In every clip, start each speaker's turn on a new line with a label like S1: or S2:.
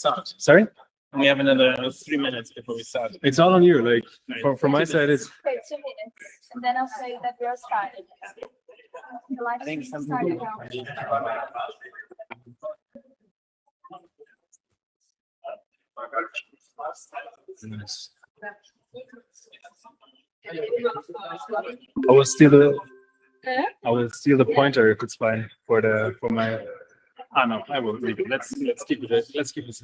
S1: Start.
S2: Sorry?
S1: We have another 3 minutes before we start.
S2: It's all on you. Like from my side, it's.
S3: Okay, 2 minutes, and then I'll say that we are starting. The live
S1: I think
S3: stream
S1: some
S3: started
S1: people.
S3: now.
S2: I will steal the pointer if it's fine for my. Ah no, I will leave it. Let's keep it. Let's keep it.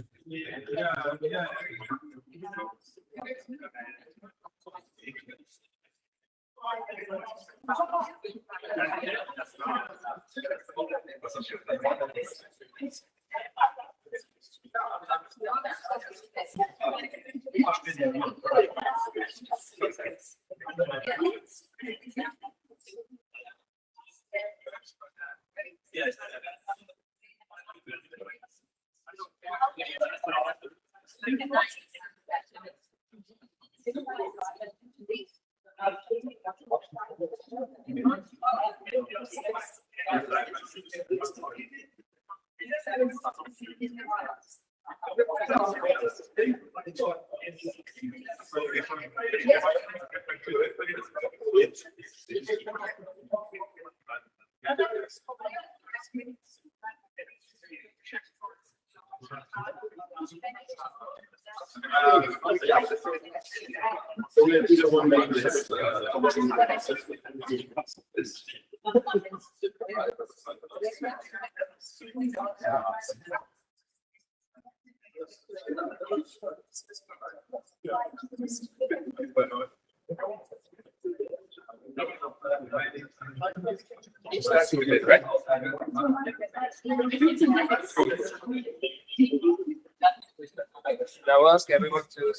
S1: Now I'll ask everyone to.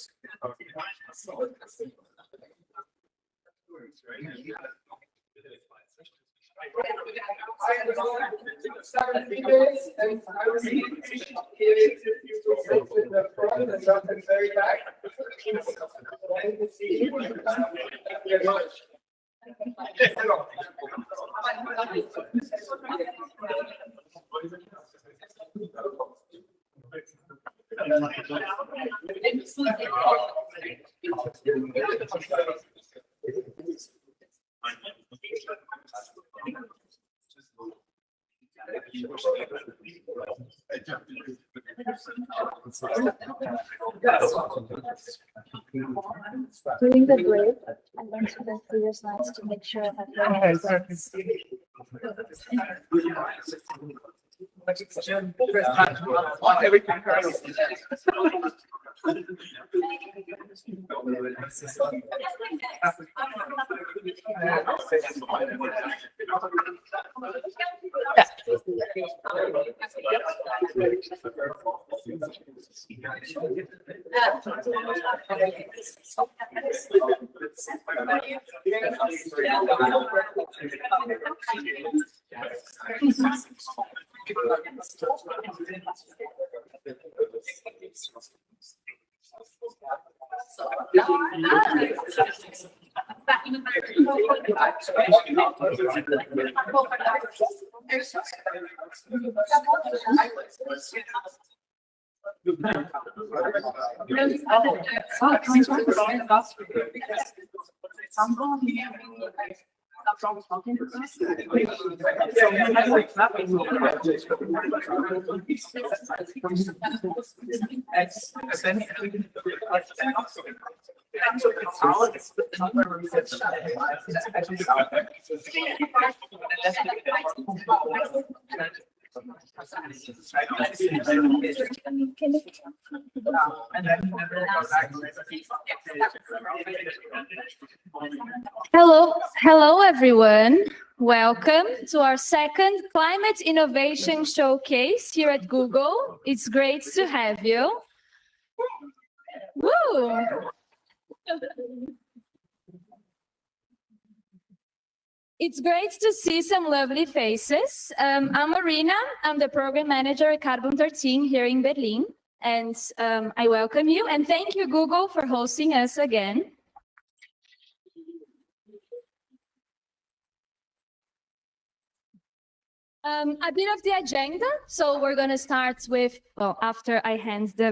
S3: During the break, I went to the previous slides to make sure that Hello everyone. Welcome to our second Climate Innovation Showcase here at Google. It's great to have you. Woo! It's great to see some lovely faces. I'm Marina. I'm the program manager at Carbon 13 here in Berlin. And I welcome you and thank you, Google, for hosting us again. A bit of the agenda. So we're going to start with, well, after I hand the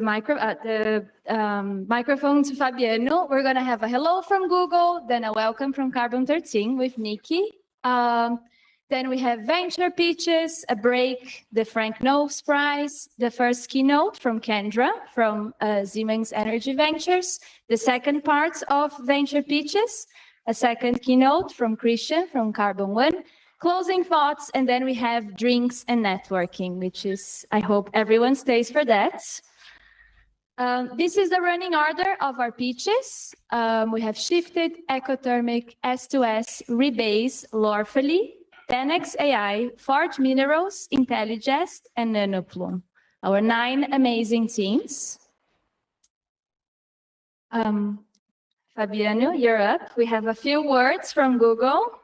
S3: microphone to Fabiano, we're going to have a hello from Google, then a welcome from Carbon 13 with Nicky. Then we have venture pitches, a break, the Frank Knowles Prize, the first keynote from Kendra from Siemens Energy Ventures, the second part of venture pitches, a second keynote from Christian from Carbon 1, closing thoughts, and then we have drinks and networking, which is, I hope everyone stays for that. This is the running order of our pitches. We have shifted, EcothermiQ, S2S, Rebase, Lorefully, Tenax AI, Forge Minerals, Intelligest, and Nanoplume. Our 9 amazing teams. Fabiano, you're up. We have a few words from Google.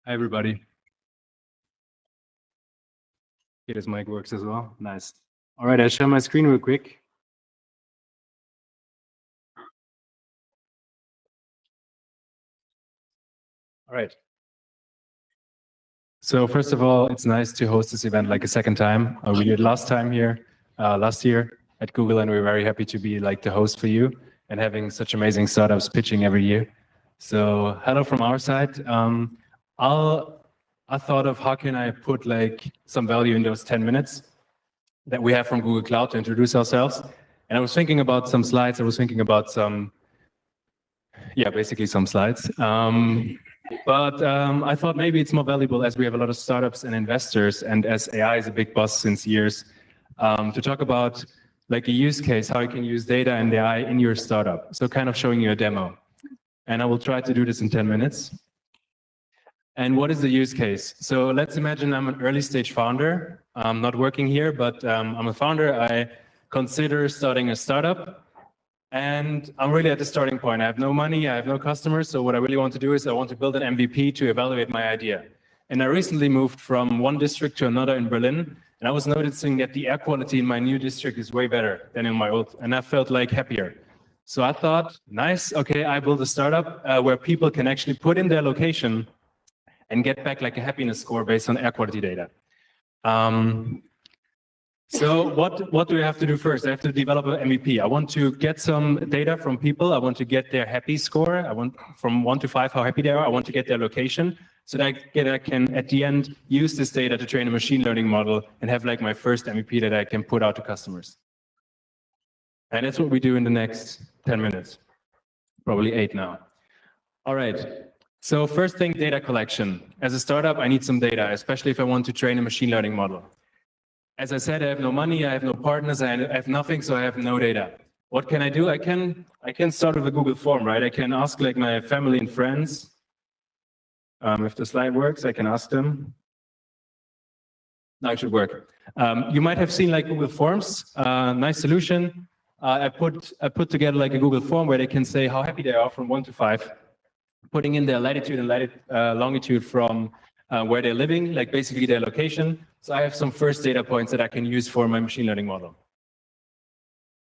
S2: Hi, everybody. Okay, this mic works as well. Nice. All right, I'll share my screen real quick. All right. So first of all, it's nice to host this event like a second time. We did last year at Google, and we're very happy to be like the host for you and having such amazing startups pitching every year. So hello from our side. I thought of how can I put like some value in those 10 minutes that we have from Google Cloud to introduce ourselves. And I was thinking about some slides. I was thinking about basically some slides. But I thought maybe it's more valuable as we have a lot of startups and investors, and as AI is a big buzz since years, to talk about like a use case, how you can use data and AI in your startup. So kind of showing you a demo. And I will try to do this in 10 minutes. And what is the use case? So let's imagine I'm an early stage founder. I'm not working here, but I'm a founder. I consider starting a startup. And I'm really at the starting point. I have no money, I have no customers. So what I really want to do is I want to build an MVP to evaluate my idea. And I recently moved from one district to another in Berlin. And I was noticing that the air quality in my new district is way better than in my old. And I felt like happier. So I thought, nice, okay, I build a startup where people can actually put in their location and get back like a happiness score based on air quality data. So what do I have to do first? I have to develop an MVP. I want to get some data from people. I want to get their happy score. I want from 1 to 5 how happy they are. I want to get their location so that I can at the end use this data to train a machine learning model and have like my first MVP that I can put out to customers. And that's what we do in the next 10 minutes, probably 8 now. All right. So first thing, data collection. As a startup, I need some data, especially if I want to train a machine learning model. As I said, I have no money, I have no partners, I have nothing, so I have no data. What can I do? I can start with a Google form, right? I can ask like my family and friends. If the slide works, I can ask them. Now it should work. You might have seen like Google Forms, nice solution. I put together like a Google form where they can say how happy they are from 1 to 5. Putting in their latitude and longitude from where they're living, like basically their location. So I have some first data points that I can use for my machine learning model.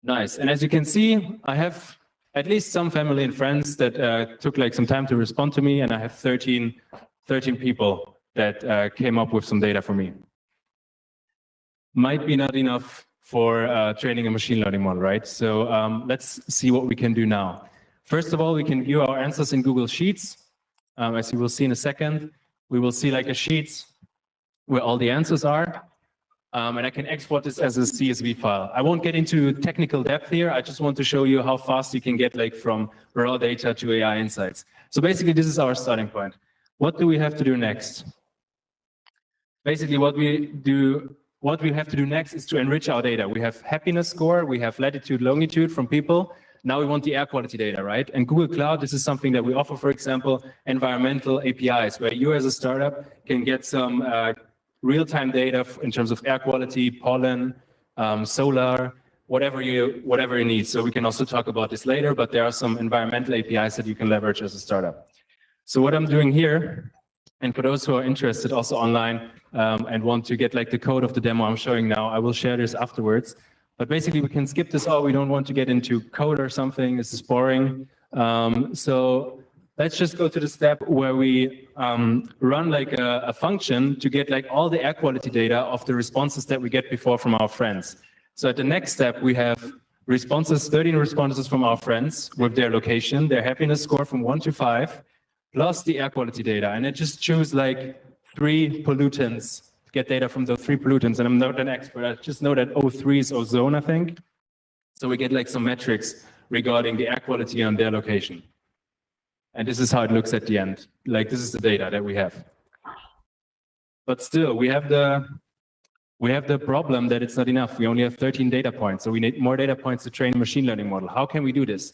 S2: Nice. And as you can see, I have at least some family and friends that took like some time to respond to me, and I have 13 people that came up with some data for me. Might be not enough for training a machine learning model, right? So let's see what we can do now. First of all, we can view our answers in Google Sheets. As you will see in a second, we will see like a sheet where all the answers are. And I can export this as a CSV file. I won't get into technical depth here. I just want to show you how fast you can get like from raw data to AI insights. So basically, this is our starting point. What do we have to do next? Basically, what we have to do next is to enrich our data. We have happiness score, we have latitude, longitude from people. Now we want the air quality data, right? And Google Cloud, this is something that we offer, for example, environmental APIs, where you as a startup can get some real-time data in terms of air quality, pollen, solar, whatever you need. So we can also talk about this later, but there are some environmental APIs that you can leverage as a startup. So what I'm doing here, and for those who are interested also online and want to get like the code of the demo I'm showing now, I will share this afterwards. But basically, we can skip this all. We don't want to get into code or something. This is boring. So let's just go to the step where we run like a function to get like all the air quality data of the responses that we get before from our friends. So at the next step, we have responses, 13 responses from our friends with their location, their happiness score from 1 to 5, plus the air quality data. And it just choose like 3 pollutants, get data from those 3 pollutants. And I'm not an expert, I just know that O3 is ozone, I think. So we get like some metrics regarding the air quality on their location. And this is how it looks at the end. Like this is the data that we have. But still, we have the problem that it's not enough. We only have 13 data points. So we need more data points to train a machine learning model. How can we do this?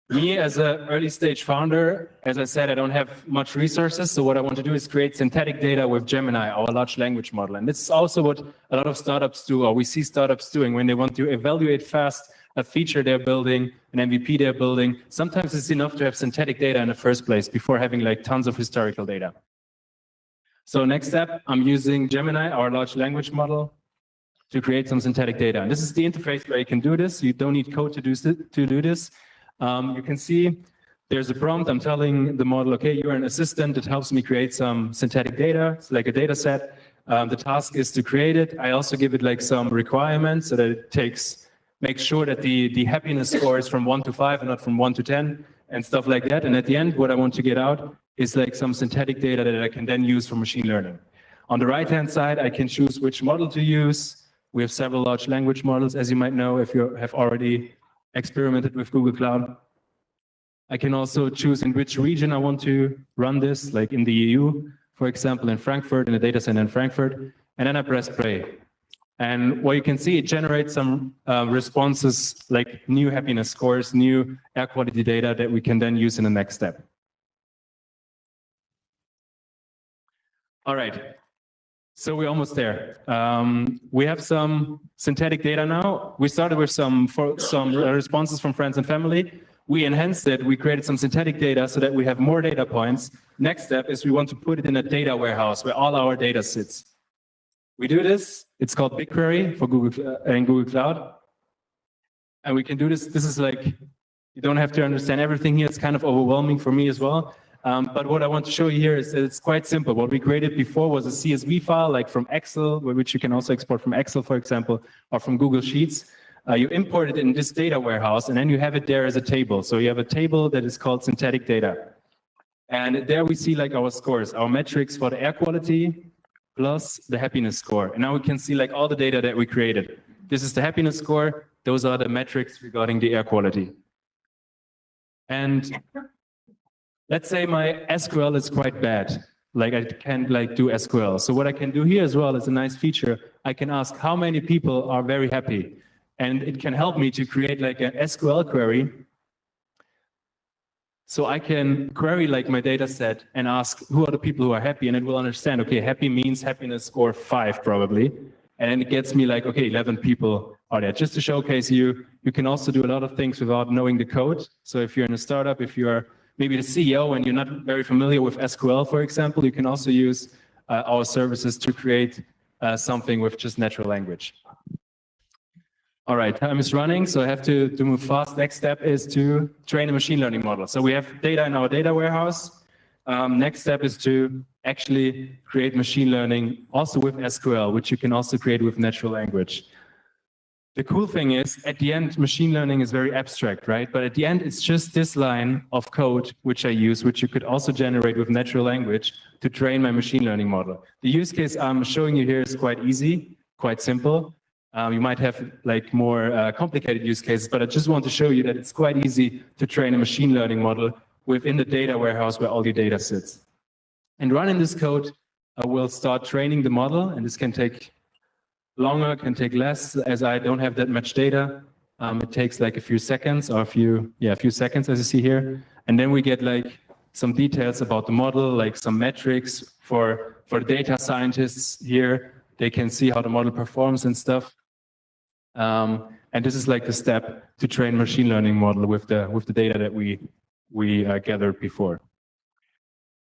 S2: Me as an early stage founder, as I said, I don't have much resources. So what I want to do is create synthetic data with Gemini, our large language model. And this is also what a lot of startups do, or we see startups doing when they want to evaluate fast a feature they're building, an MVP they're building. Sometimes it's enough to have synthetic data in the first place before having like tons of historical data. So next step, I'm using Gemini, our large language model, to create some synthetic data. And this is the interface where you can do this. You don't need code to do this. You can see there's a prompt. I'm telling the model, okay, you're an assistant that helps me create some synthetic data. It's like a data set. The task is to create it. I also give it like some requirements so that it makes sure that the happiness score is from 1 to 5 and not from 1 to 10 and stuff like that. And at the end, what I want to get out is like some synthetic data that I can then use for machine learning. On the right-hand side, I can choose which model to use. We have several large language models, as you might know, if you have already experimented with Google Cloud. I can also choose in which region I want to run this, like in the EU, for example, in Frankfurt, in a data center in Frankfurt, and then I press play. And what you can see, it generates some responses like new happiness scores, new air quality data that we can then use in the next step. All right, so we're almost there. We have some synthetic data now. We started with some responses from friends and family. We enhanced it. We created some synthetic data so that we have more data points. Next step is we want to put it in a data warehouse where all our data sits. We do this. It's called BigQuery for Google and Google Cloud. And we can do this. This is like, you don't have to understand everything here. It's kind of overwhelming for me as well. But what I want to show you here is that it's quite simple. What we created before was a CSV file, like from Excel, which you can also export from Excel, for example, or from Google Sheets. You import it in this data warehouse, and then you have it there as a table. So you have a table that is called synthetic data. And there we see like our scores, our metrics for the air quality, plus the happiness score. And now we can see like all the data that we created. This is the happiness score. Those are the metrics regarding the air quality. And let's say my SQL is quite bad. Like I can't like do SQL. So what I can do here as well is a nice feature. I can ask how many people are very happy. And it can help me to create like an SQL query. So I can query like my data set and ask who are the people who are happy, and it will understand, okay, happy means happiness score 5 probably. And then it gets me like, okay, 11 people are there. Just to showcase you, you can also do a lot of things without knowing the code. So if you're in a startup, if you're maybe the CEO and you're not very familiar with SQL, for example, you can also use our services to create something with just natural language. All right, time is running, so I have to move fast. Next step is to train a machine learning model. So we have data in our data warehouse. Next step is to actually create machine learning also with SQL, which you can also create with natural language. The cool thing is, at the end, machine learning is very abstract, right? But at the end, it's just this line of code which I use, which you could also generate with natural language to train my machine learning model. The use case I'm showing you here is quite easy, quite simple. You might have like more complicated use cases, but I just want to show you that it's quite easy to train a machine learning model within the data warehouse where all your data sits. And running this code, I will start training the model, and this can take longer, can take less, as I don't have that much data. It takes like a few seconds, or a few seconds, as you see here. And then we get like some details about the model, like some metrics for data scientists here. They can see how the model performs and stuff. And this is like the step to train machine learning model with the data that we gathered before.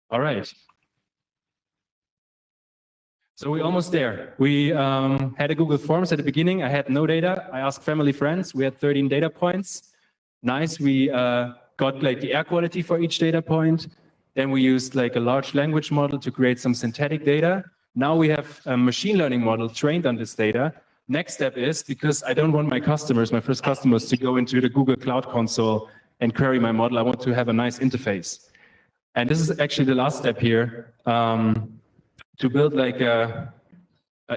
S2: All right. So we're almost there. We had a Google Forms at the beginning. I had no data. I asked family, friends. We had 13 data points. Nice. We got like the air quality for each data point. Then we used like a large language model to create some synthetic data. Now we have a machine learning model trained on this data. Next step is, because I don't want my customers, my first customers, to go into the Google Cloud Console and query my model. I want to have a nice interface. And this is actually the last step here, to build like a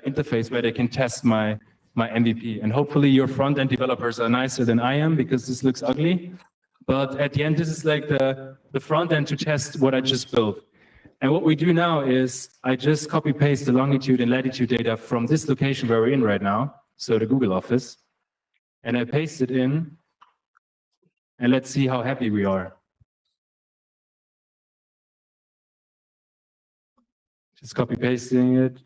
S2: interface where they can test my MVP. And hopefully your front-end developers are nicer than I am, because this looks ugly. But at the end, this is like the front end to test what I just built. And what we do now is I just copy paste the longitude and latitude data from this location where we're in right now, so the Google office, and I paste it in, and let's see how happy we are. Just copy pasting it.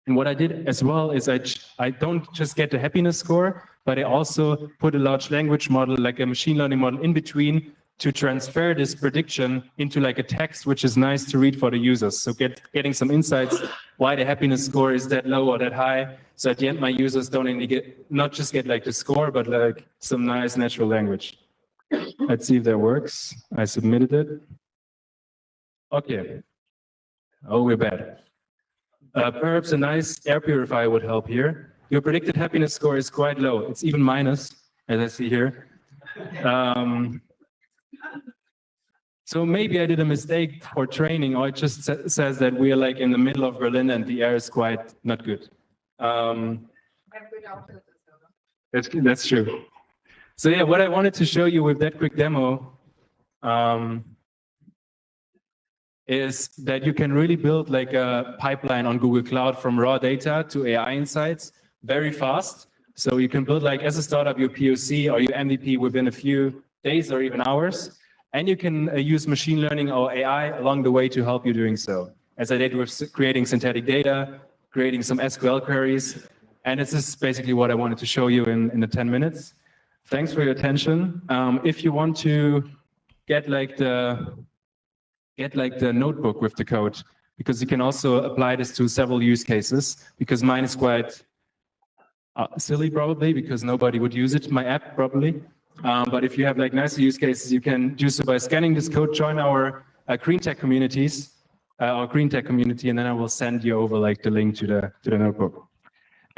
S2: And what I did as well is I don't just get the happiness score, but I also put a large language model, like a machine learning model in between, to transfer this prediction into like a text, which is nice to read for the users. So getting some insights why the happiness score is that low or that high. So at the end, my users don't only not just get like the score, but like some nice natural language. Let's see if that works. I submitted it. Okay. Oh, we're bad. Perhaps a nice air purifier would help here. Your predicted happiness score is quite low. It's even minus, as I see here. So maybe I did a mistake for training, or it just says that we're like in the middle of Berlin and the air is quite not good. That's true. So yeah, what I wanted to show you with that quick demo is that you can really build like a pipeline on Google Cloud from raw data to AI insights very fast. So you can build like as a startup your POC or your MVP within a few days or even hours. And you can use machine learning or AI along the way to help you doing so. As I did with creating synthetic data, creating some SQL queries. And this is basically what I wanted to show you in the 10 minutes. Thanks for your attention. If you want to get like the notebook with the code, because you can also apply this to several use cases, because mine is quite silly probably, because nobody would use it, my app probably. But if you have like nicer use cases, you can do so by scanning this code, join our green tech communities, our green tech community, and then I will send you over like the link to the notebook.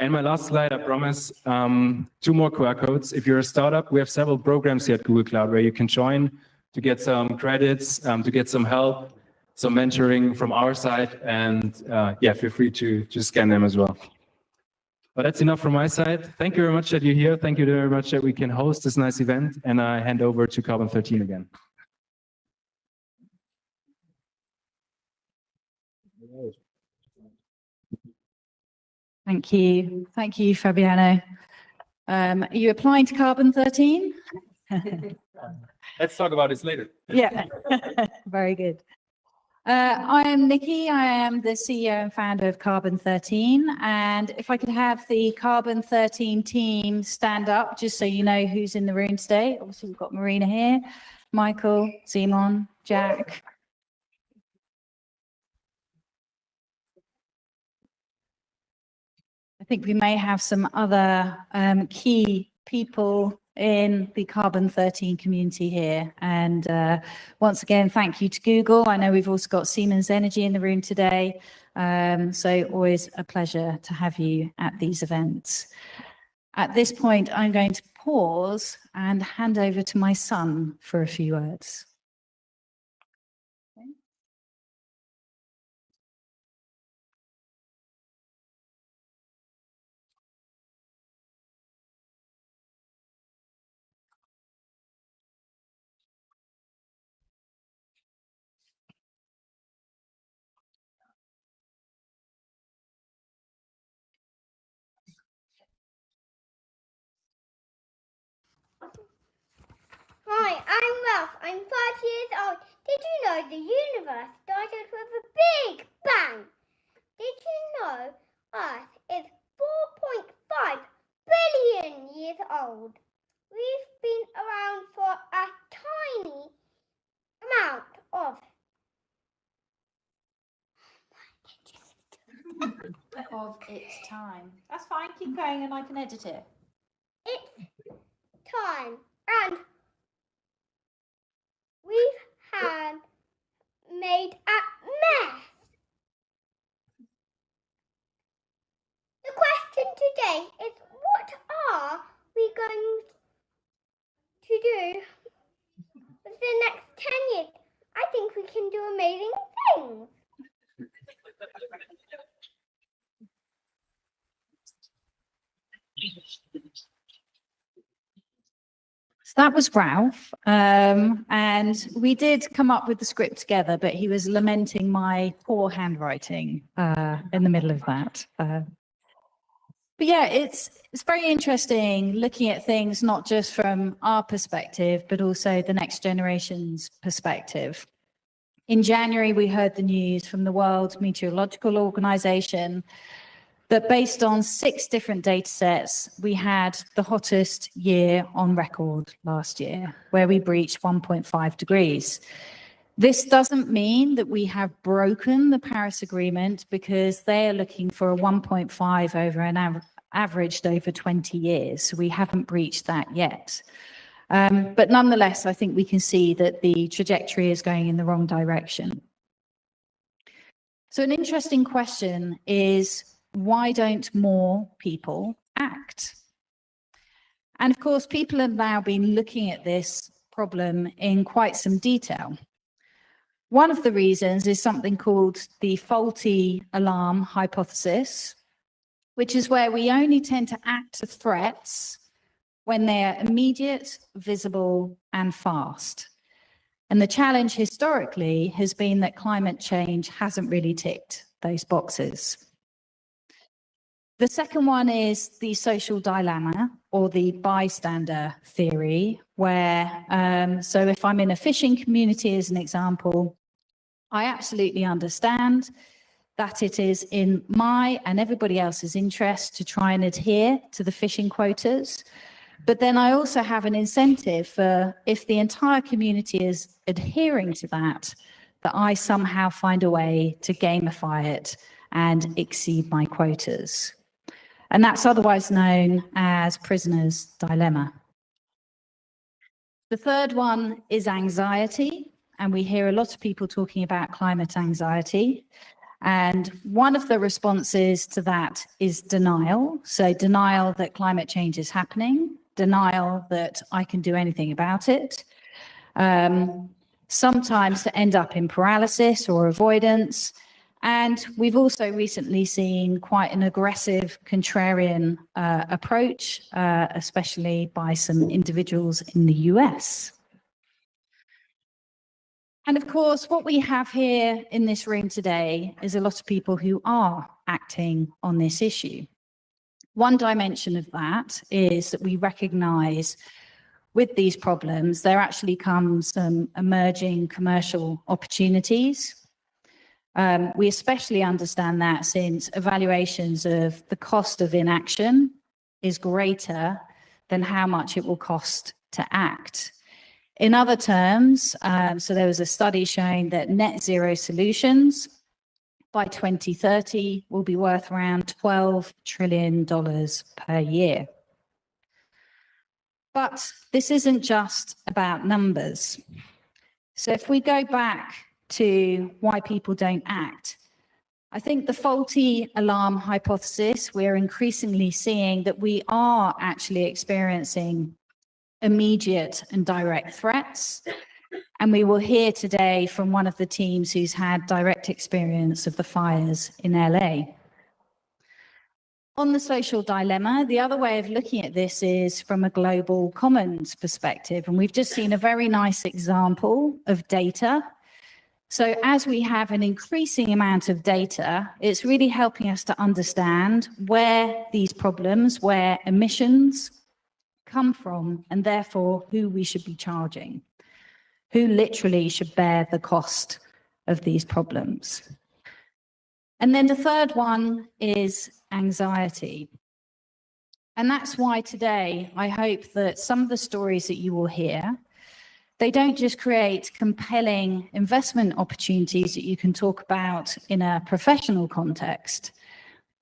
S2: And my last slide, I promise, 2 more QR codes. If you're a startup, we have several programs here at Google Cloud where you can join to get some credits, to get some help, some mentoring from our side, and yeah, feel free to just scan them as well. But that's enough from my side. Thank you very much that you're here. Thank you very much that we can host this nice event. And I hand over to Carbon 13 again.
S4: Thank you. Thank you, Fabiano. Are you applying to Carbon 13?
S2: Let's talk about this later.
S4: Yeah, very good. I am Nicky. I am the CEO and founder of Carbon 13. And if I could have the Carbon 13 team stand up, just so you know who's in the room today. Obviously, we've got Marina here, Michael, Simon, Jack. I think we may have some other key people in the Carbon 13 community here. And once again, thank you to Google. I know we've also got Siemens Energy in the room today. So always a pleasure to have you at these events. At this point, I'm going to pause and hand over to my son for a few words.
S5: Hi, I'm Ralph. I'm 5 years old. Did you know the universe started with a big bang? Did you know Earth is 4.5 billion years old? We've been around for a tiny amount of
S4: of its time. That's fine. Keep going and I can edit it.
S5: It's time. And we've had made a mess. The question today is, what are we going to do for the next 10 years? I think we can do amazing things.
S4: So that was Ralph, and we did come up with the script together, but he was lamenting my poor handwriting in the middle of that. But yeah, it's very interesting looking at things not just from our perspective, but also the next generation's perspective. In January, we heard the news from the World Meteorological Organization that based on 6 different data sets, we had the hottest year on record last year, where we breached 1.5 degrees. This doesn't mean that we have broken the Paris Agreement, because they are looking for a 1.5 over an averaged over 20 years. So we haven't breached that yet. But nonetheless, I think we can see that the trajectory is going in the wrong direction. So an interesting question is, why don't more people act? And of course, people have now been looking at this problem in quite some detail. One of the reasons is something called the faulty alarm hypothesis, which is where we only tend to act to threats when they are immediate, visible, and fast. And the challenge historically has been that climate change hasn't really ticked those boxes. The second one is the social dilemma, or the bystander theory, where, so if I'm in a fishing community as an example, I absolutely understand that it is in my and everybody else's interest to try and adhere to the fishing quotas. But then I also have an incentive for, if the entire community is adhering to that I somehow find a way to gamify it and exceed my quotas. And that's otherwise known as prisoner's dilemma. The third one is anxiety, and we hear a lot of people talking about climate anxiety. And one of the responses to that is denial. So denial that climate change is happening, denial that I can do anything about it. Sometimes to end up in paralysis or avoidance. And we've also recently seen quite an aggressive contrarian approach, especially by some individuals in the US. And of course, what we have here in this room today is a lot of people who are acting on this issue. One dimension of that is that we recognize with these problems, there actually comes some emerging commercial opportunities. We especially understand that since evaluations of the cost of inaction is greater than how much it will cost to act. In other terms, so there was a study showing that net zero solutions by 2030 will be worth around $12 trillion per year. But this isn't just about numbers. So if we go back to why people don't act, I think the faulty alarm hypothesis, we're increasingly seeing that we are actually experiencing immediate and direct threats. And we will hear today from one of the teams who's had direct experience of the fires in LA. On the social dilemma, the other way of looking at this is from a global commons perspective. And we've just seen a very nice example of data. So as we have an increasing amount of data, it's really helping us to understand where these problems, where emissions come from, and therefore who we should be charging, who literally should bear the cost of these problems. And then the third one is anxiety. And that's why today I hope that some of the stories that you will hear, they don't just create compelling investment opportunities that you can talk about in a professional context,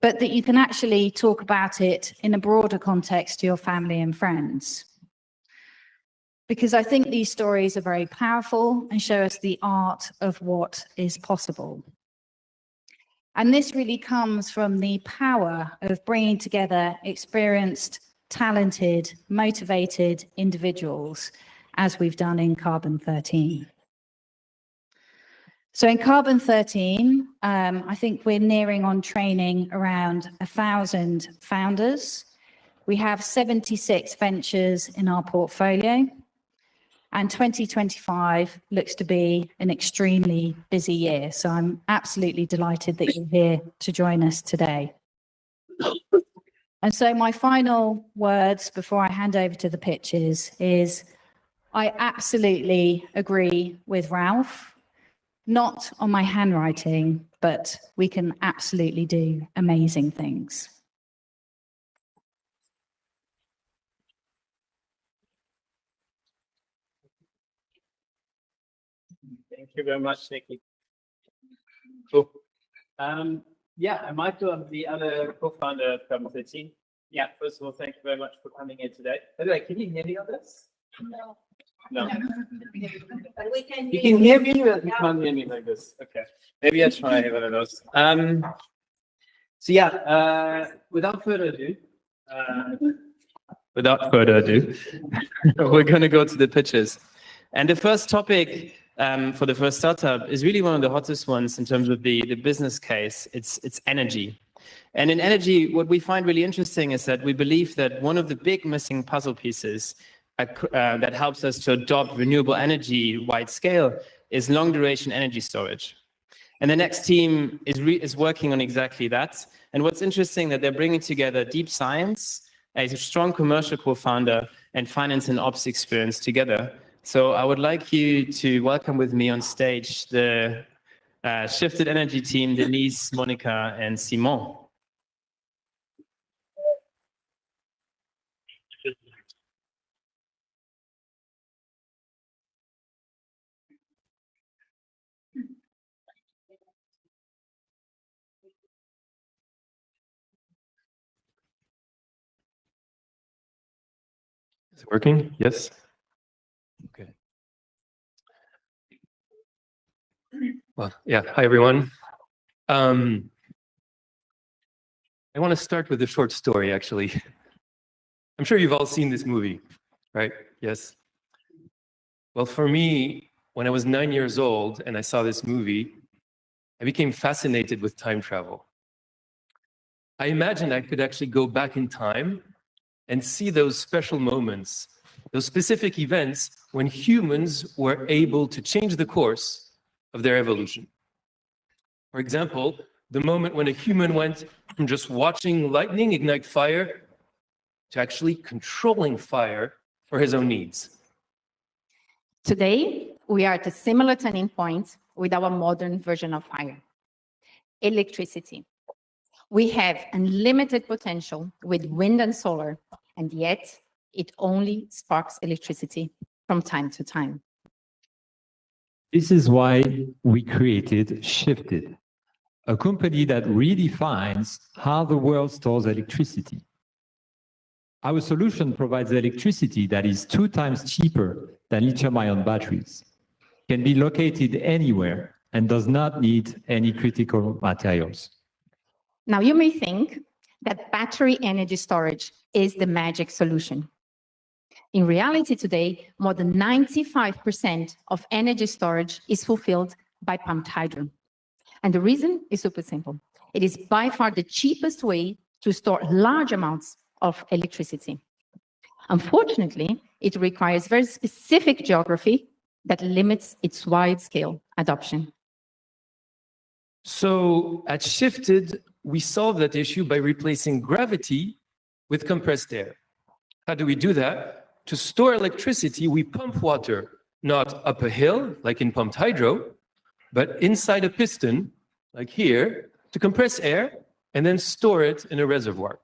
S4: but that you can actually talk about it in a broader context to your family and friends. Because I think these stories are very powerful and show us the art of what is possible. And this really comes from the power of bringing together experienced, talented, motivated individuals, as we've done in Carbon 13. So in Carbon 13, I think we're nearing on training around 1,000 founders. We have 76 ventures in our portfolio, and 2025 looks to be an extremely busy year. So I'm absolutely delighted that you're here to join us today. And so my final words before I hand over to the pitches is, I absolutely agree with Ralph, not on my handwriting, but we can absolutely do amazing things.
S1: Thank you very much, Nicky. Cool. Yeah, I'm Michael. I'm the other co-founder of Carbon 13. Yeah, first of all, thank you very much for coming in today. By the way, can you hear me on this? No. No.
S4: But we can
S1: You can hear me, but you can't hear me like this. Okay. Maybe I'll try one of those. So yeah, without further ado, we're going to go to the pitches. And the first topic for the first startup is really one of the hottest ones in terms of the business case. It's energy. And in energy, what we find really interesting is that we believe that one of the big missing puzzle pieces that helps us to adopt renewable energy wide scale is long duration energy storage. And the next team is working on exactly that. And what's interesting that they're bringing together deep science, a strong commercial co-founder, and finance and ops experience together. So I would like you to welcome with me on stage the Shifted Energy team, Denise, Monica, and Simon.
S6: Is it working? Yes? Okay. Well, yeah. Hi, everyone. I want to start with a short story, actually. I'm sure you've all seen this movie, right? Yes? Well, for me, when I was 9 years old and I saw this movie, I became fascinated with time travel. I imagined I could actually go back in time and see those special moments, those specific events when humans were able to change the course of their evolution. For example, the moment when a human went from just watching lightning ignite fire to actually controlling fire for his own needs.
S7: Today, we are at a similar turning point with our modern version of fire, electricity. We have unlimited potential with wind and solar, and yet it only sparks electricity from time to time.
S8: This is why we created Shifted, a company that redefines how the world stores electricity. Our solution provides electricity that is 2 times cheaper than lithium-ion batteries, can be located anywhere, and does not need any critical materials.
S7: Now, you may think that battery energy storage is the magic solution. In reality today, more than 95% of energy storage is fulfilled by pumped hydro. And the reason is super simple. It is by far the cheapest way to store large amounts of electricity. Unfortunately, it requires very specific geography that limits its wide-scale adoption.
S6: So at Shifted, we solve that issue by replacing gravity with compressed air. How do we do that? To store electricity, we pump water, not up a hill, like in pumped hydro, but inside a piston, like here, to compress air and then store it in a reservoir.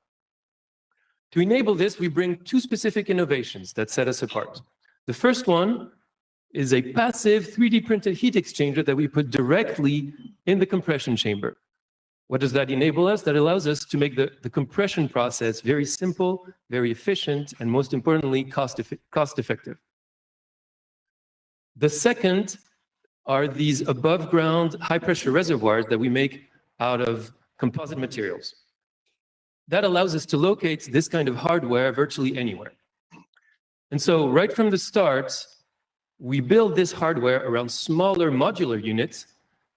S6: To enable this, we bring 2 specific innovations that set us apart. The first one is a passive 3D printed heat exchanger that we put directly in the compression chamber. What does that enable us? That allows us to make the compression process very simple, very efficient, and most importantly, cost effective. The second are these above ground high pressure reservoirs that we make out of composite materials. That allows us to locate this kind of hardware virtually anywhere. And so right from the start, we build this hardware around smaller modular units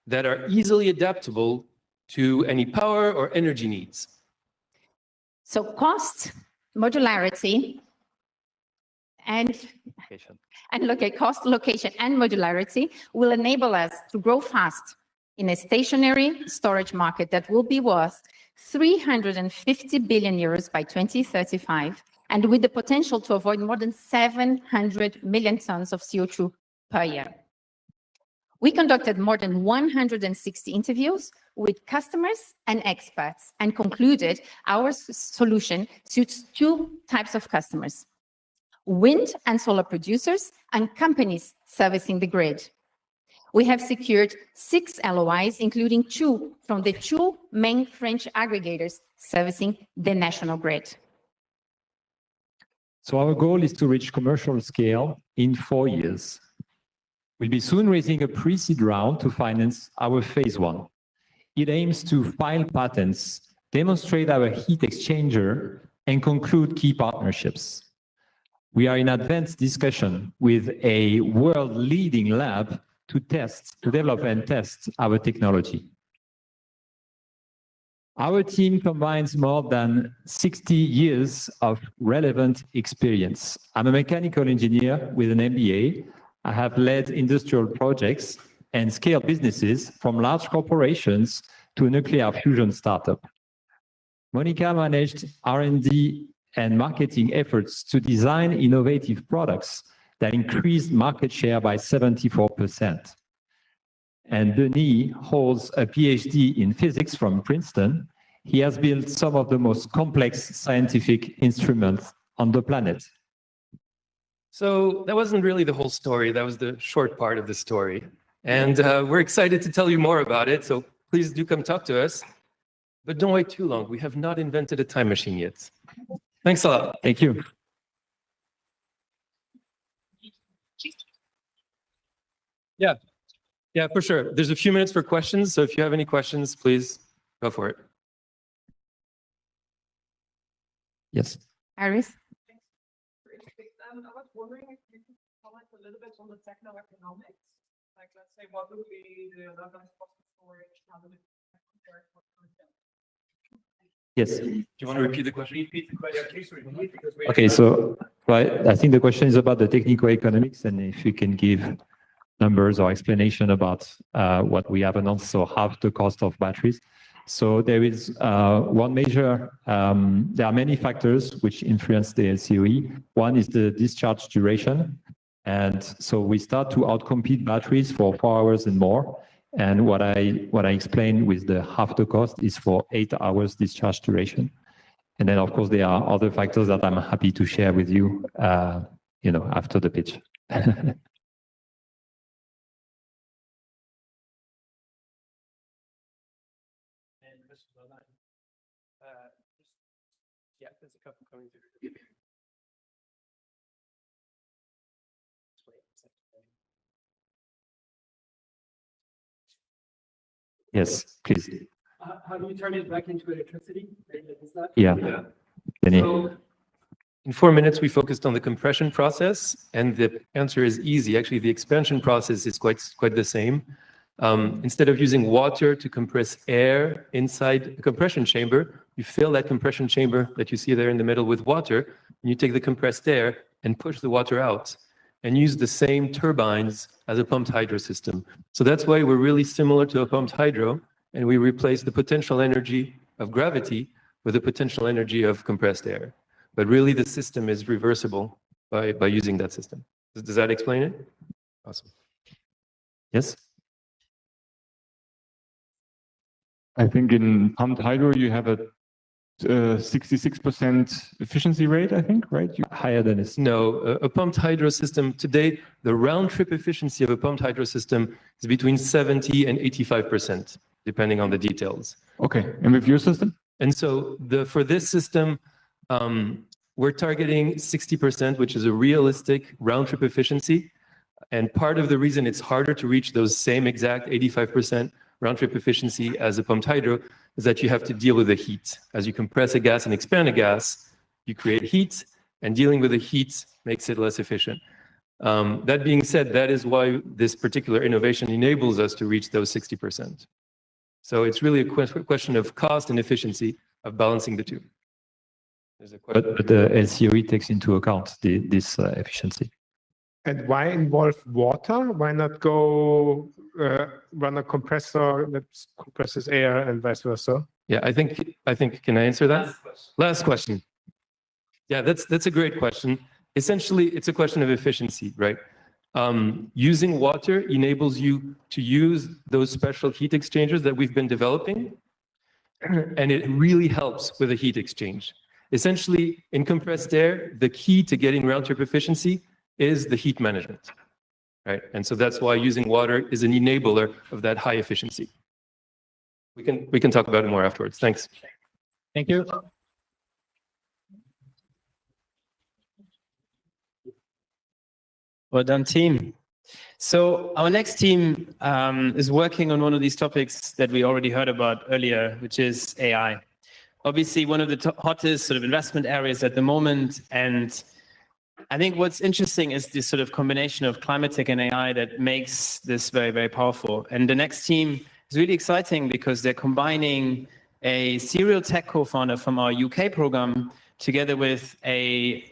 S6: that are easily adaptable to any power or energy needs.
S7: So cost, modularity, and look at cost, location, and modularity will enable us to grow fast in a stationary storage market that will be worth 350 billion euros by 2035, and with the potential to avoid more than 700 million tons of CO2 per year. We conducted more than 160 interviews with customers and experts and concluded our solution suits two types of customers: wind and solar producers and companies servicing the grid. We have secured 6 LOIs, including 2 from the 2 main French aggregators servicing the national grid.
S8: So our goal is to reach commercial scale in 4 years. We'll be soon raising a pre-seed round to finance our phase 1. It aims to file patents, demonstrate our heat exchanger, and conclude key partnerships. We are in advanced discussion with a world-leading lab to develop and test our technology. Our team combines more than 60 years of relevant experience. I'm a mechanical engineer with an MBA. I have led industrial projects and scaled businesses from large corporations to a nuclear fusion startup. Monica managed R&D and marketing efforts to design innovative products that increased market share by 74%. And Denis holds a PhD in physics from Princeton. He has built some of the most complex scientific instruments on the planet.
S6: So that wasn't really the whole story. That was the short part of the story. And we're excited to tell you more about it. So please do come talk to us. But don't wait too long. We have not invented a time machine yet. Thanks a lot.
S8: Thank you.
S6: Yeah, for sure. There's a few minutes for questions. So if you have any questions, please go for it.
S8: Yes.
S7: Iris?
S9: I was wondering if you could comment a little bit on the techno-economics. Like, let's say, what would be the levelized cost of storage? How would it compare to
S8: Yes.
S6: Do you want to repeat the question?
S9: repeat the question, please repeat, because we
S8: Okay, so I think the question is about the technical economics, and if you can give numbers or explanation about what we have announced, so half the cost of batteries. So there is one measure, there are many factors which influence the LCOE. One is the discharge duration. And so we start to outcompete batteries for 4 hours and more. And what I explained with the half the cost is for 8 hours discharge duration. And then of course there are other factors that I'm happy to share with you, after the pitch.
S6: Yeah, there's a couple coming through.
S8: Yes, please.
S9: how do you turn it back into electricity? Is that
S8: Yeah.
S6: So in 4 minutes, we focused on the compression process, and the answer is easy. Actually, the expansion process is quite the same. Instead of using water to compress air inside a compression chamber, you fill that compression chamber that you see there in the middle with water, and you take the compressed air and push the water out, and use the same turbines as a pumped hydro system. So that's why we're really similar to a pumped hydro, and we replace the potential energy of gravity with the potential energy of compressed air. But really, the system is reversible by using that system. Does that explain it? Awesome.
S8: Yes.
S10: I think in pumped hydro, you have a 66% efficiency rate, I think, right?
S8: Higher than this.
S6: No, a pumped hydro system today, the round trip efficiency of a pumped hydro system is between 70 and 85%. depending on the details.
S10: Okay, and with your system?
S6: And so for this system, we're targeting 60%, which is a realistic round-trip efficiency. And part of the reason it's harder to reach those same exact 85% round-trip efficiency as a pumped hydro is that you have to deal with the heat. As you compress a gas and expand a gas, you create heat, and dealing with the heat makes it less efficient. That being said, that is why this particular innovation enables us to reach those 60%. So it's really a question of cost and efficiency of balancing the two.
S8: But the LCOE takes into account this efficiency.
S11: And why involve water? Why not go run a compressor that compresses air and vice versa?
S6: Yeah, I think. Can I answer that? Last question. Yeah, that's a great question. Essentially, it's a question of efficiency, right? Using water enables you to use those special heat exchangers that we've been developing, and it really helps with the heat exchange. Essentially, in compressed air, the key to getting round-trip efficiency is the heat management, right? And so that's why using water is an enabler of that high efficiency. We can talk about it more afterwards. Thanks.
S2: Thank you.
S1: Well done, team. So our next team is working on one of these topics that we already heard about earlier, which is AI. Obviously, one of the hottest sort of investment areas at the moment. And I think what's interesting is this sort of combination of climate tech and AI that makes this very, very powerful. And the next team is really exciting because they're combining a serial tech co-founder from our UK program together with the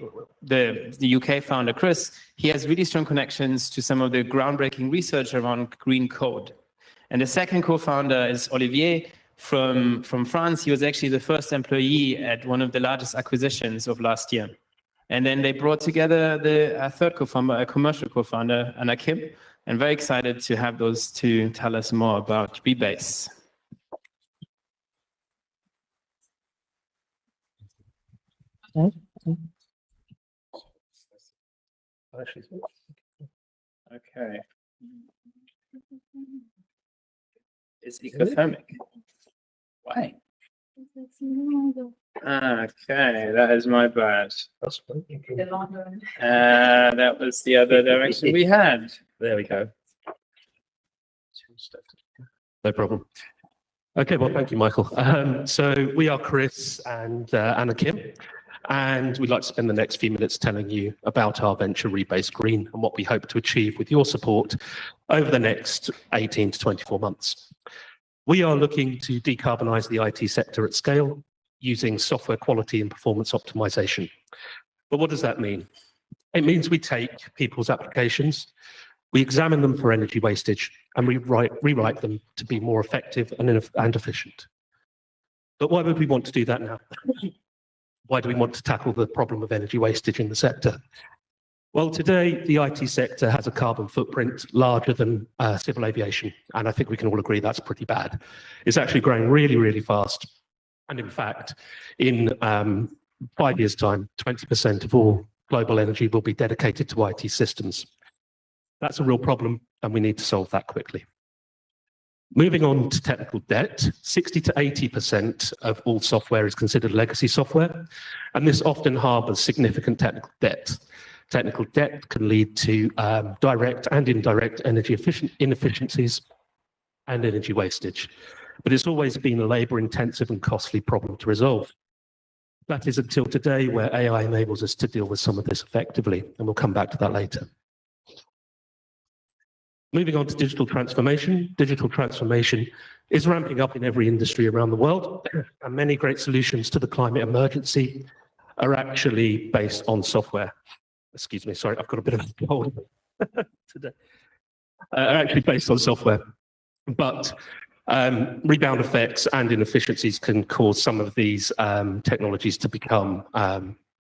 S1: UK founder, Chris. He has really strong connections to some of the groundbreaking research around green code. And the second co-founder is Olivier from France. He was actually the first employee at one of the largest acquisitions of last year. And then they brought together the third co-founder, a commercial co-founder, Anna Kim. And very excited to have those two tell us more about Rebase. Okay. It's EcothermiQ. Why? Okay, that is my bad. That was the other direction we had. There we go.
S12: No problem. Okay, well, thank you, Michael. So we are Chris and Anna Kim, and we'd like to spend the next few minutes telling you about our venture Rebase Green and what we hope to achieve with your support over the next 18 to 24 months. We are looking to decarbonize the IT sector at scale using software quality and performance optimization. But what does that mean? It means we take people's applications, we examine them for energy wastage, and we rewrite them to be more effective and efficient. But why would we want to do that now? Why do we want to tackle the problem of energy wastage in the sector? Well, today, the IT sector has a carbon footprint larger than civil aviation, and I think we can all agree that's pretty bad. It's actually growing really, really fast. And in fact, in 5 years' time, 20% of all global energy will be dedicated to IT systems. That's a real problem, and we need to solve that quickly. Moving on to technical debt, 60 to 80% of all software is considered legacy software, and this often harbors significant technical debt. Technical debt can lead to direct and indirect energy inefficiencies and energy wastage, but it's always been a labor-intensive and costly problem to resolve. That is until today, where AI enables us to deal with some of this effectively, and we'll come back to that later. Moving on to digital transformation. Digital transformation is ramping up in every industry around the world, and many great solutions to the climate emergency are actually based on software. Excuse me, sorry, I've got a bit of a cold today. Are actually based on software, but rebound effects and inefficiencies can cause some of these technologies to become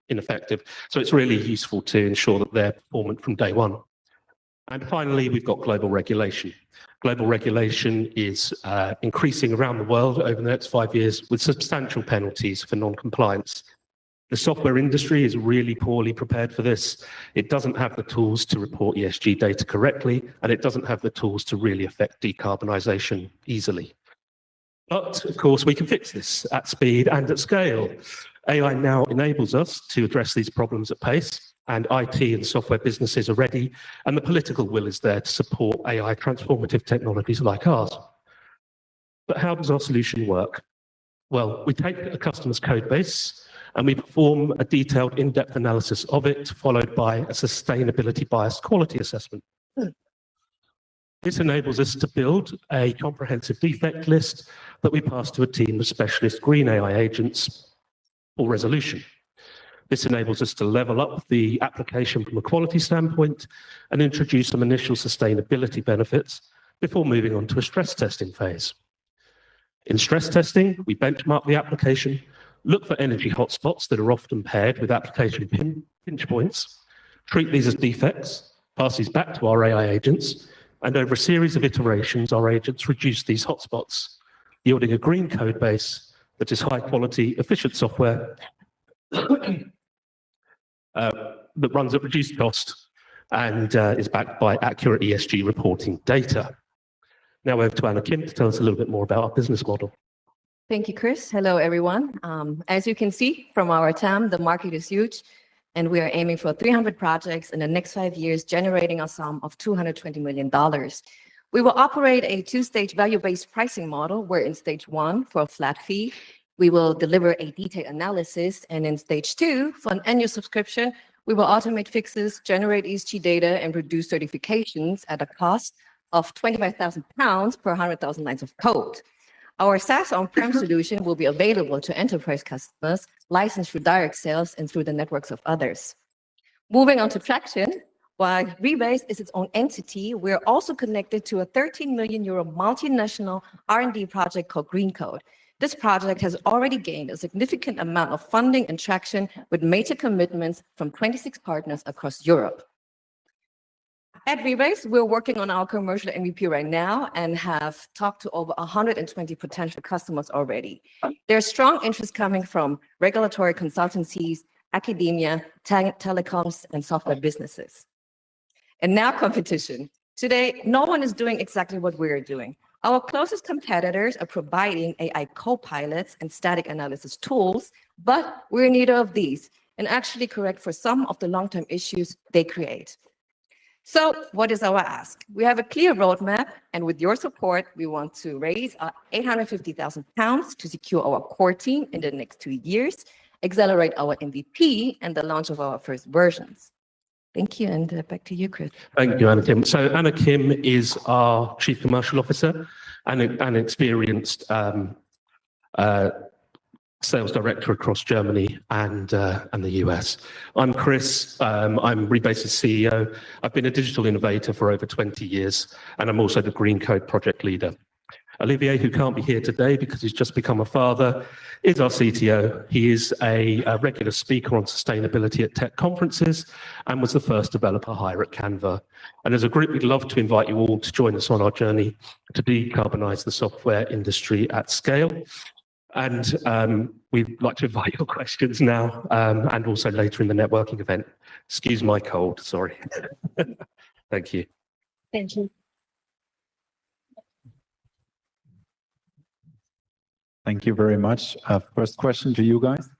S12: ineffective. So it's really useful to ensure that they're performant from day one. And finally, we've got global regulation. Global regulation is increasing around the world over the next 5 years with substantial penalties for non-compliance. The software industry is really poorly prepared for this. It doesn't have the tools to report ESG data correctly, and it doesn't have the tools to really affect decarbonisation easily. But of course, we can fix this at speed and at scale. AI now enables us to address these problems at pace, and IT and software businesses are ready, and the political will is there to support AI transformative technologies like ours. But how does our solution work? Well, we take a customer's code base and we perform a detailed in-depth analysis of it, followed by a sustainability biased quality assessment. This enables us to build a comprehensive defect list that we pass to a team of specialist green AI agents for resolution. This enables us to level up the application from a quality standpoint and introduce some initial sustainability benefits before moving on to a stress testing phase. In stress testing, we benchmark the application, look for energy hotspots that are often paired with application pinch points, treat these as defects, pass these back to our AI agents, and over a series of iterations, our agents reduce these hotspots, yielding a green code base that is high quality, efficient software that runs at reduced cost and is backed by accurate ESG reporting data. Now over to Anna Kim to tell us a little bit more about our business model.
S13: Thank you, Chris. Hello, everyone. As you can see from our TAM, the market is huge, and we are aiming for 300 projects in the next 5 years, generating a sum of $220 million. We will operate a two-stage value-based pricing model, where in stage 1, for a flat fee, we will deliver a detailed analysis, and in stage 2, for an annual subscription, we will automate fixes, generate ESG data, and produce certifications at a cost of £25,000 per 100,000 lines of code. Our SaaS on-prem solution will be available to enterprise customers, licensed through direct sales and through the networks of others. Moving on to traction, while Rebase is its own entity, we're also connected to a 13 million euro multinational R&D project called Green Code. This project has already gained a significant amount of funding and traction with major commitments from 26 partners across Europe. At Rebase, we're working on our commercial MVP right now and have talked to over 120 potential customers already. There's strong interest coming from regulatory consultancies, academia, telecoms, and software businesses. And now competition. Today, no one is doing exactly what we're doing. Our closest competitors are providing AI co-pilots and static analysis tools, but we're neither of these and actually correct for some of the long-term issues they create. So what is our ask? We have a clear roadmap, and with your support, we want to raise £850,000 to secure our core team in the next 2 years, accelerate our MVP, and the launch of our first versions. Thank you, and back to you, Chris.
S12: Thank you, Anna Kim. So Anna Kim is our Chief Commercial Officer and an experienced sales director across Germany and the US. I'm Chris. I'm Rebase's CEO. I've been a digital innovator for over 20 years, and I'm also the Green Code project leader. Olivier, who can't be here today because he's just become a father, is our CTO. He is a regular speaker on sustainability at tech conferences and was the first developer hire at Canva. And as a group, we'd love to invite you all to join us on our journey to decarbonize the software industry at scale. And we'd like to invite your questions now and also later in the networking event. Excuse my cold, sorry. Thank you.
S3: Thank you.
S14: Thank you very much. First question to you guys.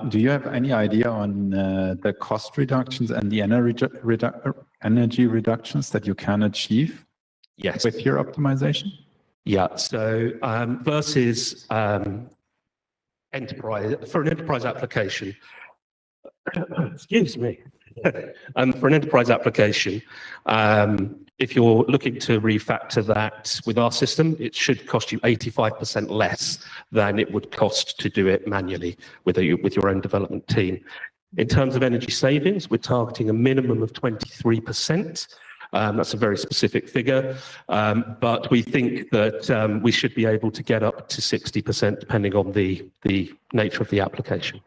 S14: Do you have any idea on the cost reductions and the energy reductions that you can achieve with your optimization?
S12: Yeah, so versus enterprise, for an enterprise application, excuse me, for an enterprise application, if you're looking to refactor that with our system, it should cost you 85% less than it would cost to do it manually with your own development team. In terms of energy savings, we're targeting a minimum of 23%. That's a very specific figure, but we think that we should be able to get up to 60% depending on the nature of the application.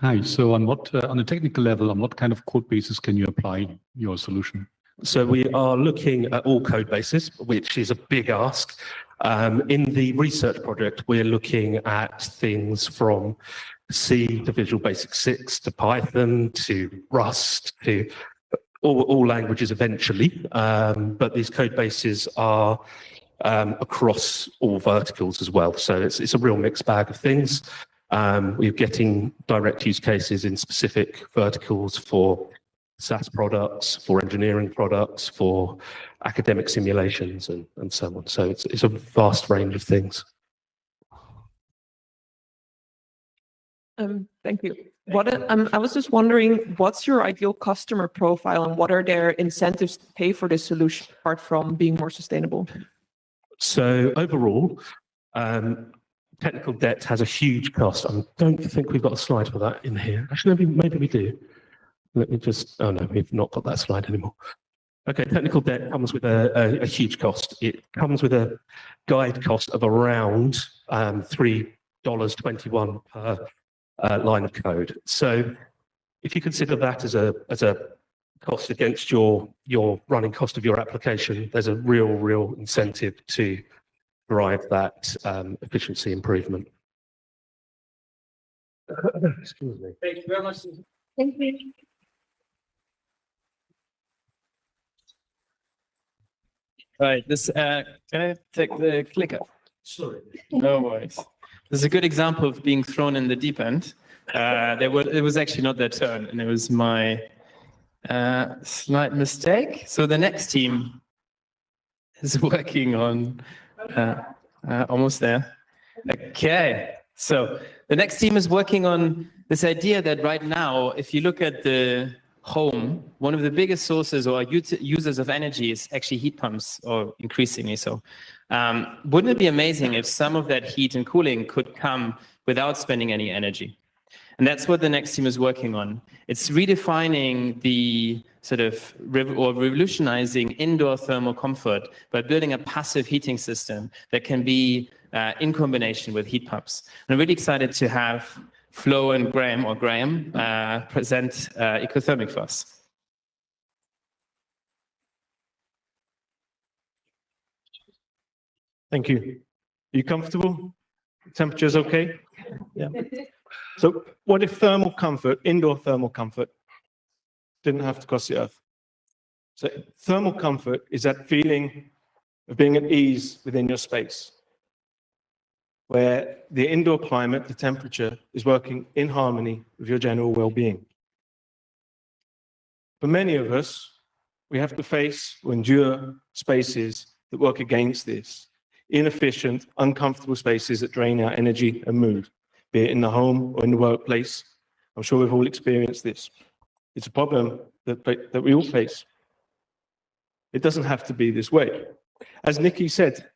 S15: Hi, so on a technical level, on what kind of code bases can you apply your solution?
S12: So we are looking at all code bases, which is a big ask. In the research project, we're looking at things from C to Visual Basic 6 to Python to Rust to all languages eventually. But these code bases are across all verticals as well. So it's a real mixed bag of things. We're getting direct use cases in specific verticals for SaaS products, for engineering products, for academic simulations, and so on. So it's a vast range of things.
S9: Thank you. I was just wondering, what's your ideal customer profile and what are their incentives to pay for this solution apart from being more sustainable?
S12: So overall, technical debt has a huge cost. I don't think we've got a slide for that in here. Actually, maybe we do. Let me just, oh no, we've not got that slide anymore. Okay, technical debt comes with a huge cost. It comes with a guide cost of around $3.21 per line of code. So if you consider that as a cost against your running cost of your application, there's a real incentive to drive that efficiency improvement. Excuse me.
S1: Thank you very much.
S9: Thank you.
S1: Right, this, can I take the clicker?
S12: Sorry.
S1: No worries. This is a good example of being thrown in the deep end. It was actually not their turn, and it was my slight mistake. So the next team is working on, almost there. Okay, so the next team is working on this idea that right now, if you look at the home, one of the biggest sources or users of energy is actually heat pumps, or increasingly so. Wouldn't it be amazing if some of that heat and cooling could come without spending any energy? And that's what the next team is working on. It's redefining the sort of revolutionizing indoor thermal comfort by building a passive heating system that can be in combination with heat pumps. And I'm really excited to have Flo and Graham present EcothermiQ for us.
S16: Thank you. Are you comfortable? Temperature's okay? Yeah. So what if thermal comfort, indoor thermal comfort, didn't have to cost the earth? So thermal comfort is that feeling of being at ease within your space, where the indoor climate, the temperature, is working in harmony with your general well-being. For many of us, we have to face or endure spaces that work against this. Inefficient, uncomfortable spaces that drain our energy and mood, be it in the home or in the workplace. I'm sure we've all experienced this. It's a problem that we all face. It doesn't have to be this way. As Nicky said,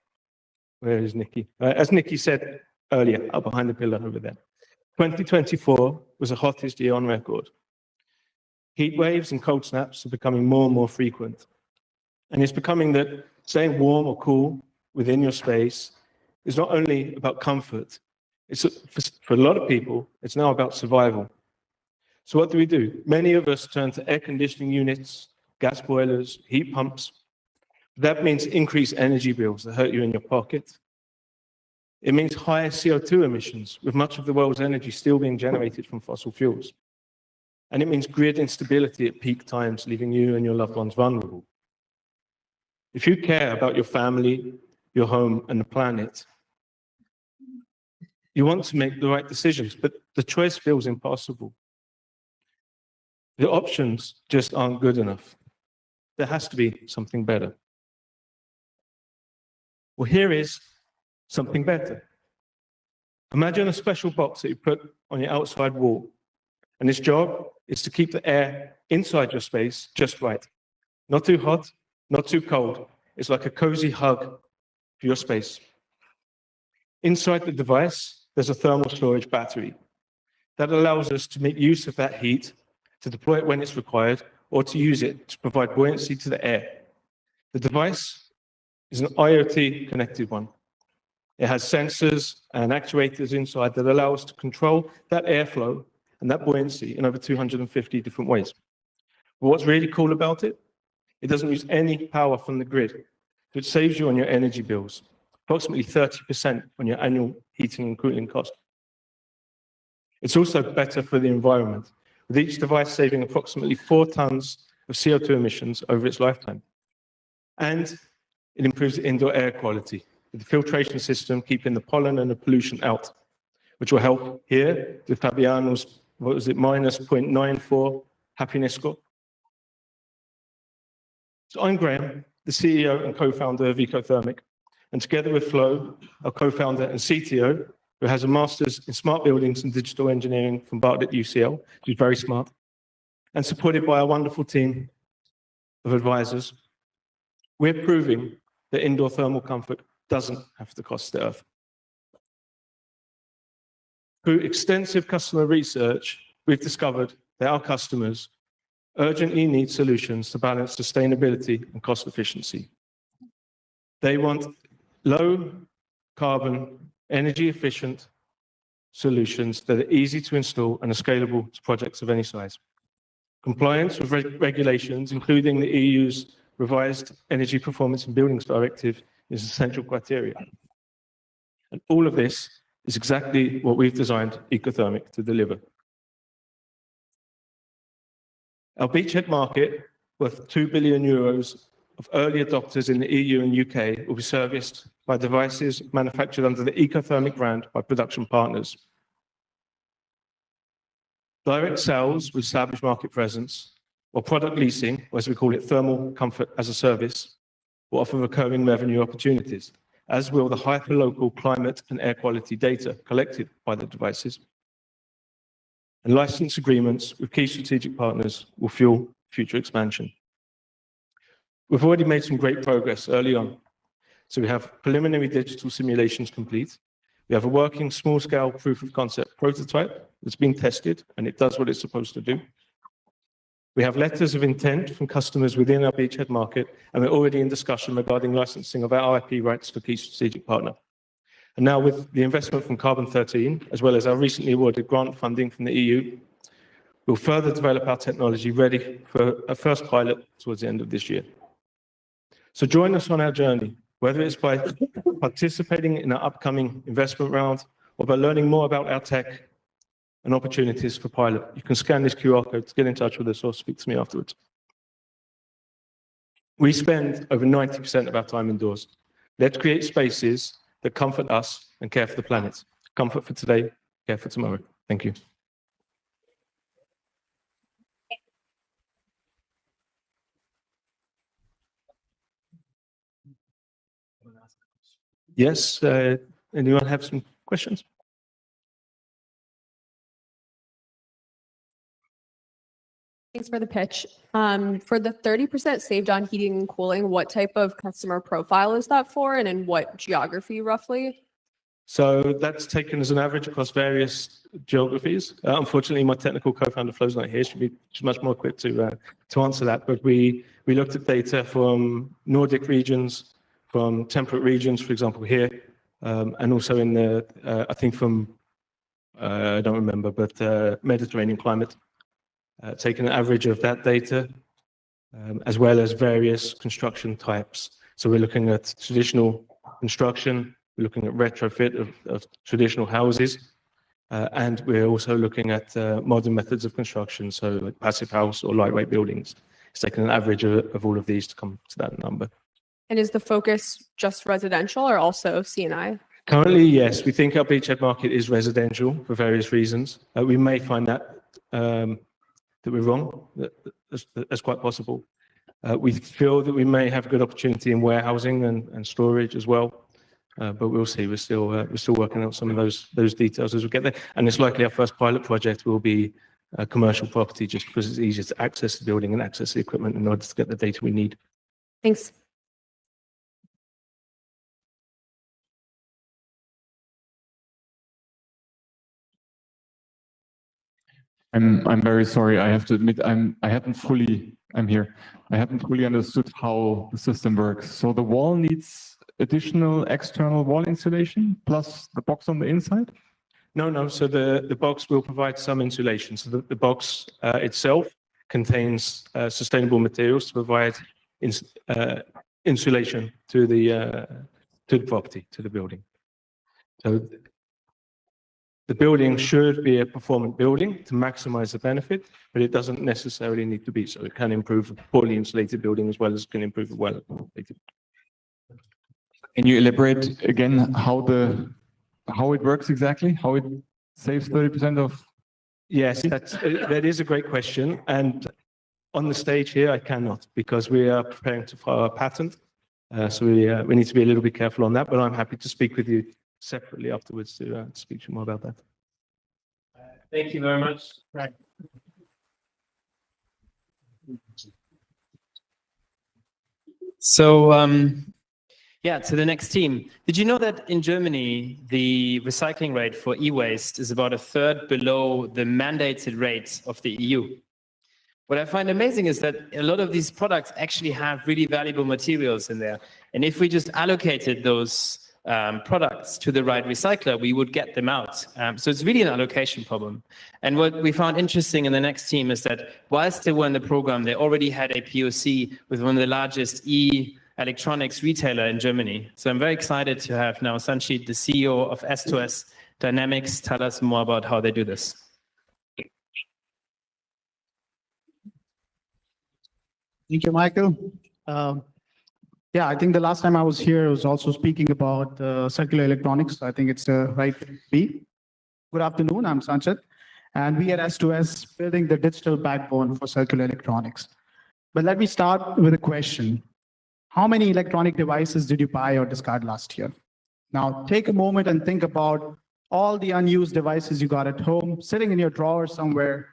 S16: where is Nicky? As Nicky said earlier, up behind the pillar over there, 2024 was the hottest year on record. Heat waves and cold snaps are becoming more and more frequent. And it's becoming that staying warm or cool within your space is not only about comfort, it's for a lot of people, it's now about survival. So what do? Many of us turn to air conditioning units, gas boilers, heat pumps. That means increased energy bills that hurt you in your pocket. It means higher CO2 emissions, with much of the world's energy still being generated from fossil fuels. And it means grid instability at peak times, leaving you and your loved ones vulnerable. If you care about your family, your home, and the planet, you want to make the right decisions, but the choice feels impossible. The options just aren't good enough. There has to be something better. Well, here is something better. Imagine a special box that you put on your outside wall, and its job is to keep the air inside your space just right. Not too hot, not too cold. It's like a cozy hug for your space. Inside the device, there's a thermal storage battery that allows us to make use of that heat, to deploy it when it's required, or to use it to provide buoyancy to the air. The device is an IoT-connected one. It has sensors and actuators inside that allow us to control that airflow and that buoyancy in over 250 different ways. But what's really cool about it? It doesn't use any power from the grid, which saves you on your energy bills, approximately 30% on your annual heating and cooling cost. It's also better for the environment, with each device saving approximately 4 tons of CO2 emissions over its lifetime. And it improves indoor air quality, with the filtration system keeping the pollen and the pollution out, which will help here with Fabiano's, what was it, minus 0.94 happiness score. So I'm Graham, the CEO and co-founder of EcothermiQ, and together with Flo, our co-founder and CTO, who has a master's in smart buildings and digital engineering from Bartlett UCL, who's very smart, and supported by a wonderful team of advisors, we're proving that indoor thermal comfort doesn't have to cost the earth. Through extensive customer research, we've discovered that our customers urgently need solutions to balance sustainability and cost efficiency. They want low carbon, energy efficient solutions that are easy to install and are scalable to projects of any size. Compliance with regulations, including the EU's revised Energy Performance in Buildings Directive, is essential criteria. And all of this is exactly what we've designed EcothermiQ to deliver. Our beachhead market, worth 2 billion euros of early adopters in the EU and UK, will be serviced by devices manufactured under the EcothermiQ brand by production partners. Direct sales with established market presence, or product leasing, or as we call it, thermal comfort as a service, will offer recurring revenue opportunities, as will the hyperlocal climate and air quality data collected by the devices. And license agreements with key strategic partners will fuel future expansion. We've already made some great progress early on. So we have preliminary digital simulations complete. We have a working small-scale proof of concept prototype that's been tested, and it does what it's supposed to do. We have letters of intent from customers within our beachhead market, and we're already in discussion regarding licensing of our IP rights for key strategic partner. And now with the investment from Carbon 13, as well as our recently awarded grant funding from the EU, we'll further develop our technology ready for a first pilot towards the end of this year. So join us on our journey, whether it's by participating in our upcoming investment round or by learning more about our tech and opportunities for pilot. You can scan this QR code to get in touch with us or speak to me afterwards. We spend over 90% of our time indoors. Let's create spaces that comfort us and care for the planet. Comfort for today, care for tomorrow. Thank you. Yes, anyone have some questions?
S17: Thanks for the pitch. For the 30% saved on heating and cooling, what type of customer profile is that for, and in what geography roughly?
S16: So that's taken as an average across various geographies. Unfortunately, my technical co-founder Flo's not here. She's much more equipped to answer that. But we looked at data from Nordic regions, from temperate regions, for example, here, and also in the, I think from, I don't remember, but Mediterranean climate. Taking an average of that data, as well as various construction types. So we're looking at traditional construction, we're looking at retrofit of traditional houses, and we're also looking at modern methods of construction, so like passive house or lightweight buildings. It's taking an average of all of these to come to that number.
S17: And is the focus just residential or also C&I?
S16: Currently, yes. We think our beachhead market is residential for various reasons. We may find that that we're wrong. That's quite possible. We feel that we may have a good opportunity in warehousing and storage as well, but we'll see. We're still working out some of those details as we get there. And it's likely our first pilot project will be a commercial property, just because it's easier to access the building and access the equipment in order to get the data we need.
S17: Thanks.
S10: I'm very sorry. I have to admit I haven't fully understood how the system works. So the wall needs additional external wall insulation plus the box on the inside?
S16: No. So the box will provide some insulation. So the box itself contains sustainable materials to provide insulation to the property, to the building. So The building should be a performant building to maximize the benefit, but it doesn't necessarily need to be so. It can improve a poorly insulated building as well as it can improve a well insulated.
S10: Can you elaborate again how it works exactly? How it saves 30% of?
S16: Yes, that is a great question. And on the stage here, I cannot because we are preparing to file a patent. So we need to be a little bit careful on that, but I'm happy to speak with you separately afterwards to speak to you more about that.
S1: Thank you very much. Right. So, yeah, to the next team. Did you know that in Germany, the recycling rate for e-waste is about a third below the mandated rate of the EU? What I find amazing is that a lot of these products actually have really valuable materials in there. And if we just allocated those products to the right recycler, we would get them out. So it's really an allocation problem. And what we found interesting in the next team is that whilst they were in the program, they already had a POC with one of the largest electronics retailer in Germany. So I'm very excited to have now Sanchit, the CEO of S2S Dynamics, tell us more about how they do this.
S18: Thank you, Michael. Yeah, I think the last time I was here, I was also speaking about circular electronics. I think it's the right thing to be. Good afternoon, I'm Sanchit, and we at S2S building the digital backbone for circular electronics. But let me start with a question. How many electronic devices did you buy or discard last year? Now, take a moment and think about all the unused devices you got at home, sitting in your drawer somewhere.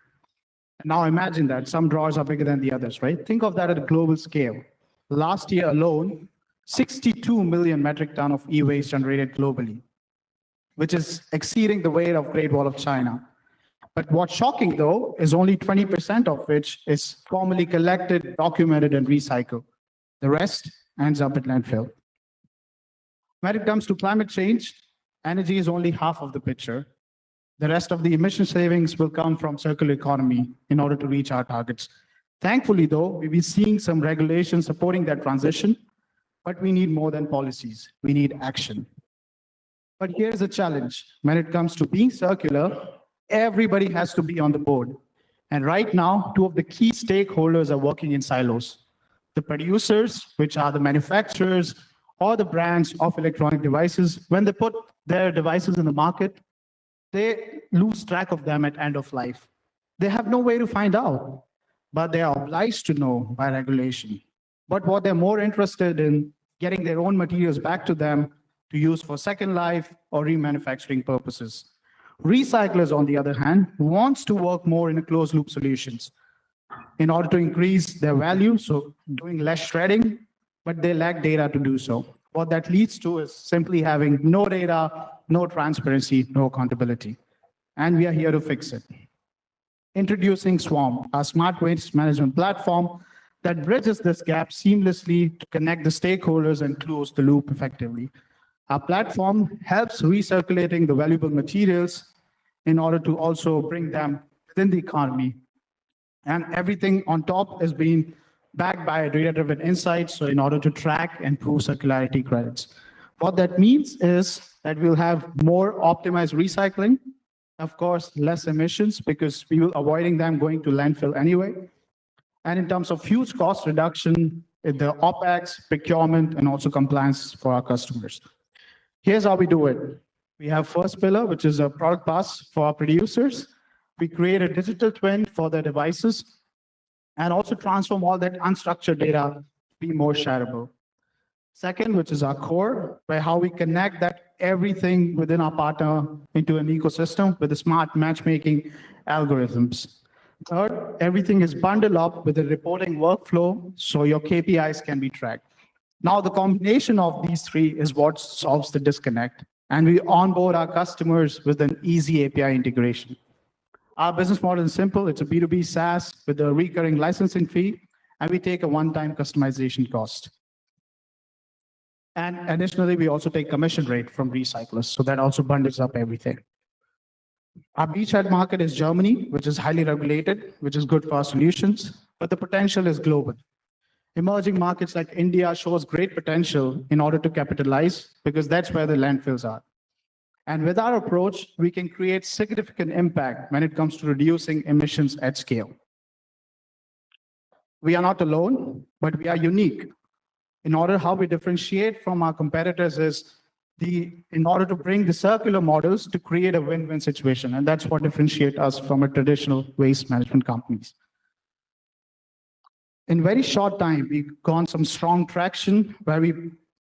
S18: Now imagine that some drawers are bigger than the others, right? Think of that at a global scale. Last year alone, 62 million metric ton of e-waste generated globally, which is exceeding the weight of Great Wall of China. But what's shocking though, is only 20% of which is formally collected, documented, and recycled. The rest ends up at landfill. When it comes to climate change, energy is only half of the picture. The rest of the emission savings will come from circular economy in order to reach our targets. Thankfully, though, we'll be seeing some regulations supporting that transition, but we need more than policies. We need action. But here's a challenge. When it comes to being circular, everybody has to be on the board. And right now, two of the key stakeholders are working in silos. The producers, which are the manufacturers or the brands of electronic devices, when they put their devices in the market, they lose track of them at end of life. They have no way to find out, but they are obliged to know by regulation. But what they're more interested in, getting their own materials back to them to use for second life or remanufacturing purposes. Recyclers, on the other hand, wants to work more in a closed loop solutions in order to increase their value, so doing less shredding, but they lack data to do so. What that leads to is simply having no data, no transparency, no accountability. And we are here to fix it. Introducing Swarm, our smart waste management platform that bridges this gap seamlessly to connect the stakeholders and close the loop effectively. Our platform helps recirculating the valuable materials in order to also bring them within the economy. And everything on top is being backed by a data-driven insight, so in order to track and prove circularity credits. What that means is that we'll have more optimized recycling, of course, less emissions because we will avoiding them going to landfill anyway. And in terms of huge cost reduction, in the OpEx, procurement, and also compliance for our customers. Here's how we do it. We have first pillar, which is a product bus for our producers. We create a digital twin for their devices and also transform all that unstructured data to be more shareable. Second, which is our core, where how we connect that everything within our partner into an ecosystem with the smart matchmaking algorithms. Third, everything is bundled up with a reporting workflow so your KPIs can be tracked. Now, the combination of these three is what solves the disconnect. And we onboard our customers with an easy API integration. Our business model is simple. It's a B2B SaaS with a recurring licensing fee, and we take a one-time customization cost. And additionally, we also take commission rate from recyclers, so that also bundles up everything. Our beachhead market is Germany, which is highly regulated, which is good for our solutions, but the potential is global. Emerging markets like India shows great potential in order to capitalize because that's where the landfills are. And with our approach, we can create significant impact when it comes to reducing emissions at scale. We are not alone, but we are unique. In order how we differentiate from our competitors is in order to bring the circular models to create a win-win situation. And that's what differentiates us from a traditional waste management companies. In very short time, we've gone some strong traction where we,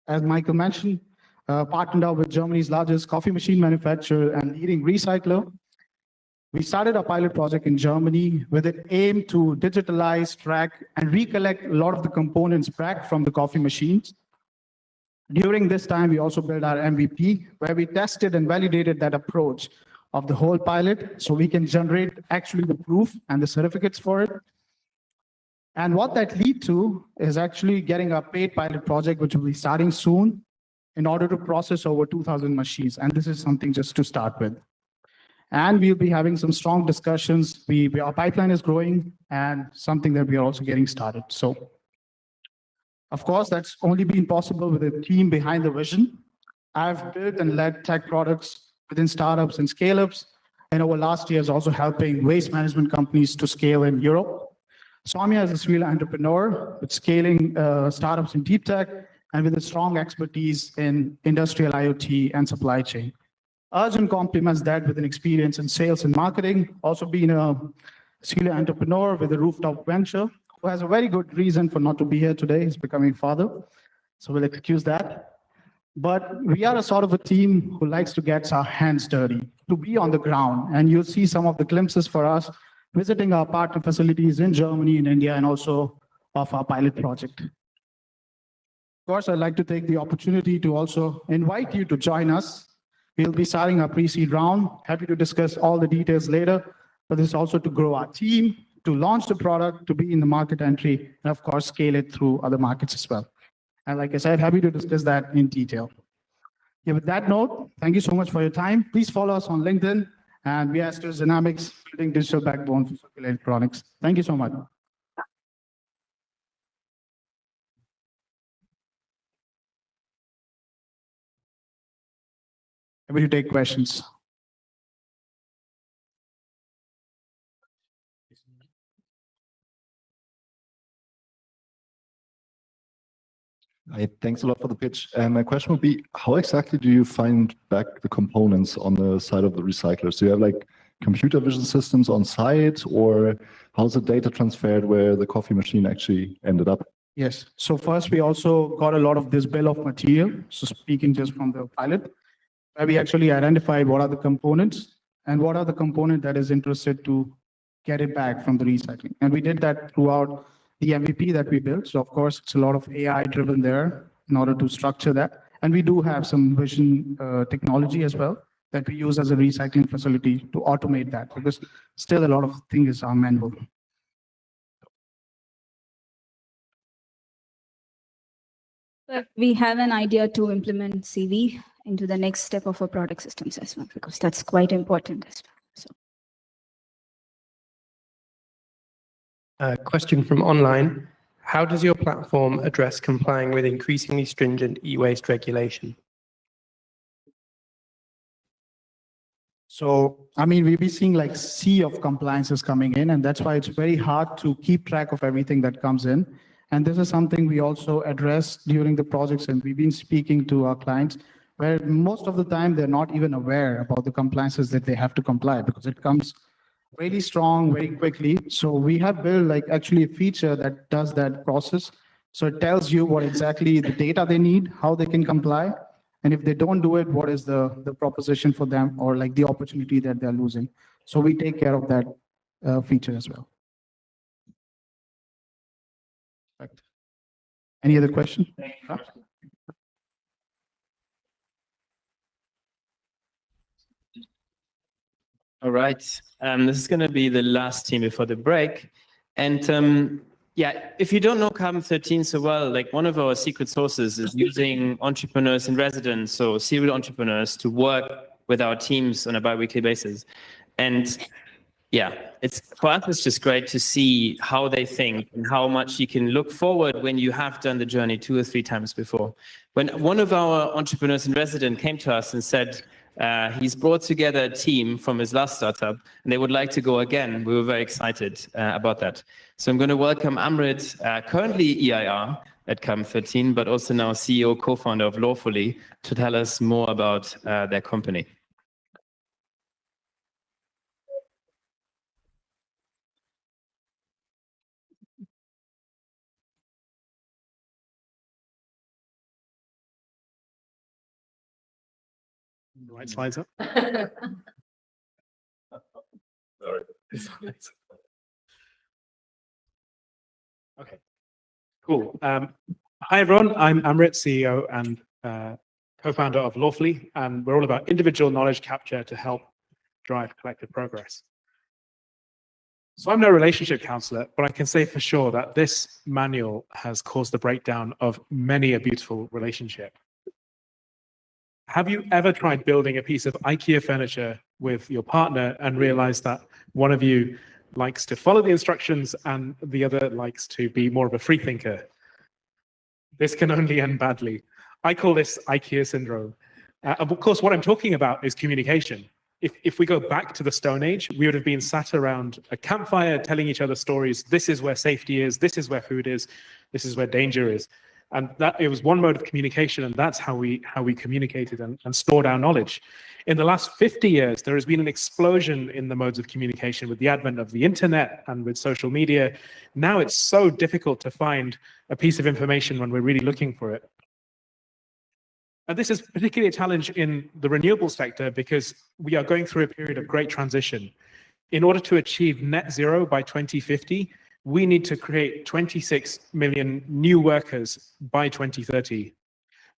S18: as Michael mentioned, partnered up with Germany's largest coffee machine manufacturer and leading recycler. We started a pilot project in Germany with an aim to digitalize, track, and recollect a lot of the components back from the coffee machines. During this time, we also built our MVP, where we tested and validated that approach of the whole pilot, so we can generate actually the proof and the certificates for it. And what that lead to is actually getting a paid pilot project, which will be starting soon in order to process over 2,000 machines. And this is something just to start with. And we'll be having some strong discussions. Our pipeline is growing and something that we are also getting started. So, of course, that's only been possible with a team behind the vision. I've built and led tech products within startups and scale-ups, and over last years also helping waste management companies to scale in Europe. Soumya is a serial entrepreneur with scaling startups in deep tech and with a strong expertise in industrial IoT and supply chain. Arjun complements that with an experience in sales and marketing, also being a serial entrepreneur with a rooftop venture, who has a very good reason for not to be here today. He's becoming father, so we'll excuse that. But we are a sort of a team who likes to get our hands dirty, to be on the ground. And you'll see some of the glimpses for us visiting our partner facilities in Germany, in India, and also of our pilot project. Of course, I'd like to take the opportunity to also invite you to join us. We'll be starting our pre-seed round. Happy to discuss all the details later, but this is also to grow our team, to launch the product, to be in the market entry, and of course, scale it through other markets as well. And like I said, happy to discuss that in detail. Yeah, with that note, thank you so much for your time. Please follow us on LinkedIn, and we are Dynamics, building digital backbone for circular electronics. Thank you so much. Happy to take questions.
S19: Hi, thanks a lot for the pitch. My question would be, how exactly do you find back the components on the side of the recyclers? Do you have like computer vision systems on site, or how's the data transferred where the coffee machine actually ended up?
S18: Yes, so first we also got a lot of this bill of material. So speaking just from the pilot, where we actually identified what are the components and what are the component that is interested to get it back from the recycling. And we did that throughout the MVP that we built. So of course, it's a lot of AI driven there in order to structure that. And we do have some vision technology as well that we use as a recycling facility to automate that, because still a lot of things are manual.
S20: But we have an idea to implement CV into the next step of our product systems as well, because that's quite important as well. So.
S21: Question from online. How does your platform address complying with increasingly stringent e-waste regulation?
S18: So, I mean, we've been seeing like sea of compliances coming in, and that's why it's very hard to keep track of everything that comes in. And this is something we also address during the projects, and we've been speaking to our clients, where most of the time they're not even aware about the compliances that they have to comply, because it comes really strong, very quickly. So we have built like actually a feature that does that process. So it tells you what exactly the data they need, how they can comply. And if they don't do it, what is the proposition for them, or like the opportunity that they're losing. So we take care of that feature as well. Any other question?
S1: All right. This is going to be the last team before the break. And yeah, if you don't know Carbon 13 so well, like one of our secret sources is using entrepreneurs in residence, so serial entrepreneurs, to work with our teams on a bi-weekly basis. And yeah, for us, it's just great to see how they think and how much you can look forward when you have done the journey 2 or 3 times before. When one of our entrepreneurs in residence came to us and said, He's brought together a team from his last startup, and they would like to go again. We were very excited about that. So I'm going to welcome Amrit, currently EIR at Carbon13, but also now CEO, co-founder of Lorefully, to tell us more about their company.
S5: Right slides up. Sorry. Okay, cool. Hi, everyone. I'm Amrit, CEO and co-founder of Lorefully, and we're all about individual knowledge capture to help drive collective progress. So I'm no relationship counselor, but I can say for sure that this manual has caused the breakdown of many a beautiful relationship. Have you ever tried building a piece of IKEA furniture with your partner and realized that one of you likes to follow the instructions and the other likes to be more of a free thinker? This can only end badly. I call this IKEA syndrome. Of course, what I'm talking about is communication. If we go back to the Stone Age, we would have been sat around a campfire telling each other stories. This is where safety is. This is where food is. This is where danger is. And that it was one mode of communication, and that's how we communicated and stored our knowledge. In the last 50 years, there has been an explosion in the modes of communication with the advent of the internet and with social media. Now it's so difficult to find a piece of information when we're really looking for it. And this is particularly a challenge in the renewable sector because we are going through a period of great transition. In order to achieve net zero by 2050, we need to create 26 million new workers by 2030.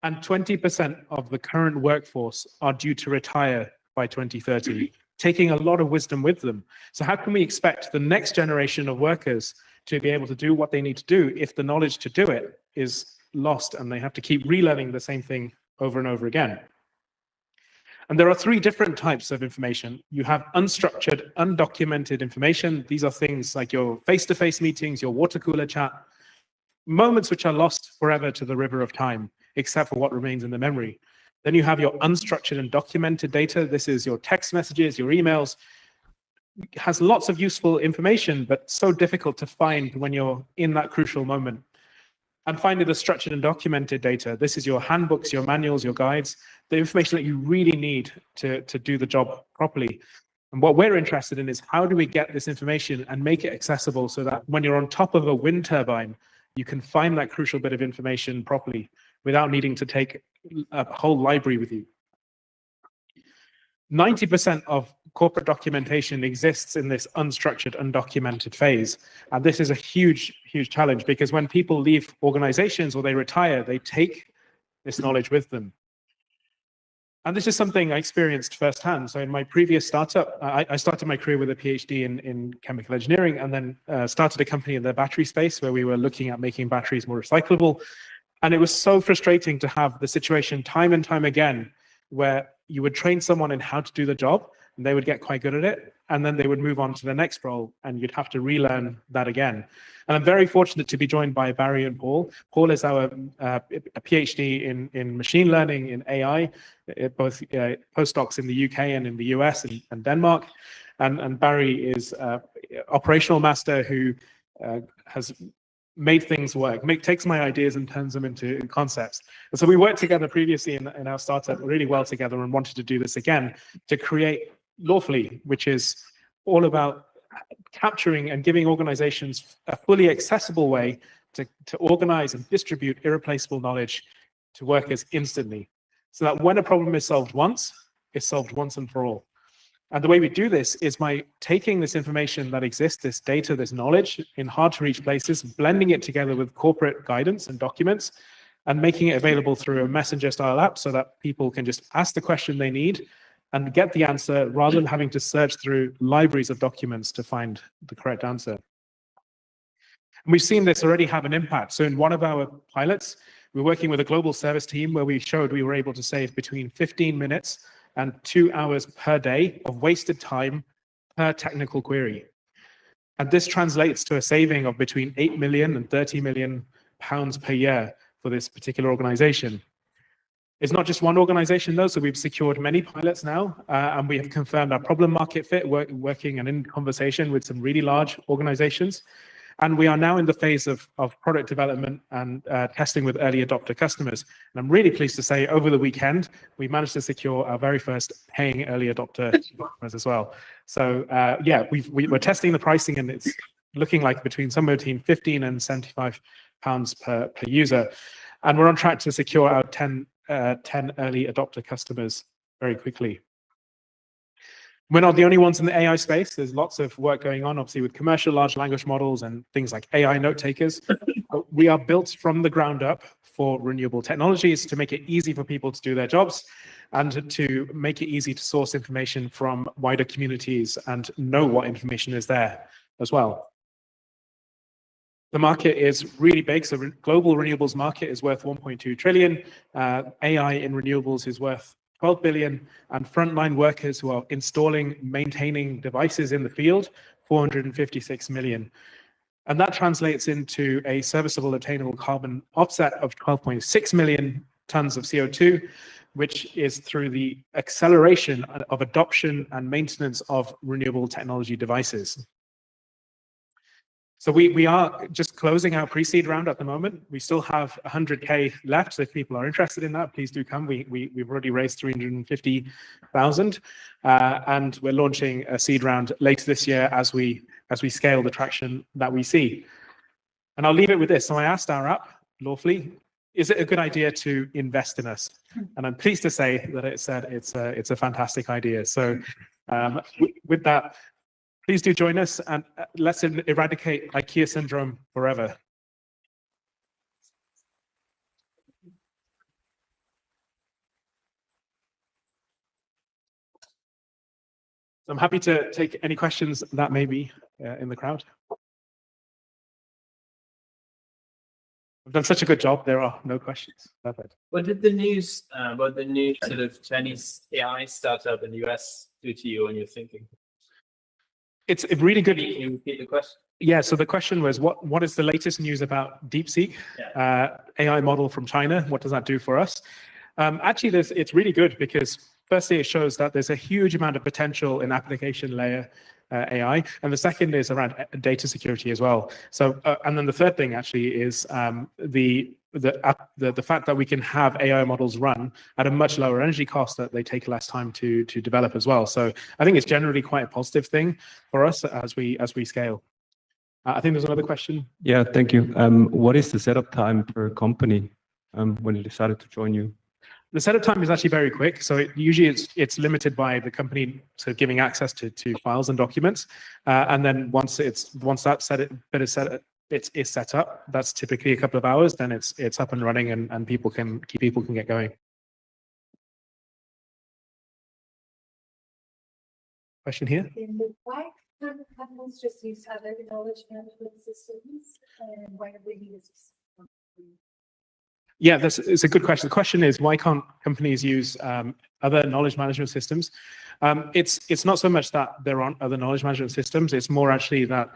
S5: And 20% of the current workforce are due to retire by 2030, taking a lot of wisdom with them. So how can we expect the next generation of workers to be able to do what they need to do if the knowledge to do it is lost and they have to keep relearning the same thing over and over again? And there are three different types of information. You have unstructured, undocumented information. These are things like your face-to-face meetings, your water cooler chat, moments which are lost forever to the river of time, except for what remains in the memory. Then you have your unstructured and documented data. This is your text messages, your emails. It has lots of useful information, but so difficult to find when you're in that crucial moment. And finally, the structured and documented data. This is your handbooks, your manuals, your guides, the information that you really need to do the job properly. And what we're interested in is how do we get this information and make it accessible so that when you're on top of a wind turbine, you can find that crucial bit of information properly without needing to take a whole library with you. 90% of corporate documentation exists in this unstructured, undocumented phase. And this is a huge, huge challenge because when people leave organizations or they retire, they take this knowledge with them. And this is something I experienced firsthand. So in my previous startup, I started my career with a PhD in chemical engineering and then started a company in the battery space where we were looking at making batteries more recyclable. And it was so frustrating to have the situation time and time again where you would train someone in how to do the job and they would get quite good at it. And then they would move on to the next role and you'd have to relearn that again. And I'm very fortunate to be joined by Barry and Paul. Paul is our a PhD in machine learning, in AI, both postdocs in the UK and in the US and Denmark. And Barry is operational master who has made things work, takes my ideas and turns them into concepts. And so we worked together previously in our startup really well together and wanted to do this again to create Lorefully, which is all about capturing and giving organizations a fully accessible way to organize and distribute irreplaceable knowledge to workers instantly. So that when a problem is solved once, it's solved once and for all. And the way we do this is by taking this information that exists, this data, this knowledge in hard to reach places, blending it together with corporate guidance and documents, and making it available through a messenger style app so that people can just ask the question they need and get the answer rather than having to search through libraries of documents to find the correct answer. And we've seen this already have an impact. So in one of our pilots, we're working with a global service team where we showed we were able to save between 15 minutes and 2 hours per day of wasted time per technical query. And this translates to a saving of between 8 million and 30 million pounds per year for this particular organization. It's not just one organization though, so we've secured many pilots now, and we have confirmed our problem market fit, working and in conversation with some really large organizations. And we are now in the phase of product development and testing with early adopter customers. And I'm really pleased to say over the weekend, we managed to secure our very first paying early adopter customers as well. So yeah, we're testing the pricing, and it's looking like somewhere between 15 and 75 pounds per user. And we're on track to secure our 10 early adopter customers very quickly. We're not the only ones in the AI space. There's lots of work going on, obviously, with commercial large language models and things like AI note takers. We are built from the ground up for renewable technologies to make it easy for people to do their jobs and to make it easy to source information from wider communities and know what information is there as well. The market is really big. So global renewables market is worth 1.2 trillion. AI in renewables is worth 12 billion. And frontline workers who are installing, maintaining devices in the field, 456 million. And that translates into a serviceable attainable carbon offset of 12.6 million tons of CO2, which is through the acceleration of adoption and maintenance of renewable technology devices. So we are just closing our pre-seed round at the moment. We still have 100K left. So if people are interested in that, please do come. We've already raised 350,000, and we're launching a seed round later this year as we scale the traction that we see. And I'll leave it with this. So I asked our app, Lorefully, is it a good idea to invest in us? And I'm pleased to say that it said it's a fantastic idea. So with that, please do join us, and let's eradicate IKEA syndrome forever. So I'm happy to take any questions that may be in the crowd. I've done such a good job, there are no questions. Perfect.
S1: What did the news about the new sort of Chinese AI startup in the US do to you when you're thinking?
S5: It's a really good.
S1: Can you repeat the question?
S5: Yeah, so the question was, what is the latest news about DeepSeek, AI model from China? What does that do for us? Actually, it's really good because firstly, it shows that there's a huge amount of potential in application layer AI, and the second is around data security as well. So, and then the third thing actually is the fact that we can have AI models run at a much lower energy cost, that they take less time to develop as well. So I think it's generally quite a positive thing for us as we scale. I think there's another question.
S4: Yeah, thank you. What is the setup time per company when you decided to join you?
S5: The setup time is actually very quick. So usually it's limited by the company to giving access to files and documents. And then once that bit is set up, that's typically a couple of hours, then it's up and running, and people can get going. Question here?
S22: Why can't companies just use other knowledge management systems, and why do they need this?
S5: Yeah, it's a good question. The question is, why can't companies use other knowledge management systems? It's not so much that there aren't other knowledge management systems. It's more actually that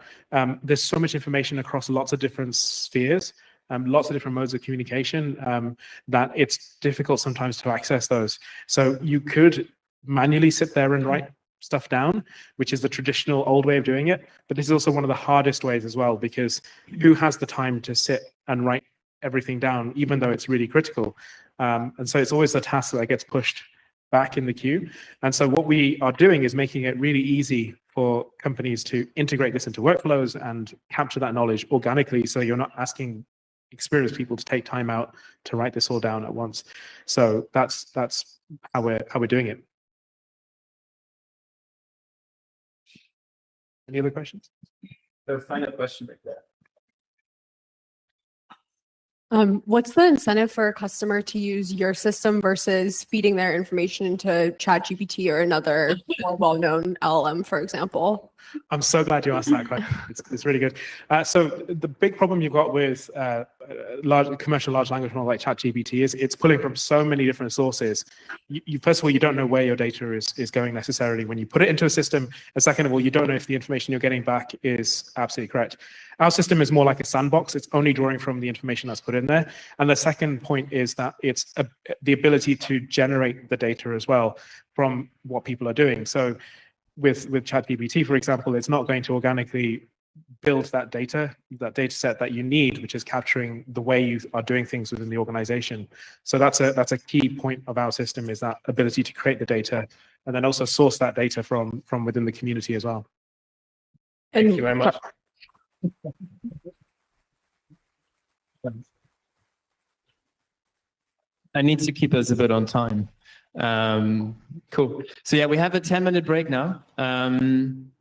S5: there's so much information across lots of different spheres, lots of different modes of communication, that it's difficult sometimes to access those. So you could manually sit there and write stuff down, which is the traditional old way of doing it. But this is also one of the hardest ways as well, because who has the time to sit and write everything down, even though it's really critical? And so it's always the task that gets pushed back in the queue. And so what we are doing is making it really easy for companies to integrate this into workflows and capture that knowledge organically, so you're not asking experienced people to take time out to write this all down at once. So that's how we're doing it. Any other questions?
S1: So final question back there.
S17: What's the incentive for a customer to use your system versus feeding their information into ChatGPT or another more well-known LLM, for example?
S5: I'm so glad you asked that question. It's really good. So the big problem you've got with commercial large language model like ChatGPT is, it's pulling from so many different sources. First of all, you don't know where your data is going necessarily when you put it into a system. And second of all, you don't know if the information you're getting back is absolutely correct. Our system is more like a sandbox. It's only drawing from the information that's put in there. And the second point is that it's the ability to generate the data as well from what people are doing. So with ChatGPT, for example, it's not going to organically build that data set that you need, which is capturing the way you are doing things within the organization. So that's a key point of our system, is that ability to create the data and then also source that data from within the community as well.
S6: Thank you very much.
S1: I need to keep us a bit on time. Cool. So yeah, we have a 10-minute break now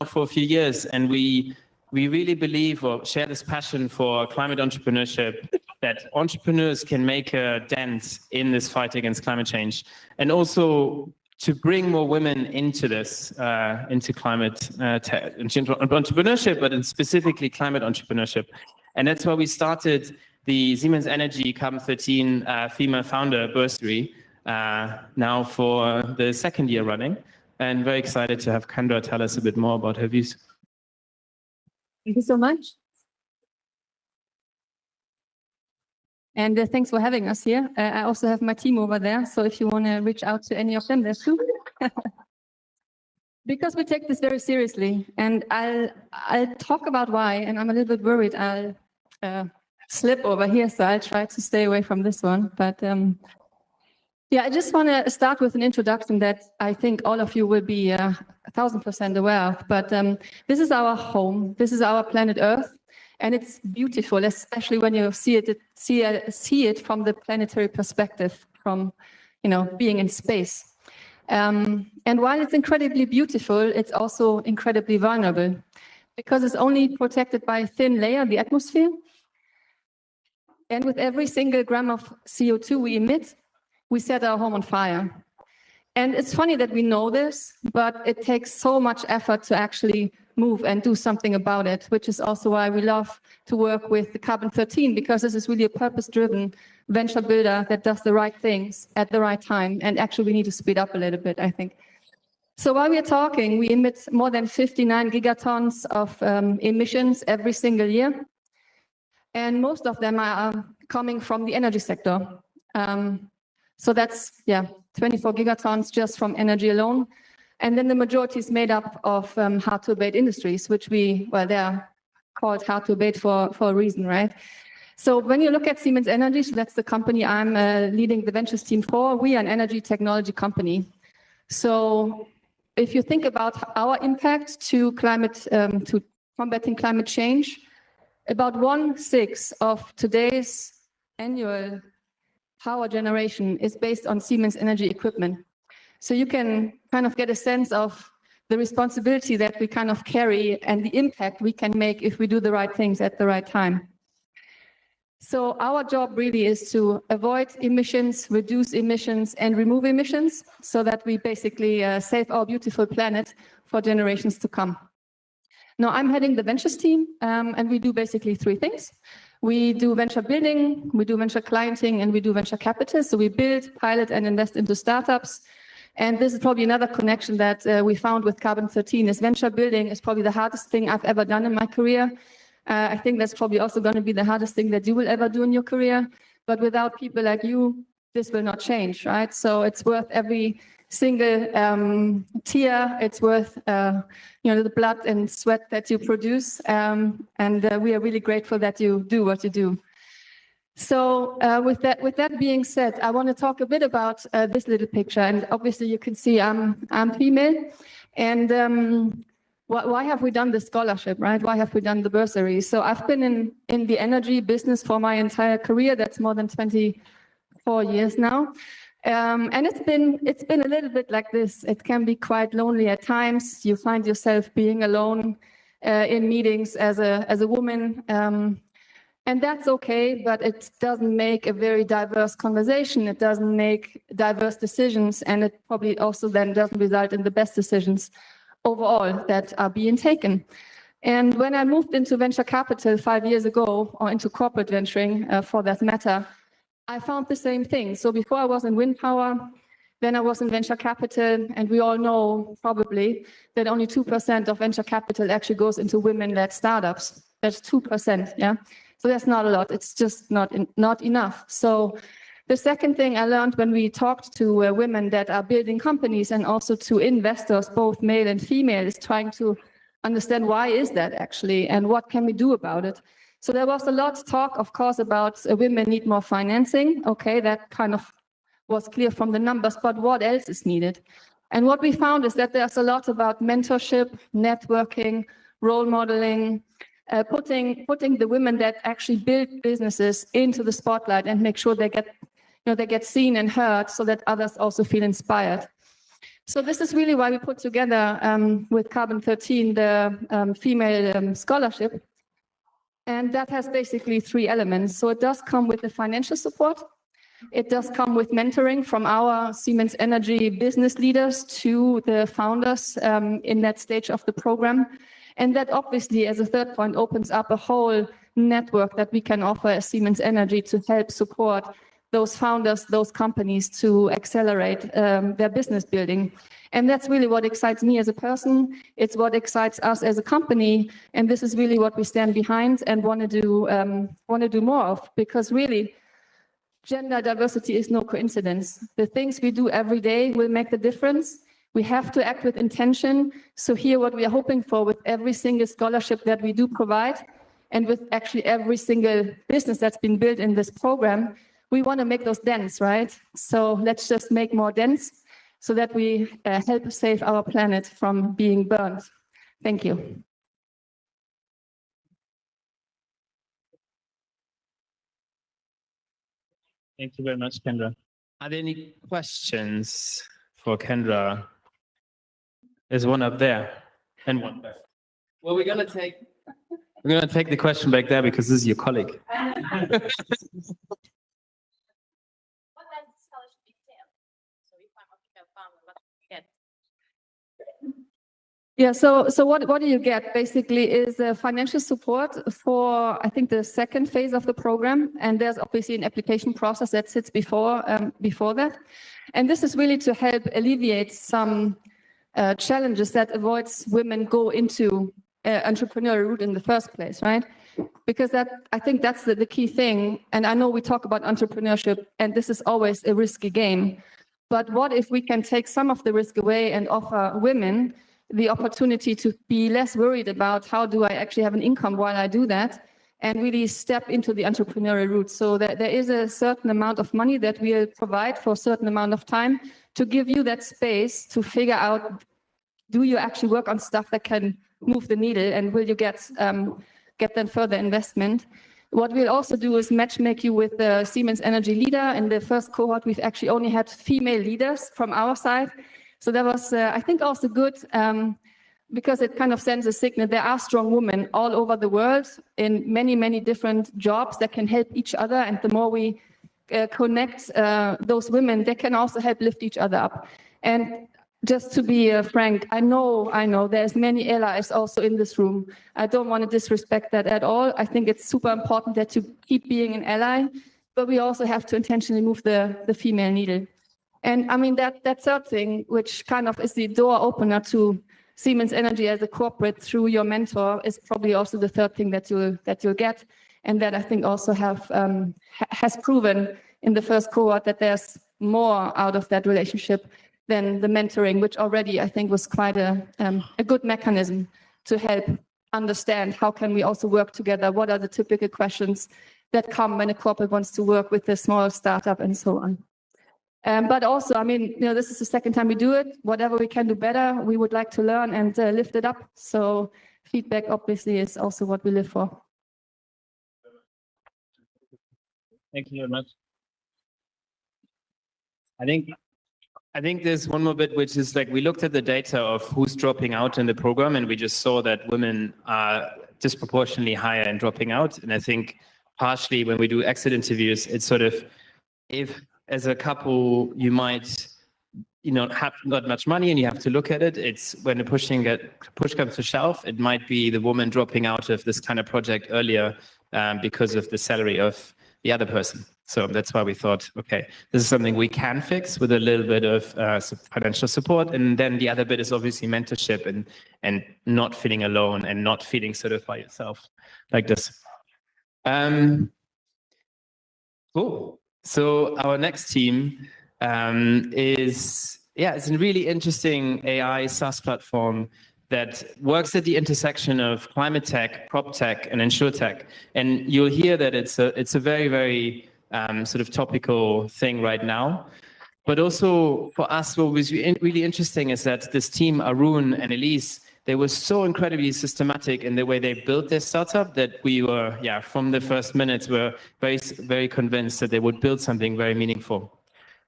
S1: for a few years, and we really believe or share this passion for climate entrepreneurship, that entrepreneurs can make a dent in this fight against climate change, and also to bring more women into this, into climate entrepreneurship, but in specifically climate entrepreneurship. And that's why we started the Siemens Energy Carbon 13 female founder bursary, now for the second year running. And very excited to have Kendra tell us a bit more about her views.
S7: Thank you so much. And thanks for having us here. I also have my team over there, so if you want to reach out to any of them, there's two. Because we take this very seriously, and I'll talk about why, and I'm a little bit worried I'll slip over here, so I'll try to stay away from this one. But yeah, I just want to start with an introduction that I think all of you will be 1000% aware of. But this is our home. This is our planet Earth. And it's beautiful, especially when you see it from the planetary perspective, from being in space. And while it's incredibly beautiful, it's also incredibly vulnerable, because it's only protected by a thin layer, the atmosphere. And with every single gram of CO2 we emit, we set our home on fire. And it's funny that we know this, but it takes so much effort to actually move and do something about it, which is also why we love to work with the Carbon 13, because this is really a purpose-driven venture builder that does the right things at the right time. And actually, we need to speed up a little bit, I think. So while we are talking, we emit more than 59 gigatons of emissions every single year. And most of them are coming from the energy sector. So that's, 24 gigatons just from energy alone. And then the majority is made up of hard-to-abate industries, which they're called hard-to-abate for a reason, right? So when you look at Siemens Energy, so that's the company I'm leading the ventures team for, we are an energy technology company. So if you think about our impact to combating climate change, about 1/6 of today's annual power generation is based on Siemens Energy equipment. So you can kind of get a sense of the responsibility that we kind of carry and the impact we can make if we do the right things at the right time. So our job really is to avoid emissions, reduce emissions, and remove emissions, so that we basically save our beautiful planet for generations to come. Now, I'm heading the ventures team, and we do basically three things. We do venture building, we do venture clienting, and we do venture capital. So we build, pilot, and invest into startups. And this is probably another connection that we found with Carbon 13 is venture building is probably the hardest thing I've ever done in my career. I think that's probably also going to be the hardest thing that you will ever do in your career. But without people like you, this will not change, right? So it's worth every single tear. It's worth the blood and sweat that you produce. And we are really grateful that you do what you do. So with that being said, I want to talk a bit about this little picture. And obviously you can see I'm female. And why have we done the scholarship, right? Why have we done the bursary? So I've been in the energy business for my entire career. That's more than 24 years now. And it's been a little bit like this. It can be quite lonely at times. You find yourself being alone in meetings as a woman. And that's okay, but it doesn't make a very diverse conversation. It doesn't make diverse decisions, and it probably also then doesn't result in the best decisions overall that are being taken. And when I moved into venture capital 5 years ago, or into corporate venturing for that matter, I found the same thing. So before I was in wind power, then I was in venture capital, and we all know probably that only 2% of venture capital actually goes into women-led startups. That's 2%, yeah? So that's not a lot. It's just not enough. So the second thing I learned when we talked to women that are building companies and also to investors, both male and female, is trying to understand why is that actually and what can we do about it. So there was a lot of talk, of course, about women need more financing. Okay, that kind of was clear from the numbers, but what else is needed? And what we found is that there's a lot about mentorship, networking, role modeling, putting the women that actually build businesses into the spotlight and make sure they get seen and heard so that others also feel inspired. So this is really why we put together with Carbon 13 the female scholarship. And that has basically 3 elements. So it does come with the financial support. It does come with mentoring from our Siemens Energy business leaders to the founders in that stage of the program. And that obviously, as a third point, opens up a whole network that we can offer as Siemens Energy to help support those founders, those companies to accelerate their business building. And that's really what excites me as a person. It's what excites us as a company. And this is really what we stand behind and want to do more of, because really, gender diversity is no coincidence. The things we do every day will make the difference. We have to act with intention. So here, what we are hoping for with every single scholarship that we do provide, and with actually every single business that's been built in this program, we want to make those dents, right? So let's just make more dents so that we help save our planet from being burned. Thank you.
S1: Thank you very much, Kendra. Are there any questions for Kendra? There's one up there and one back. Well, we're gonna take the question back there because this is your colleague.
S7: Yeah, so what do you get basically is financial support for, I think, the second phase of the program. And there's obviously an application process that sits before that. And this is really to help alleviate some challenges that avoids women go into entrepreneurial route in the first place, right? Because I think that's the key thing. And I know we talk about entrepreneurship, and this is always a risky game. But what if we can take some of the risk away and offer women the opportunity to be less worried about how do I actually have an income while I do that, and really step into the entrepreneurial route. So that there is a certain amount of money that we'll provide for a certain amount of time to give you that space to figure out, do you actually work on stuff that can move the needle, and will you get then further investment? What we'll also do is matchmake you with the Siemens Energy leader. In the first cohort, we've actually only had female leaders from our side. So that was, I think, also good because it kind of sends a signal. There are strong women all over the world in many, many different jobs that can help each other. And the more we connect those women, they can also help lift each other up. And just to be frank, I know there's many allies also in this room. I don't want to disrespect that at all. I think it's super important that you keep being an ally, but we also have to intentionally move the female needle. And I mean, that third thing, which kind of is the door opener to Siemens Energy as a corporate through your mentor, is probably also the third thing that you'll get. And that I think also has proven in the first cohort that there's more out of that relationship than the mentoring, which already I think was quite a good mechanism to help understand how can we also work together, what are the typical questions that come when a corporate wants to work with a small startup and so on. But also, I mean, this is the second time we do it. Whatever we can do better, we would like to learn and lift it up. So feedback obviously is also what we live for.
S1: Thank you very much. I think there's one more bit, which is like we looked at the data of who's dropping out in the program, and we just saw that women are disproportionately higher in dropping out. And I think partially when we do exit interviews, it's sort of, if as a couple you might have not much money and you have to look at it. It's when the push comes to shove, it might be the woman dropping out of this kind of project earlier because of the salary of the other person. So that's why we thought, okay, this is something we can fix with a little bit of financial support. And then the other bit is obviously mentorship and not feeling alone and not feeling sort of by yourself like this. Cool. So our next team it's a really interesting AI SaaS platform that works at the intersection of climate tech, prop tech, and insurtech. And you'll hear that it's a very, very sort of topical thing right now. But also for us, what was really interesting is that this team, Arun and Elise, they were so incredibly systematic in the way they built their startup that we were, from the first minutes, were very, very convinced that they would build something very meaningful.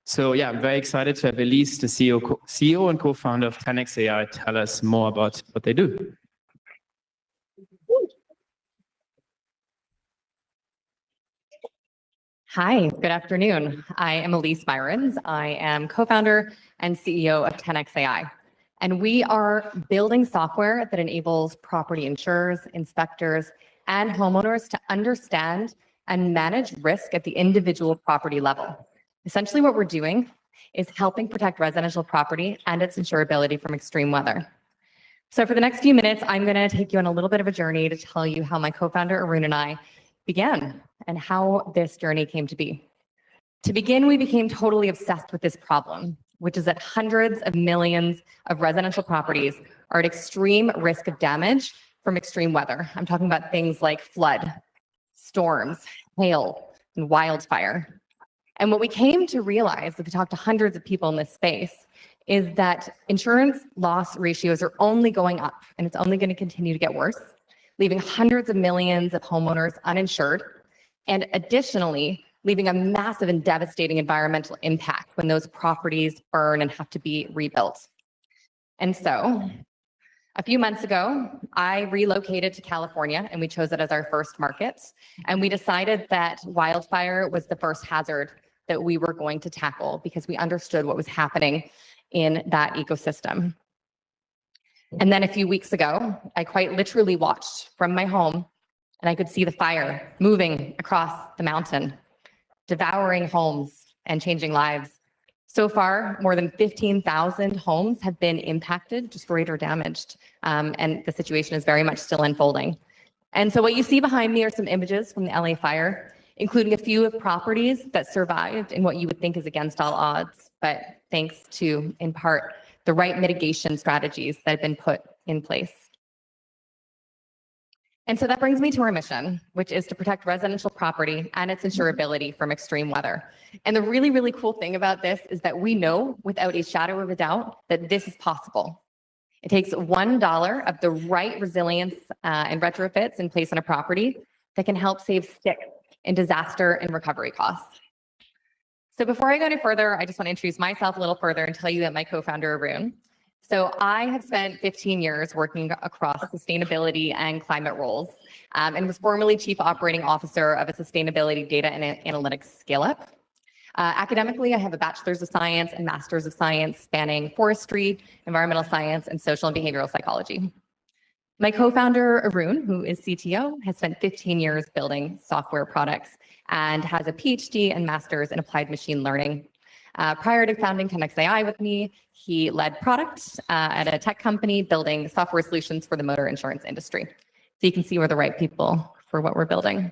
S1: So I'm very excited to have Elise, the CEO and co-founder of Tenax AI, tell us more about what they do.
S8: Hi, good afternoon. I am Elise Byrons. I am co-founder and CEO of Tenax AI. And we are building software that enables property insurers, inspectors, and homeowners to understand and manage risk at the individual property level. Essentially, what we're doing is helping protect residential property and its insurability from extreme weather. So for the next few minutes, I'm going to take you on a little bit of a journey to tell you how my co-founder Arun and I began and how this journey came to be. To begin, we became totally obsessed with this problem, which is that hundreds of millions of residential properties are at extreme risk of damage from extreme weather. I'm talking about things like flood, storms, hail, and wildfire. And what we came to realize, if we talked to hundreds of people in this space, is that insurance loss ratios are only going up, and it's only going to continue to get worse, leaving hundreds of millions of homeowners uninsured, and additionally, leaving a massive and devastating environmental impact when those properties burn and have to be rebuilt. And so, a few months ago, I relocated to California, and we chose it as our first market. And we decided that wildfire was the first hazard that we were going to tackle because we understood what was happening in that ecosystem. And then a few weeks ago, I quite literally watched from my home, and I could see the fire moving across the mountain, devouring homes and changing lives. So far, more than 15,000 homes have been impacted, destroyed, or damaged, and the situation is very much still unfolding. And so what you see behind me are some images from the LA fire, including a few of properties that survived in what you would think is against all odds, but thanks to, in part, the right mitigation strategies that have been put in place. And so that brings me to our mission, which is to protect residential property and its insurability from extreme weather. And the really, really cool thing about this is that we know without a shadow of a doubt that this is possible. It takes $1 of the right resilience and retrofits in place on a property that can help save sticks in disaster and recovery costs. So before I go any further, I just want to introduce myself a little further and tell you that my co-founder, Arun. So I have spent 15 years working across sustainability and climate roles and was formerly Chief Operating Officer of a sustainability data and analytics scale-up. Academically, I have a Bachelor's of Science and Master's of Science spanning forestry, environmental science, and social and behavioral psychology. My co-founder, Arun, who is CTO, has spent 15 years building software products and has a PhD and Master's in applied machine learning. Prior to founding Tenax AI with me, he led product at a tech company building software solutions for the motor insurance industry. So you can see we're the right people for what we're building.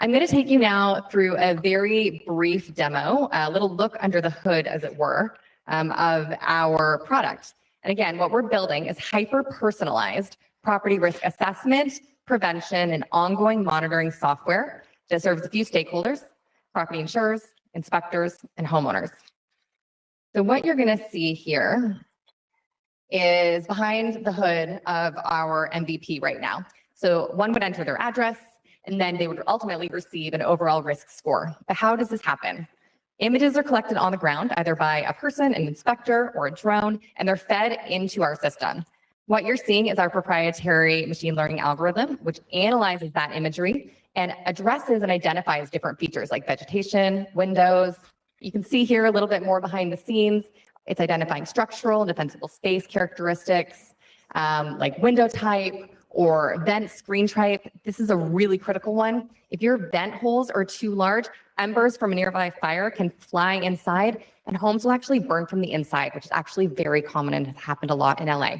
S8: I'm going to take you now through a very brief demo, a little look under the hood, as it were, of our product. And again, what we're building is hyper-personalized property risk assessment, prevention, and ongoing monitoring software that serves a few stakeholders: property insurers, inspectors, and homeowners. So what you're going to see here is behind the hood of our MVP right now. So one would enter their address, and then they would ultimately receive an overall risk score. But how does this happen? Images are collected on the ground, either by a person, an inspector, or a drone, and they're fed into our system. What you're seeing is our proprietary machine learning algorithm, which analyzes that imagery and addresses and identifies different features like vegetation, windows. You can see here a little bit more behind the scenes, It's identifying structural and defensible space characteristics, like window type or vent screen type. This is a really critical one. If your vent holes are too large, embers from a nearby fire can fly inside and homes will actually burn from the inside, which is actually very common and has happened a lot in LA.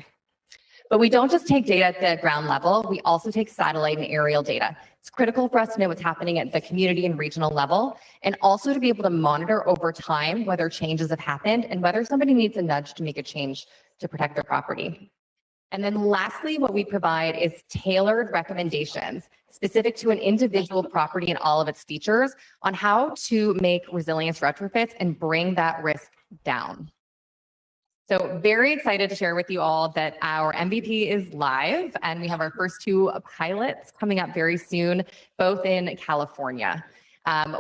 S8: But we don't just take data at the ground level, we also take satellite and aerial data. It's critical for us to know what's happening at the community and regional level, and also to be able to monitor over time whether changes have happened and whether somebody needs a nudge to make a change to protect their property. And then lastly, what we provide is tailored recommendations specific to an individual property and all of its features on how to make resilience retrofits and bring that risk down. So very excited to share with you all that our MVP is live and we have our first 2 pilots coming up very soon, both in California.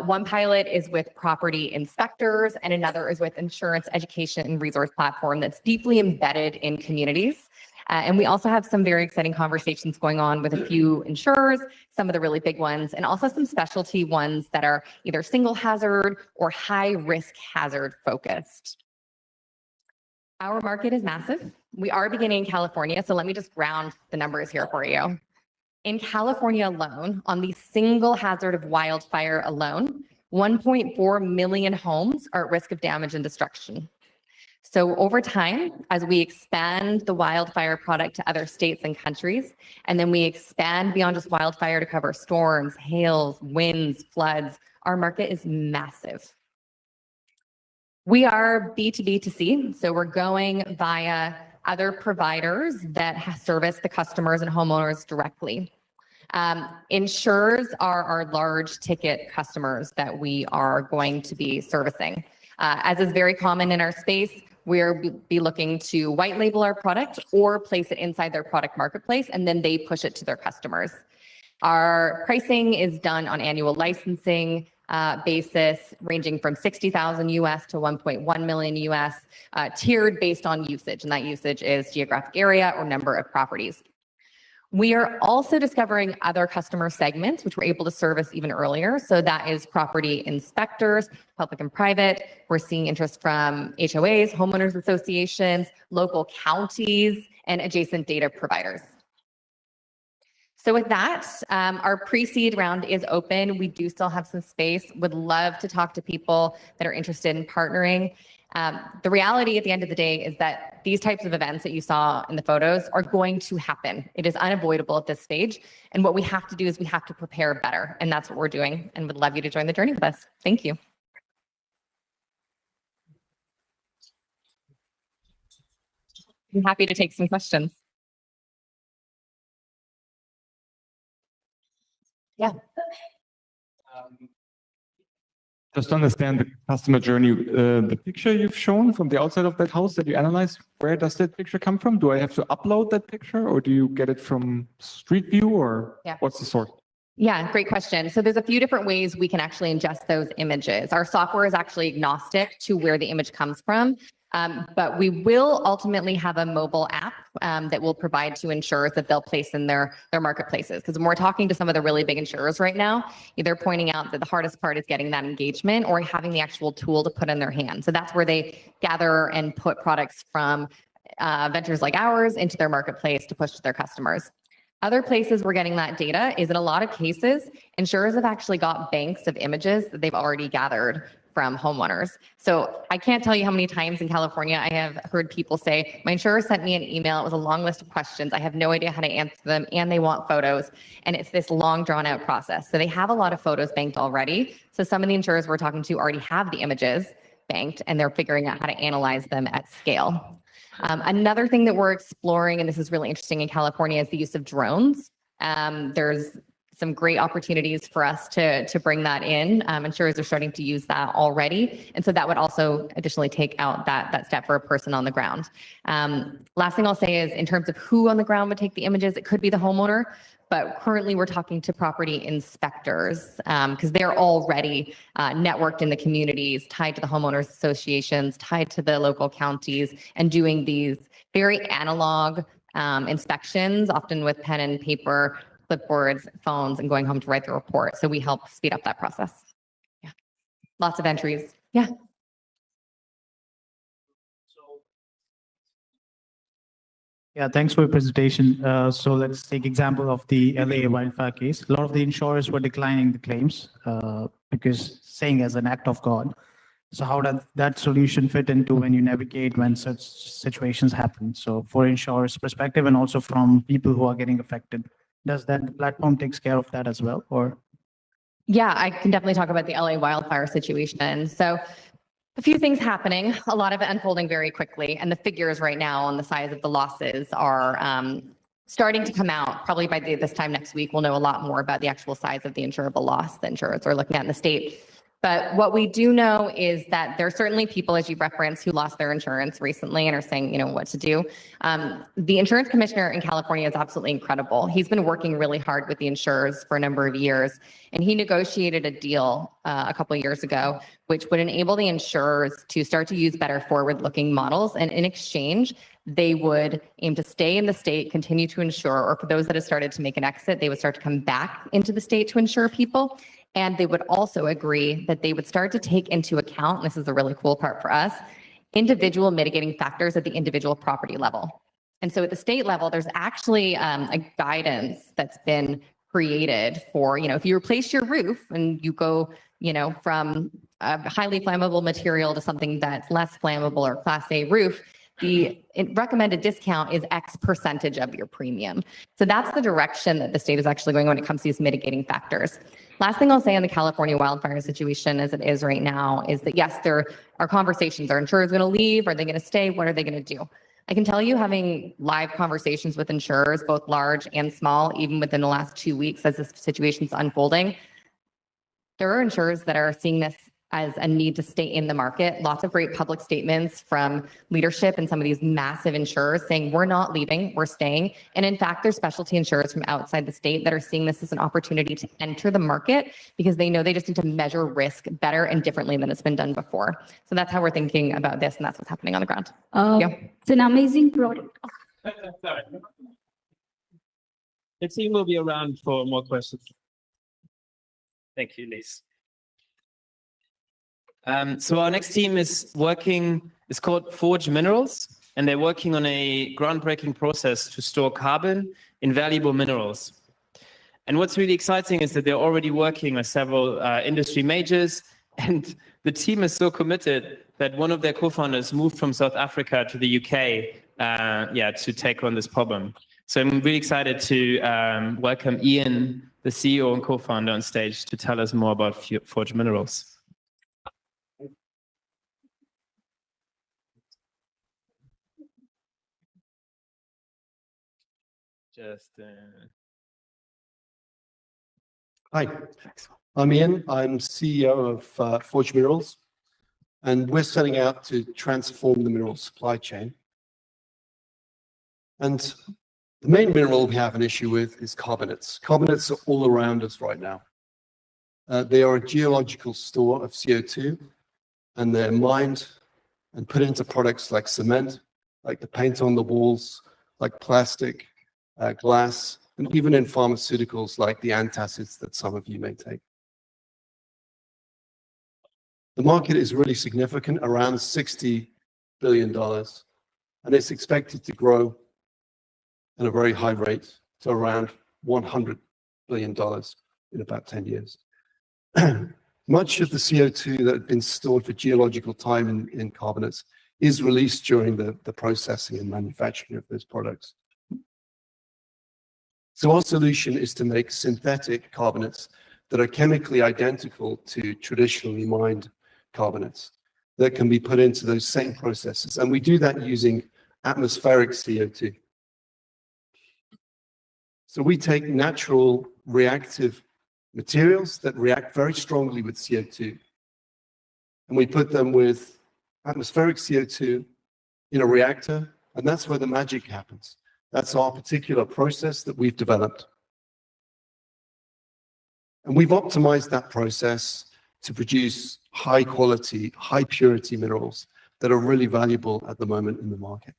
S8: One pilot is with property inspectors and another is with insurance education and resource platform that's deeply embedded in communities. And we also have some very exciting conversations going on with a few insurers, some of the really big ones, and also some specialty ones that are either single hazard or high risk hazard focused. Our market is massive. We are beginning in California, so let me just ground the numbers here for you. In California alone, on the single hazard of wildfire alone, 1.4 million homes are at risk of damage and destruction. So over time, as we expand the wildfire product to other states and countries, and then we expand beyond just wildfire to cover storms, hails, winds, floods, our market is massive. We are B2B2C, so we're going via other providers that service the customers and homeowners directly. Insurers are our large ticket customers that we are going to be servicing. As is very common in our space, we'll be looking to white label our product or place it inside their product marketplace, and then they push it to their customers. Our pricing is done on annual licensing basis, ranging from 60,000 US to 1.1 million US, tiered based on usage, and that usage is geographic area or number of properties. We are also discovering other customer segments, which we're able to service even earlier. So that is property inspectors, public and private. We're seeing interest from HOAs, homeowners associations, local counties, and adjacent data providers. So with that, our pre-seed round is open. We do still have some space. Would love to talk to people that are interested in partnering. The reality at the end of the day is that these types of events that you saw in the photos are going to happen. It is unavoidable at this stage. And what we have to do is we have to prepare better. And that's what we're doing. And would love you to join the journey with us. Thank you. I'm happy to take some questions. Yeah.
S10: Just to understand the customer journey, the picture you've shown from the outside of that house that you analyze, where does that picture come from? Do I have to upload that picture or do you get it from Street View or what's the source?
S8: Yeah, great question. So there's a few different ways we can actually ingest those images. Our software is actually agnostic to where the image comes from, but we will ultimately have a mobile app that we'll provide to insurers that they'll place in their marketplaces. Because when we're talking to some of the really big insurers right now, they're pointing out that the hardest part is getting that engagement or having the actual tool to put in their hand. So that's where they gather and put products from ventures like ours into their marketplace to push to their customers. Other places we're getting that data is in a lot of cases, insurers have actually got banks of images that they've already gathered from homeowners. So I can't tell you how many times in California I have heard people say, my insurer sent me an email, it was a long list of questions, I have no idea how to answer them, and they want photos. And it's this long drawn out process. So they have a lot of photos banked already. So some of the insurers we're talking to already have the images banked and they're figuring out how to analyze them at scale. Another thing that we're exploring, and this is really interesting in California, is the use of drones. There's some great opportunities for us to bring that in. Insurers are starting to use that already. And so that would also additionally take out that step for a person on the ground. Last thing I'll say is in terms of who on the ground would take the images, it could be the homeowner, but currently we're talking to property inspectors because they're already networked in the communities, tied to the homeowners associations, tied to the local counties, and doing these very analog inspections, often with pen and paper, clipboards, phones, and going home to write the report. So we help speed up that process. Yeah, lots of entries. Yeah.
S2: So
S18: Yeah, thanks for your presentation. So let's take example of the LA wildfire case. A lot of the insurers were declining the claims because saying as an act of God. So how does that solution fit into when you navigate when such situations happen? So for insurers' perspective and also from people who are getting affected, does that platform takes care of that as well, or?
S8: Yeah, I can definitely talk about the LA wildfire situation. So a few things happening, a lot of it unfolding very quickly. And the figures right now on the size of the losses are starting to come out. Probably by this time next week, we'll know a lot more about the actual size of the insurable loss that insurers are looking at in the state. But what we do know is that there are certainly people, as you referenced, who lost their insurance recently and are saying, you know, what to do. The insurance commissioner in California is absolutely incredible. He's been working really hard with the insurers for a number of years, and he negotiated a deal a couple of years ago, which would enable the insurers to start to use better forward-looking models. And in exchange, they would aim to stay in the state, continue to insure, or for those that have started to make an exit, they would start to come back into the state to insure people. And they would also agree that they would start to take into account, and this is the really cool part for us, individual mitigating factors at the individual property level. And so at the state level, there's actually a guidance that's been created for, you know, if you replace your roof and you go, you know, from a highly flammable material to something that's less flammable or Class A roof, the recommended discount is X percentage of your premium. So that's the direction that the state is actually going when it comes to these mitigating factors. Last thing I'll say on the California wildfire situation as it is right now is that, yes, there are conversations. Are insurers going to leave? Are they going to stay? What are they going to do? I can tell you, having live conversations with insurers, both large and small, even within the last 2 weeks as this situation's unfolding, there are insurers that are seeing this as a need to stay in the market. Lots of great public statements from leadership and some of these massive insurers saying, we're not leaving, we're staying. And in fact, there's specialty insurers from outside the state that are seeing this as an opportunity to enter the market because they know they just need to measure risk better and differently than it's been done before. So that's how we're thinking about this, and that's what's happening on the ground.
S20: It's an amazing product.
S1: The team will be around for more questions. Thank you, Lise. So our next team is working, it's called Forge Minerals, and they're working on a groundbreaking process to store carbon in valuable minerals. And what's really exciting is that they're already working with several industry majors, and the team is so committed that one of their co-founders moved from South Africa to the UK to take on this problem. So I'm really excited to welcome Ian, the CEO and co-founder, on stage to tell us more about Forge Minerals.
S2: Hi, I'm Ian. I'm CEO of Forge Minerals, and we're setting out to transform the mineral supply chain. And the main mineral we have an issue with is carbonates. Carbonates are all around us right now. They are a geological store of CO2, and they're mined and put into products like cement, like the paint on the walls, like plastic, glass, and even in pharmaceuticals like the antacids that some of you may take. The market is really significant, around $60 billion, and it's expected to grow at a very high rate to around $100 billion in about 10 years. Much of the CO2 that had been stored for geological time in carbonates is released during the processing and manufacturing of those products. So our solution is to make synthetic carbonates that are chemically identical to traditionally mined carbonates that can be put into those same processes. And we do that using atmospheric CO2. So we take natural reactive materials that react very strongly with CO2, and we put them with atmospheric CO2 in a reactor, and that's where the magic happens. That's our particular process that we've developed. And we've optimized that process to produce high quality, high purity minerals that are really valuable at the moment in the market.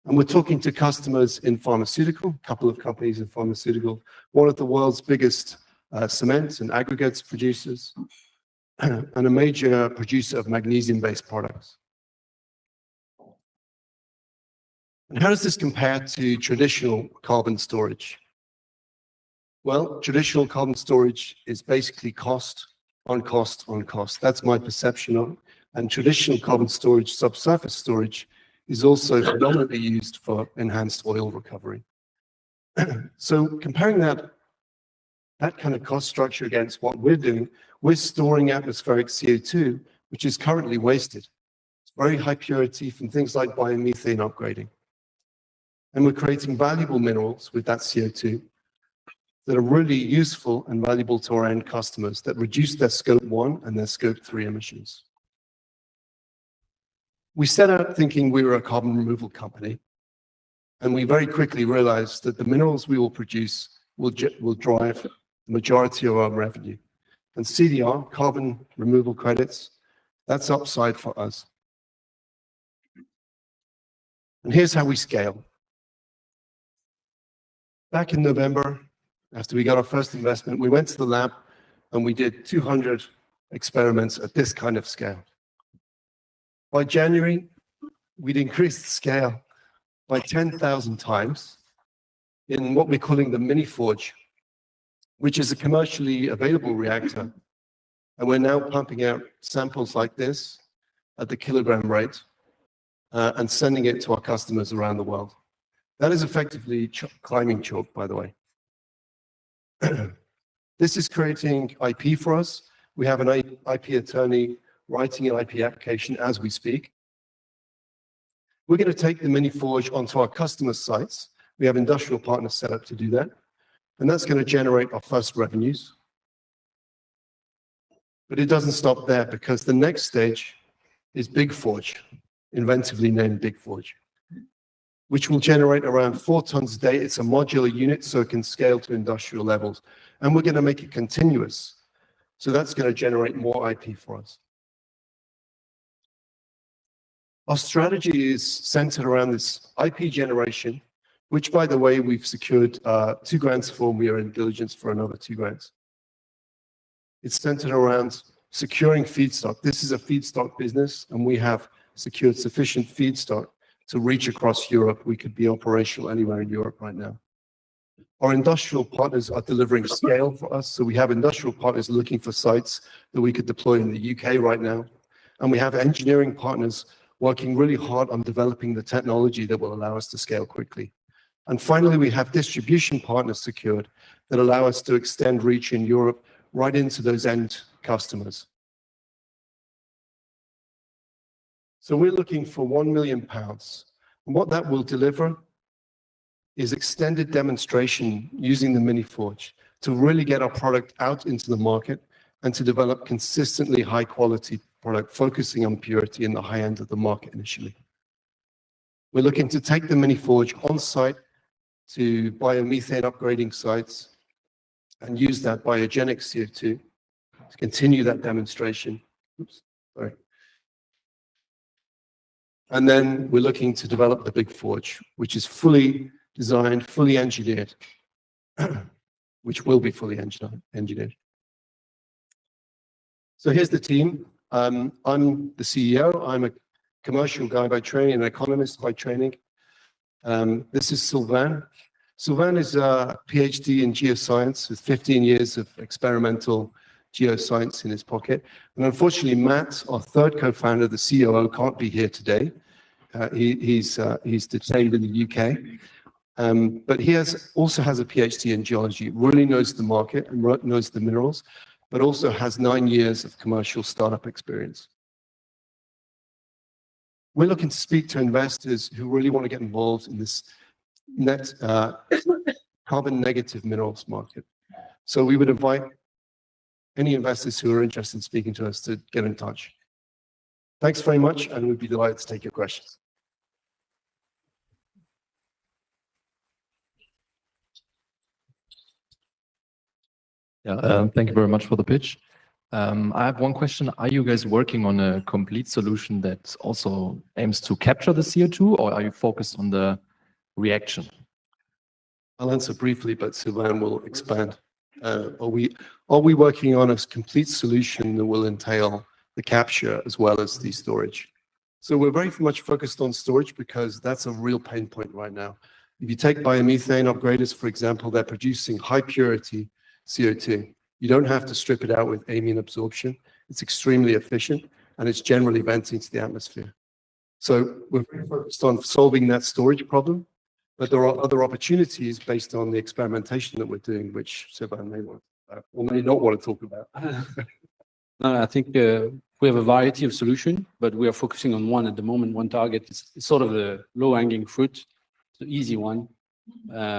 S2: And we're talking to customers in pharmaceutical, a couple of companies in pharmaceutical, one of the world's biggest cement and aggregates producers, and a major producer of magnesium-based products. And how does this compare to traditional carbon storage? Well, traditional carbon storage is basically cost on cost on cost. That's my perception of it. And traditional carbon storage, subsurface storage, is also predominantly used for enhanced oil recovery. So comparing that kind of cost structure against what we're doing, we're storing atmospheric CO2, which is currently wasted. It's very high purity from things like biomethane upgrading. And we're creating valuable minerals with that CO2 that are really useful and valuable to our end customers that reduce their Scope 1 and their Scope 3 emissions. We set out thinking we were a carbon removal company, and we very quickly realized that the minerals we will produce will drive the majority of our revenue. And CDR, carbon removal credits, that's upside for us. And here's how we scale. Back in November, after we got our first investment, we went to the lab and we did 200 experiments at this kind of scale. By January, we'd increased the scale by 10,000 times in what we're calling the mini forge, which is a commercially available reactor. And we're now pumping out samples like this at the kilogram rate and sending it to our customers around the world. That is effectively climbing chalk, by the way. This is creating IP for us. We have an IP attorney writing an IP application as we speak. We're going to take the mini forge onto our customer sites. We have industrial partners set up to do that. And that's going to generate our first revenues. But it doesn't stop there, because the next stage is Big Forge, inventively named Big Forge, which will generate around 4 tons a day. It's a modular unit, so it can scale to industrial levels. And we're going to make it continuous. So that's going to generate more IP for us. Our strategy is centered around this IP generation, which, by the way, we've secured 2 grants for, and we are in diligence for another 2 grants. It's centered around securing feedstock. This is a feedstock business, and we have secured sufficient feedstock to reach across Europe. We could be operational anywhere in Europe right now. Our industrial partners are delivering scale for us. So we have industrial partners looking for sites that we could deploy in the UK right now. And we have engineering partners working really hard on developing the technology that will allow us to scale quickly. And finally, we have distribution partners secured that allow us to extend reach in Europe right into those end customers. So we're looking for £1 million. And what that will deliver is extended demonstration using the mini forge to really get our product out into the market and to develop consistently high quality product, focusing on purity in the high end of the market initially. We're looking to take the mini forge on site to biomethane upgrading sites and use that biogenic CO2 to continue that demonstration. Oops, sorry. And then we're looking to develop the big forge, which is fully designed, fully engineered, which will be fully engineered. So here's the team. I'm the CEO. I'm a commercial guy by training, an economist by training. This is Sylvain. Sylvain is a PhD in geoscience with 15 years of experimental geoscience in his pocket. And unfortunately, Matt, our third co-founder, the COO, can't be here today. He's detained in the UK. But he also has a PhD in geology, really knows the market and knows the minerals, but also has 9 years of commercial startup experience. We're looking to speak to investors who really want to get involved in this net carbon negative minerals market. So we would invite any investors who are interested in speaking to us to get in touch. Thanks very much, and we'd be delighted to take your questions.
S6: Yeah, thank you very much for the pitch. I have one question. Are you guys working on a complete solution that also aims to capture the CO2, or are you focused on the reaction?
S2: I'll answer briefly, but Sylvain will expand. Are we working on a complete solution that will entail the capture as well as the storage? So we're very much focused on storage because that's a real pain point right now. If you take biomethane upgraders, for example, they're producing high purity CO2. You don't have to strip it out with amine absorption. It's extremely efficient, and it's generally venting to the atmosphere. So we're very focused on solving that storage problem, but there are other opportunities based on the experimentation that we're doing, which Sylvain may want or may not want to talk about.
S11: No, I think we have a variety of solutions, but we are focusing on one at the moment, one target. It's sort of the low-hanging fruit, the easy one,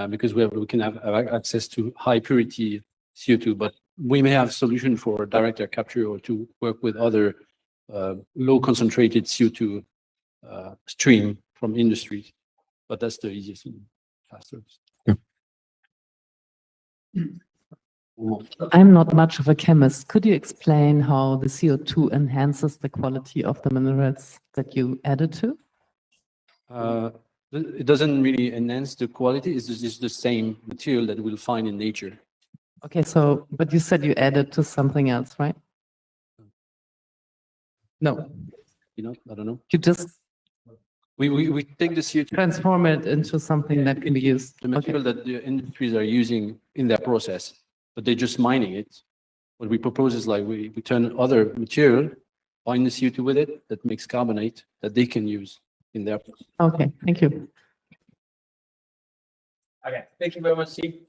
S11: because we can have access to high purity CO2, but we may have solution for direct air capture or to work with other low concentrated CO2 stream from industries, but that's the easiest and fastest.
S13: I'm not much of a chemist. Could you explain how the CO2 enhances the quality of the minerals that you added to?
S11: It doesn't really enhance the quality. It's just the same material that we'll find in nature.
S13: Okay, so, but you said you added to something else, right? No.
S11: You know, I don't know.
S13: You just
S11: we take the CO2,
S13: transform it into something that can be used.
S11: the material that the industries are using in their process, but they're just mining it. What we propose is like we turn other material, bind the CO2 with it, that makes carbonate that they can use in their process.
S13: Okay, thank you.
S1: Okay, thank you very much, Steve.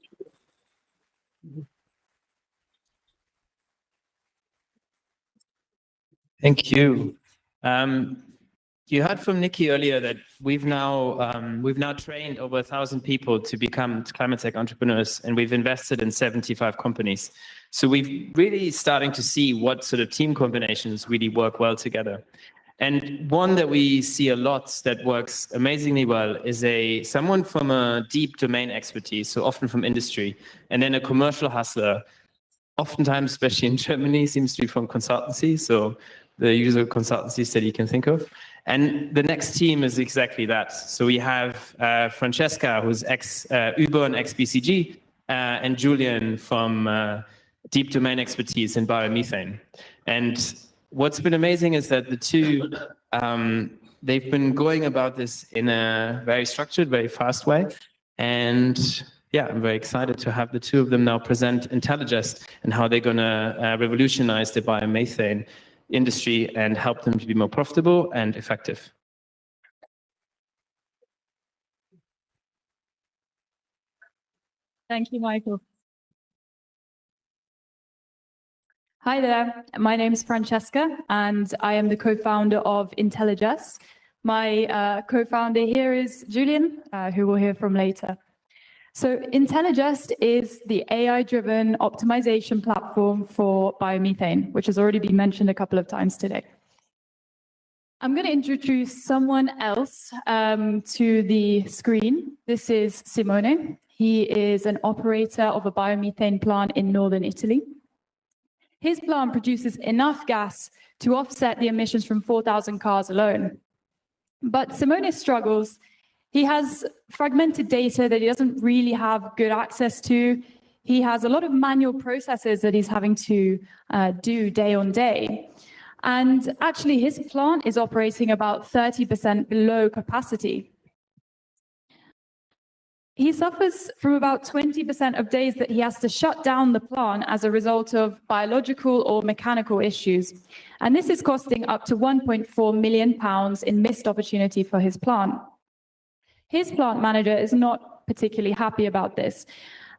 S1: Thank you. You heard from Nicky earlier that we've now trained over 1,000 people to become climate tech entrepreneurs, and we've invested in 75 companies. So we've really starting to see what sort of team combinations really work well together. And one that we see a lot that works amazingly well is someone from a deep domain expertise, so often from industry, and then a commercial hustler, oftentimes, especially in Germany, seems to be from consultancy, so the usual consultancies that you can think of. And the next team is exactly that. So we have Francesca, who's ex-Uber and ex-BCG, and Julian from deep domain expertise in biomethane. And what's been amazing is that the two, they've been going about this in a very structured, very fast way. And yeah, I'm very excited to have the two of them now present Intelligest and how they're going to revolutionize the biomethane industry and help them to be more profitable and effective.
S23: Thank you, Michael. Hi there, my name is Francesca and I am the co-founder of Intelligest. My co-founder here is Julian, who we'll hear from later. So Intelligest is the AI-driven optimization platform for biomethane, which has already been mentioned a couple of times today. I'm going to introduce someone else to the screen. This is Simone. He is an operator of a biomethane plant in northern Italy. His plant produces enough gas to offset the emissions from 4,000 cars alone. But Simone struggles. He has fragmented data that he doesn't really have good access to. He has a lot of manual processes that he's having to do day on day. And actually, his plant is operating about 30% below capacity. He suffers from about 20% of days that he has to shut down the plant as a result of biological or mechanical issues. And this is costing up to £1.4 million in missed opportunity for his plant. His plant manager is not particularly happy about this.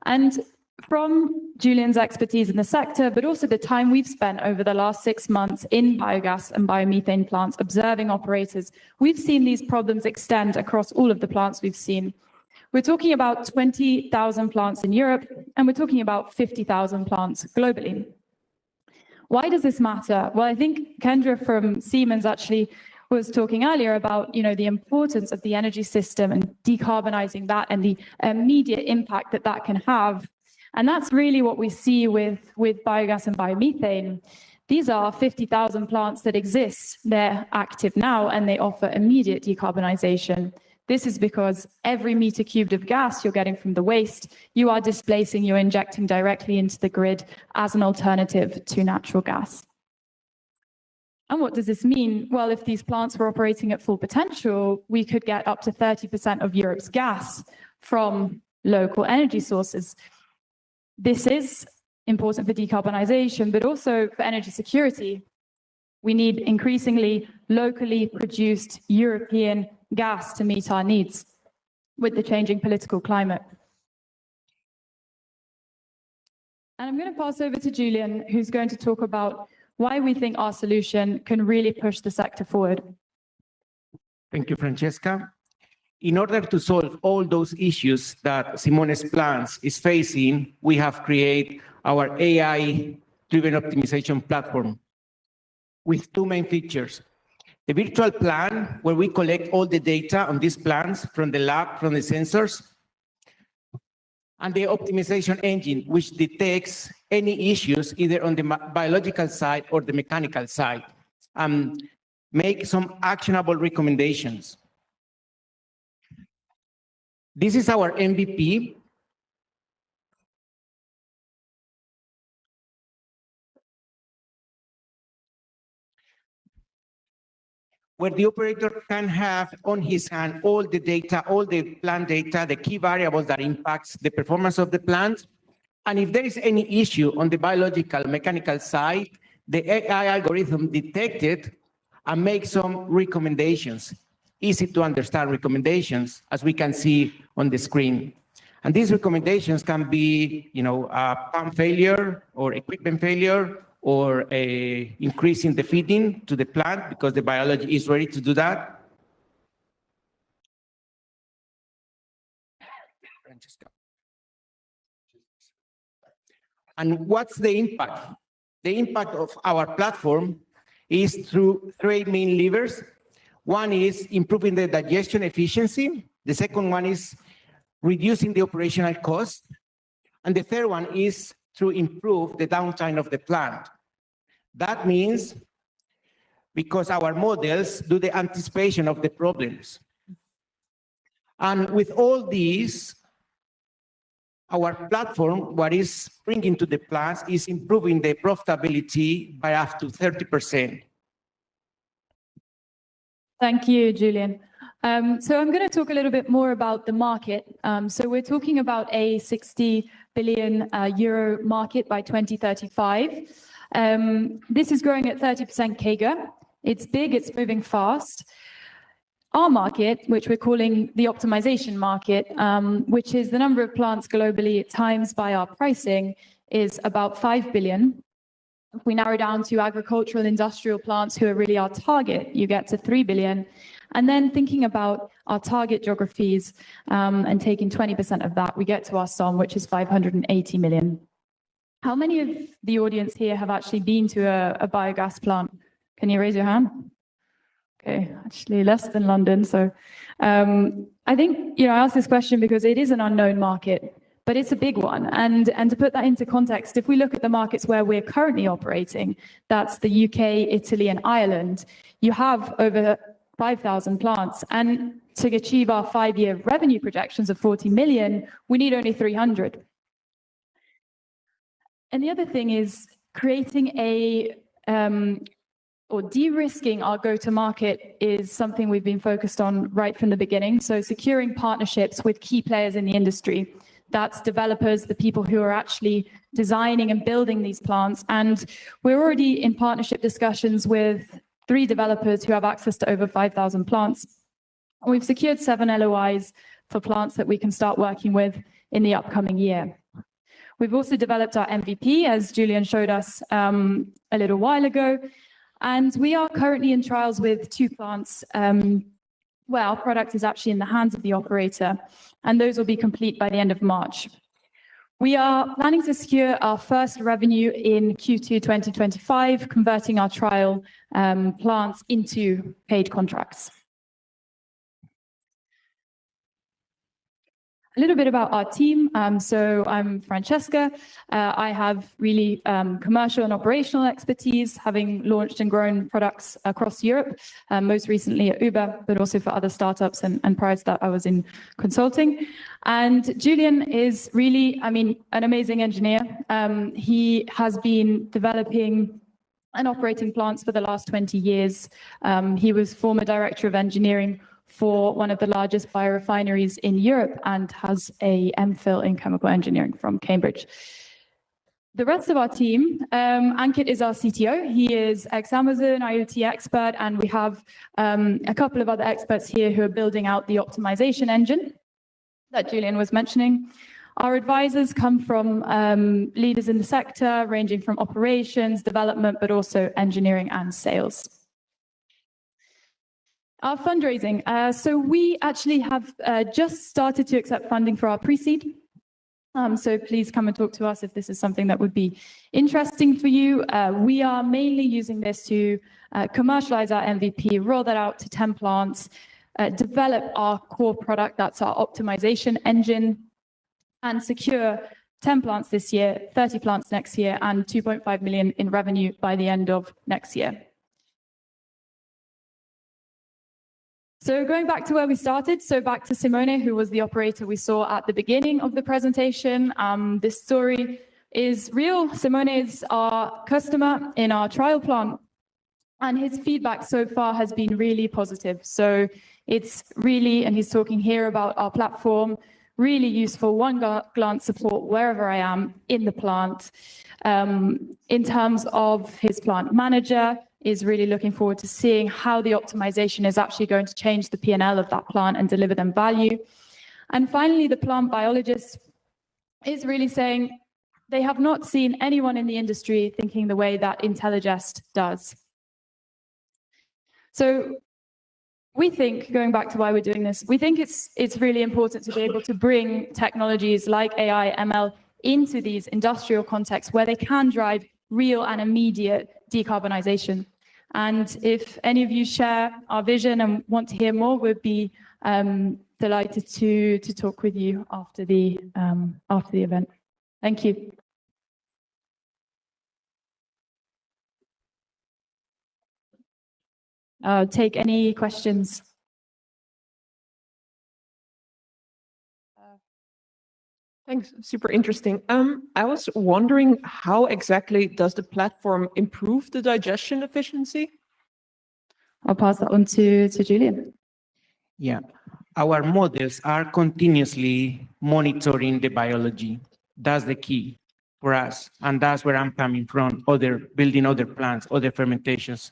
S23: And from Julian's expertise in the sector, but also the time we've spent over the last 6 months in biogas and biomethane plants, observing operators, we've seen these problems extend across all of the plants we've seen. We're talking about 20,000 plants in Europe, and we're talking about 50,000 plants globally. Why does this matter? Well, I think Kendra from Siemens actually was talking earlier about, the importance of the energy system and decarbonizing that and the immediate impact that that can have. And that's really what we see with biogas and biomethane. These are 50,000 plants that exist. They're active now and they offer immediate decarbonization. This is because every meter cubed of gas you're getting from the waste, you are displacing, you're injecting directly into the grid as an alternative to natural gas. And what does this mean? Well, if these plants were operating at full potential, we could get up to 30% of Europe's gas from local energy sources. This is important for decarbonization, but also for energy security. We need increasingly locally produced European gas to meet our needs with the changing political climate. And I'm going to pass over to Julian, who's going to talk about why we think our solution can really push the sector forward.
S3: Thank you, Francesca. In order to solve all those issues that Simone's plants is facing, we have created our AI-driven optimization platform with two main features. The virtual plant, where we collect all the data on these plants from the lab, from the sensors, and the optimization engine, which detects any issues either on the biological side or the mechanical side, and make some actionable recommendations. This is our MVP. Where the operator can have on his hand all the data, all the plant data, the key variables that impacts the performance of the plant. And if there is any issue on the biological, mechanical side, the AI algorithm detects it and makes some recommendations, easy to understand recommendations, as we can see on the screen. And these recommendations can be, pump failure or equipment failure, or increasing the feeding to the plant because the biology is ready to do that. And what's the impact? The impact of our platform is through three main levers. One is improving the digestion efficiency. The second one is reducing the operational cost. And the third one is to improve the downtime of the plant. That means because our models do the anticipation of the problems. And with all these, our platform, what is bringing to the plants is improving the profitability by up to 30%.
S23: Thank you, Julian. So I'm going to talk a little bit more about the market. So we're talking about a 60 billion euro market by 2035. This is growing at 30% CAGR. It's big, it's moving fast. Our market, which we're calling the optimization market, which is the number of plants globally times by our pricing, is about 5 billion. If we narrow down to agricultural industrial plants, who are really our target, you get to 3 billion. And then thinking about our target geographies and taking 20% of that, we get to our SOM, which is 580 million. How many of the audience here have actually been to a biogas plant? Can you raise your hand? Okay, actually less than London. So I think, I asked this question because it is an unknown market, but it's a big one. And to put that into context, if we look at the markets where we're currently operating, that's the UK, Italy, and Ireland, you have over 5,000 plants. And to achieve our 5-year revenue projections of 40 million, we need only 300. And the other thing is creating or de-risking our go-to-market is something we've been focused on right from the beginning. So securing partnerships with key players in the industry. That's developers, the people who are actually designing and building these plants. And we're already in partnership discussions with 3 developers who have access to over 5,000 plants. And we've secured 7 LOIs for plants that we can start working with in the upcoming year. We've also developed our MVP, as Julian showed us a little while ago. And we are currently in trials with 2 plants where our product is actually in the hands of the operator. And those will be complete by the end of March. We are planning to secure our first revenue in Q2 2025, converting our trial plants into paid contracts. A little bit about our team. So I'm Francesca. I have really commercial and operational expertise, having launched and grown products across Europe, most recently at Uber, but also for other startups. And prior to that, I was in consulting. And Julian is really, an amazing engineer. He has been developing and operating plants for the last 20 years. He was former director of engineering for one of the largest biorefineries in Europe and has a MPhil in chemical engineering from Cambridge. The rest of our team, Ankit is our CTO. He is ex-Amazon, IoT expert, and we have a couple of other experts here who are building out the optimization engine that Julian was mentioning. Our advisors come from leaders in the sector, ranging from operations, development, but also engineering and sales. Our fundraising. So we actually have just started to accept funding for our pre-seed. So please come and talk to us if this is something that would be interesting for you. We are mainly using this to commercialize our MVP, roll that out to 10 plants, develop our core product, that's our optimization engine, and secure 10 plants this year, 30 plants next year, and 2.5 million in revenue by the end of next year. So going back to where we started, so back to Simone, who was the operator we saw at the beginning of the presentation. This story is real. Simone is our customer in our trial plant, and his feedback so far has been really positive. So it's really, and he's talking here about our platform, really useful one-glance support wherever I am in the plant. In terms of his plant manager, is really looking forward to seeing how the optimization is actually going to change the P&L of that plant and deliver them value. And finally, the plant biologist is really saying they have not seen anyone in the industry thinking the way that Intelligest does. So we think, going back to why we're doing this, we think it's really important to be able to bring technologies like AI, ML into these industrial contexts where they can drive real and immediate decarbonization. And if any of you share our vision and want to hear more, we'd be delighted to talk with you after the event. Thank you. Take any questions.
S9: Thanks, super interesting. I was wondering, how exactly does the platform improve the digestion efficiency?
S23: I'll pass that on to Julian.
S3: Yeah, our models are continuously monitoring the biology. That's the key for us. And that's where I'm coming from, building other plants, other fermentations.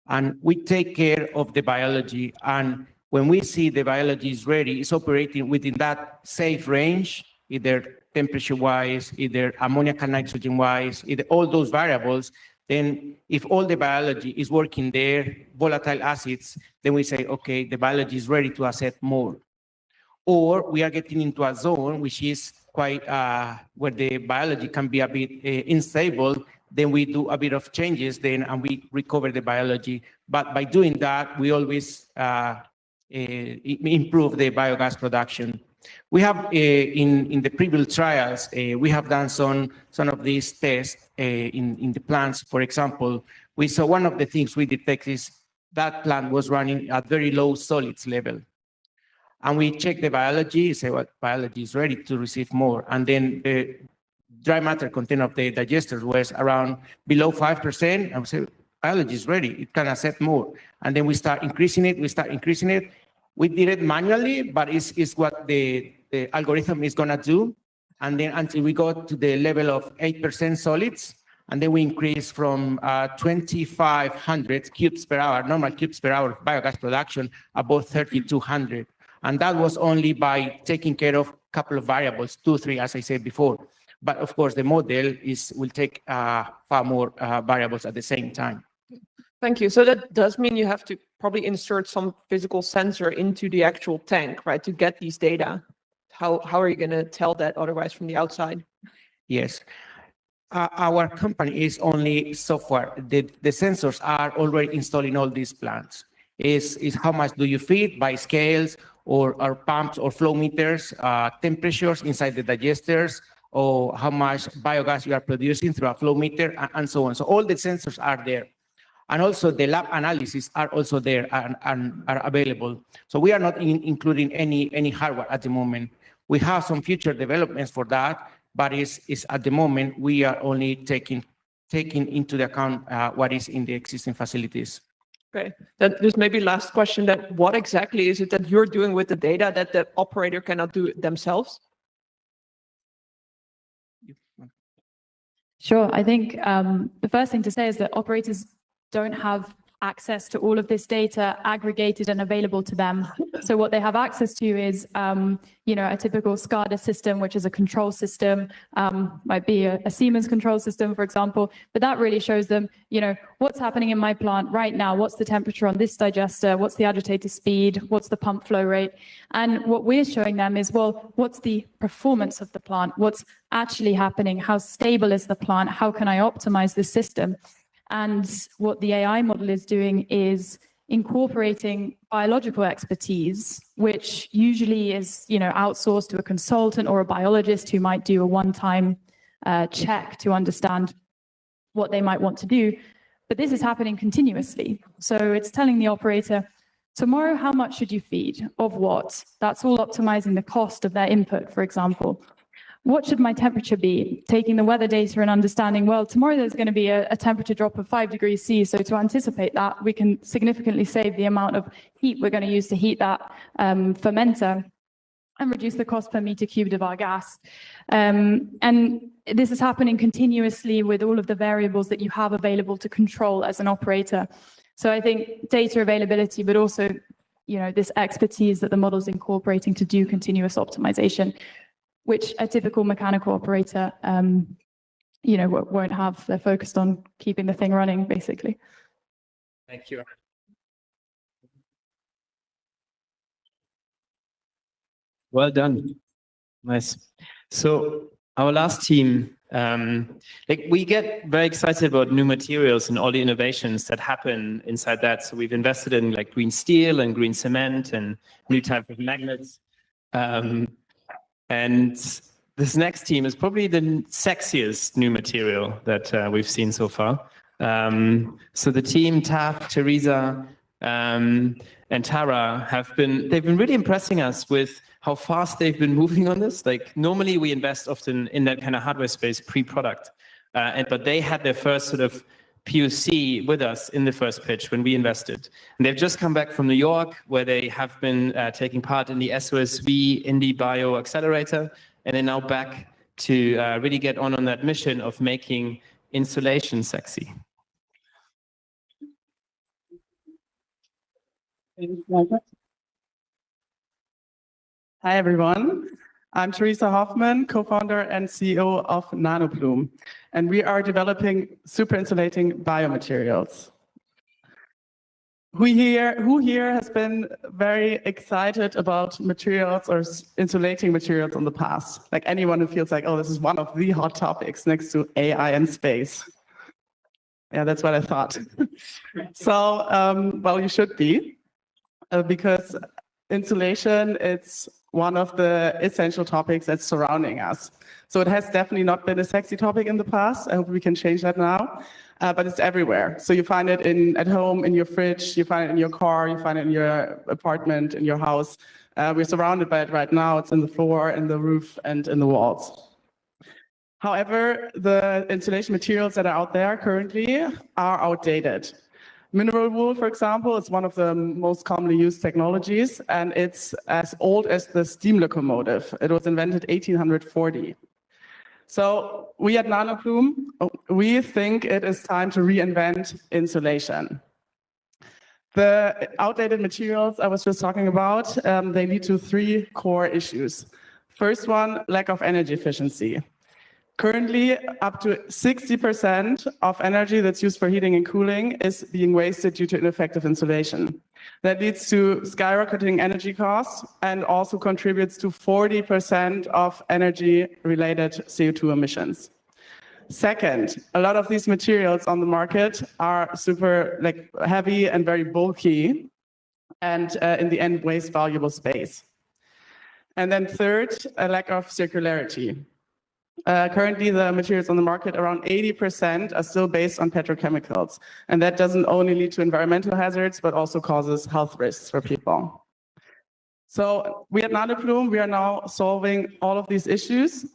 S3: And we take care of the biology. And when we see the biology is ready, it's operating within that safe range, either temperature-wise, either ammoniac and nitrogen-wise, either all those variables, then if all the biology is working there, volatile acids, then we say, okay, the biology is ready to accept more. Or we are getting into a zone which is quite, where the biology can be a bit unstable, then we do a bit of changes then and we recover the biology. But by doing that, we always improve the biogas production. We have in the previous trials, we have done some of these tests in the plants. For example, we saw one of the things we detect is that plant was running at very low solids level. And we check the biology, say, well, biology is ready to receive more. And then the dry matter content of the digester was around below 5%. And we say, biology is ready, it can accept more. And then we start increasing it, We did it manually, but it's what the algorithm is gonna do. And then until we go to the level of 8% solids, and then we increase from 2,500 cubes per hour, normal cubes per hour of biogas production, above 3,200. And that was only by taking care of a couple of variables, 2, 3, as I said before. But of course, the model will take far more variables at the same time.
S9: Thank you. So that does mean you have to probably insert some physical sensor into the actual tank, right, to get these data. How are you going to tell that otherwise from the outside?
S3: Yes. Our company is only software. The sensors are already installed in all these plants. Is how much do you feed by scales or pumps or flow meters, temperatures inside the digesters, or how much biogas you are producing through a flow meter, and so on. So all the sensors are there. And also the lab analysis are also there and are available. So we are not including any hardware at the moment. We have some future developments for that, but it's at the moment we are only taking taking into the account what is in the existing facilities.
S9: Okay, then there's maybe last question, that what exactly is it that you're doing with the data that the operator cannot do themselves?
S23: Sure. I think the first thing to say is that operators don't have access to all of this data aggregated and available to them. So what they have access to is, a typical SCADA system, which is a control system, might be a Siemens control system, for example, but that really shows them, what's happening in my plant right now, what's the temperature on this digester, what's the agitator speed, what's the pump flow rate. And what we're showing them is, well, what's the performance of the plant, what's actually happening, how stable is the plant, how can I optimize this system? And what the AI model is doing is incorporating biological expertise, which usually is, outsourced to a consultant or a biologist who might do a one-time check to understand what they might want to do. But this is happening continuously. So it's telling the operator, tomorrow, how much should you feed? Of what? That's all optimizing the cost of their input, for example. What should my temperature be? Taking the weather data and understanding, well, tomorrow there's going to be a temperature drop of 5 degrees C. So to anticipate that, we can significantly save the amount of heat we're going to use to heat that fermenter and reduce the cost per meter cubed of our gas. And this is happening continuously with all of the variables that you have available to control as an operator. So I think data availability, but also, this expertise that the model's incorporating to do continuous optimization, which a typical mechanical operator, won't have. They're focused on keeping the thing running, basically.
S1: Thank you. Well done. Nice. So our last team, we get very excited about new materials and all the innovations that happen inside that. So we've invested in green steel and green cement and new type of magnets. And this next team is probably the sexiest new material that we've seen so far. So the team, Taff, Teresa, and Tara they've been really impressing us with how fast they've been moving on this. Normally we invest often in that kind of hardware space pre-product, but they had their first sort of POC with us in the first pitch when we invested. And they've just come back from New York, where they have been taking part in the SOSV Indie Bio Accelerator, and they're now back to really get on that mission of making insulation sexy.
S12: Hi, everyone. I'm Teresa Hoffman, co-founder and CEO of Nanoplume, and we are developing super-insulating biomaterials. Who here has been very excited about materials or insulating materials in the past? Like anyone who feels like, oh, this is one of the hot topics next to AI and space. Yeah, that's what I thought. So, well, you should be, because insulation, it's one of the essential topics that's surrounding us. So it has definitely not been a sexy topic in the past. I hope we can change that now, but it's everywhere. So you find it at home, in your fridge, you find it in your car, you find it in your apartment, in your house. We're surrounded by it right now. It's in the floor, in the roof, and in the walls. However, the insulation materials that are out there currently are outdated. Mineral wool, for example, is one of the most commonly used technologies, and it's as old as the steam locomotive. It was invented 1840. So we at Nanoplume, we think it is time to reinvent insulation. The outdated materials I was just talking about, they lead to 3 core issues. First one, lack of energy efficiency. Currently, up to 60% of energy that's used for heating and cooling is being wasted due to ineffective insulation. That leads to skyrocketing energy costs and also contributes to 40% of energy-related CO2 emissions. Second, a lot of these materials on the market are super heavy and very bulky, and in the end waste valuable space. And then third, a lack of circularity. Currently, the materials on the market, around 80%, are still based on petrochemicals. And that doesn't only lead to environmental hazards, but also causes health risks for people. So we at Nanoplume, we are now solving all of these issues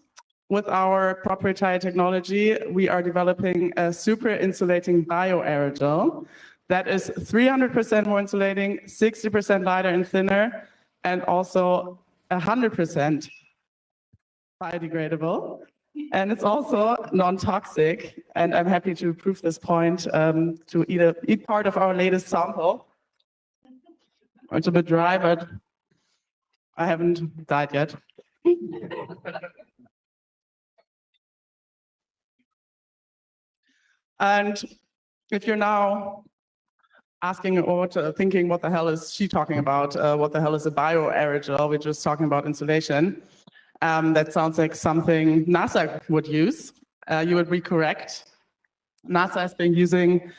S12: with our proprietary technology, we are developing a super-insulating bio-aerogel that is 300% more insulating, 60% lighter and thinner, and also 100% biodegradable. And it's also non-toxic. And I'm happy to prove this point to eat part of our latest sample. It's a bit dry, but I haven't died yet. And if you're now asking or thinking, what the hell is she talking about? What the hell is a bio-aerogel? We're just talking about insulation. That sounds like something NASA would use. You would be correct. NASA has been using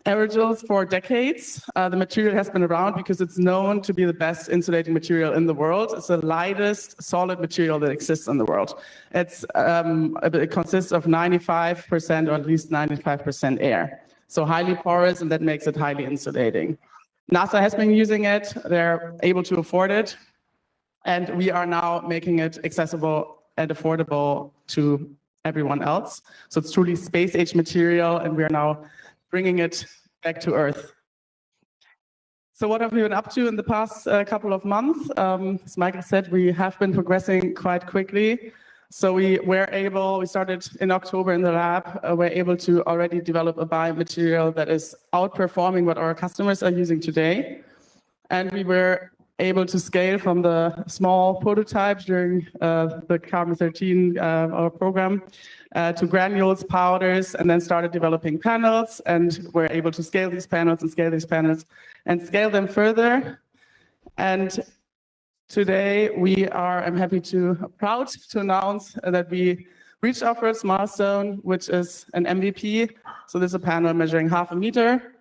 S12: aerogels for decades. The material has been around because it's known to be the best insulating material in the world. It's the lightest solid material that exists in the world. It consists of 95% or at least 95% air. So highly porous, and that makes it highly insulating. NASA has been using it. They're able to afford it. And we are now making it accessible and affordable to everyone else. So it's truly space-age material, and we are now bringing it back to Earth. So what have we been up to in the past couple of months? As Michael said, we have been progressing quite quickly. So we started in October in the lab. We're able to already develop a biomaterial that is outperforming what our customers are using today. And we were able to scale from the small prototypes during the Carbon-13 our program to granules, powders, and then started developing panels. And we're able to scale these panels and scale these panels and scale them further. And today I'm proud to announce that we reached our first milestone, which is an MVP. So this is a panel measuring 0.5 meter.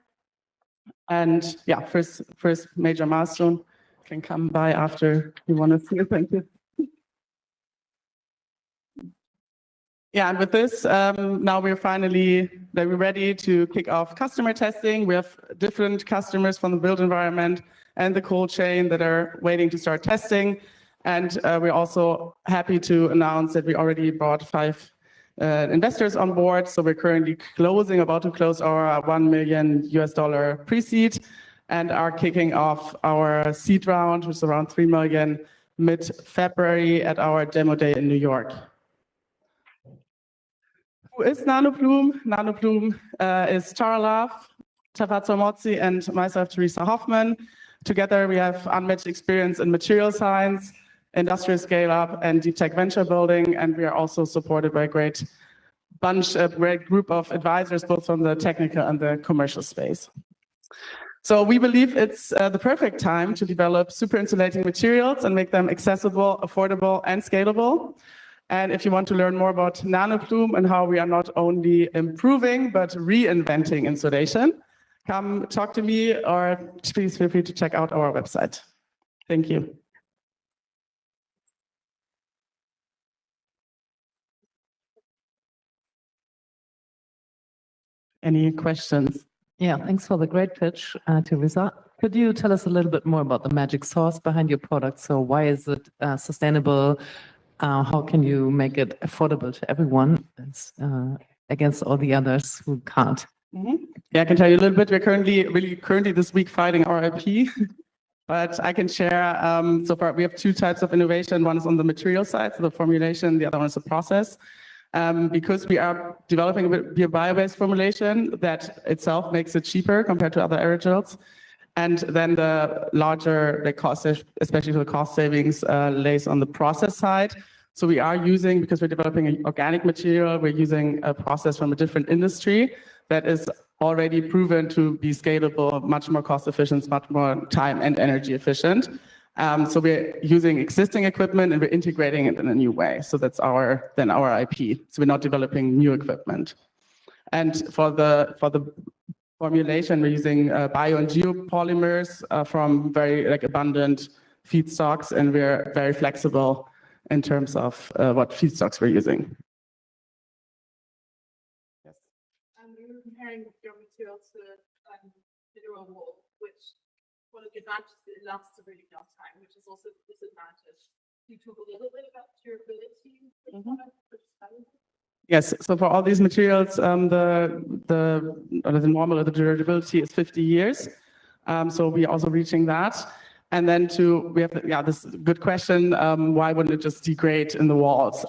S12: And yeah, first major milestone. Can come by after you want to see it. Thank you. Yeah, and with this, now we're ready to kick off customer testing. We have different customers from the built environment and the cold chain that are waiting to start testing. And we're also happy to announce that we already brought 5 investors on board. So we're currently about to close our $1 million pre-seed, and are kicking off our seed round, which is around 3 million, mid-February at our demo day in New York. Who is Nanoplume? Nanoplume is Charalav, Tafat Motzi, and myself, Teresa Hoffman. Together, we have unmatched experience in material science, industrial scale-up, and deep tech venture building, and we are also supported by a great group of advisors, both from the technical and the commercial space. So we believe it's the perfect time to develop super insulating materials and make them accessible, affordable, and scalable. And if you want to learn more about Nanoplume and how we are not only improving, but reinventing insulation, come talk to me, or please feel free to check out our website. Thank you. Any questions?
S13: Yeah, thanks for the great pitch, Teresa. Could you tell us a little bit more about the magic sauce behind your product? So why is it sustainable? How can you make it affordable to everyone against all the others who can't?
S12: Mm-hmm. Yeah, I can tell you a little bit. We're currently this week fighting our IP, but I can share. So far, we have 2 types of innovation. One is on the material side, so the formulation. The other one is the process. Because we are developing a bio-based formulation that itself makes it cheaper compared to other aerogels. And then the larger cost, especially for the cost savings, lays on the process side. So we are using, because we're developing an organic material, we're using a process from a different industry that is already proven to be scalable, much more cost efficient, much more time and energy efficient. So we're using existing equipment and we're integrating it in a new way. So that's our IP. So we're not developing new equipment. And for the formulation, we're using bio and geopolymers from very abundant feedstocks, and we're very flexible in terms of what feedstocks we're using.
S17: Yes. You were comparing your material to mineral wool, which one of the advantages is it lasts a really long time, which is also the disadvantage.
S12: You talk a little bit about durability. Yes, so for all these materials, the normal or the durability is 50 years. So we're also reaching that. And then this good question, why wouldn't it just degrade in the walls?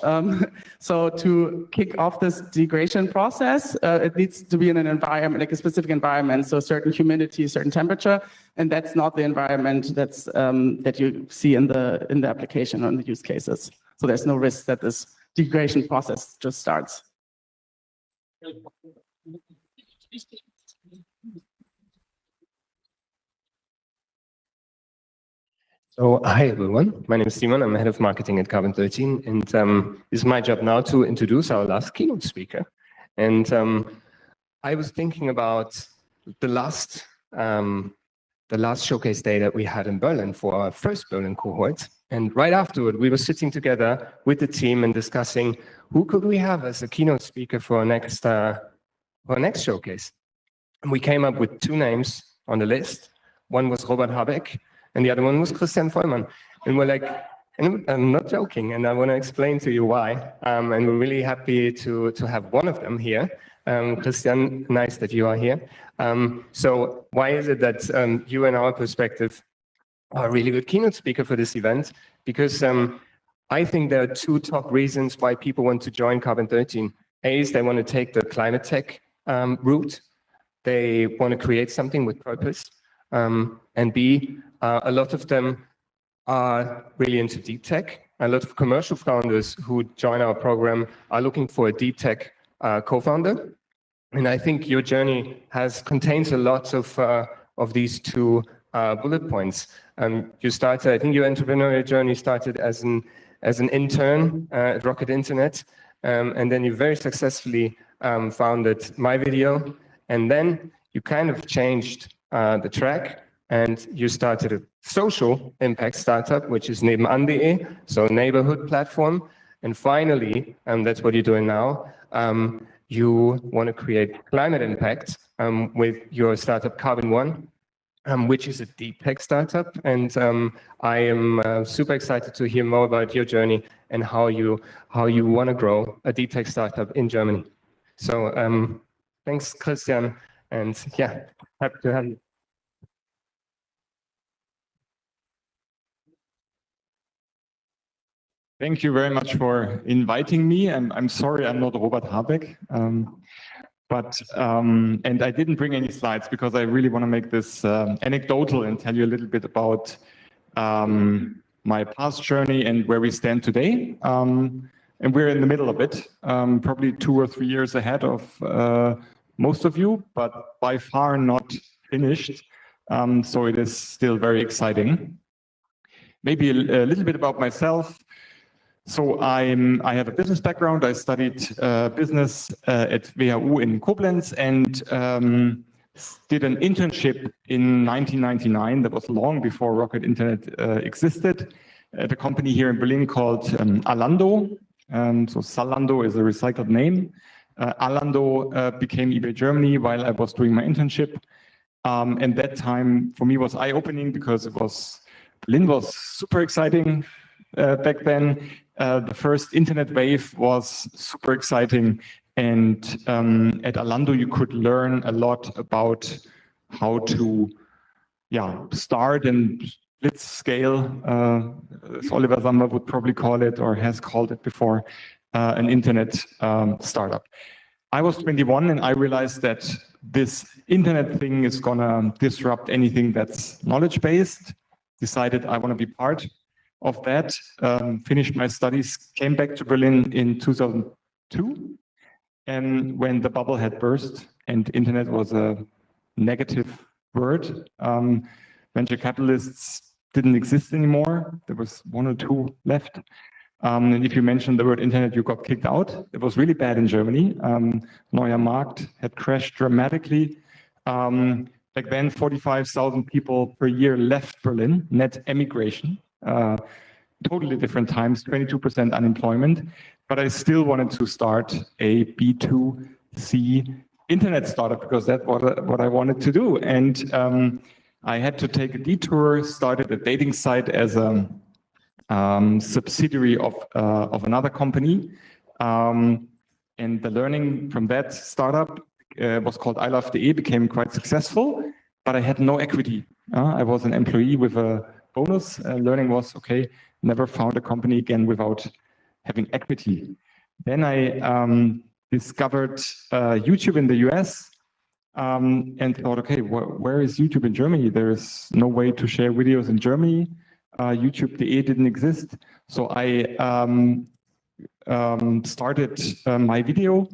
S12: So to kick off this degradation process, it needs to be in an environment, like a specific environment, so certain humidity, certain temperature, and that's not the environment that you see in the application or in the use cases. So there's no risk that this degradation process just starts.
S14: So, hi everyone, my name is Simon, I'm head of marketing at Carbon 13, and it's my job now to introduce our last keynote speaker. And I was thinking about the last showcase day that we had in Berlin for our first Berlin cohort. And right afterward, we were sitting together with the team and discussing who could we have as a keynote speaker for our next showcase. And we came up with two names on the list. One was Robert Habeck, and the other one was Christian Vollmann. And we're like, and I'm not joking, and I want to explain to you why. And we're really happy to have one of them here. Christian, nice that you are here. So why is it that you, in our perspective, are a really good keynote speaker for this event? Because I think there are two top reasons why people want to join Carbon 13. A is they want to take the climate tech route. They want to create something with purpose. And B, a lot of them are really into deep tech. A lot of commercial founders who join our program are looking for a deep tech co-founder. And I think your journey contains a lot of these two bullet points. You started, I think your entrepreneurial journey started as an intern at Rocket Internet, and then you very successfully founded MyVideo, and then you kind of changed the track, and you started a social impact startup, which is nebenan.de, so neighborhood platform. And finally, that's what you're doing now, you want to create climate impact with your startup Carbon One, which is a deep tech startup. And I am super excited to hear more about your journey and how you want to grow a deep tech startup in Germany. So thanks, Christian, and yeah, happy to have you.
S10: Thank you very much for inviting me. I'm sorry I'm not Robert Habeck, and I didn't bring any slides because I really want to make this anecdotal and tell you a little bit about my past journey and where we stand today. And we're in the middle of it, probably 2 or 3 years ahead of most of you, but by far not finished. So it is still very exciting. Maybe a little bit about myself. So I have a business background. I studied business at WHU in Koblenz and did an internship in 1999. That was long before Rocket Internet existed. At a company here in Berlin called Alando. So Zalando is a recycled name. Alando became eBay Germany while I was doing my internship. And that time for me was eye-opening because Berlin was super exciting back then. The first internet wave was super exciting, and at Alando you could learn a lot about how to start and blitz scale, as Oliver Samba would probably call it, or has called it before, an internet startup. I was 21 and I realized that this internet thing is gonna disrupt anything that's knowledge-based. Decided I want to be part of that, finished my studies, came back to Berlin in 2002, and when the bubble had burst and internet was a negative word, venture capitalists didn't exist anymore. There was 1 or 2 left. And if you mentioned the word internet, you got kicked out. It was really bad in Germany. Neuer Markt had crashed dramatically. Back then, 45,000 people per year left Berlin, net emigration. Totally different times, 22% unemployment, but I still wanted to start a B2C internet startup because that's what I wanted to do. And I had to take a detour, started a dating site as a subsidiary of another company. And the learning from that startup was called I Love.de, became quite successful, but I had no equity. I was an employee with a bonus. Learning was, okay, never found a company again without having equity. Then I discovered YouTube in the US and thought, okay, where is YouTube in Germany? There's no way to share videos in Germany. YouTube.de didn't exist. So I started my video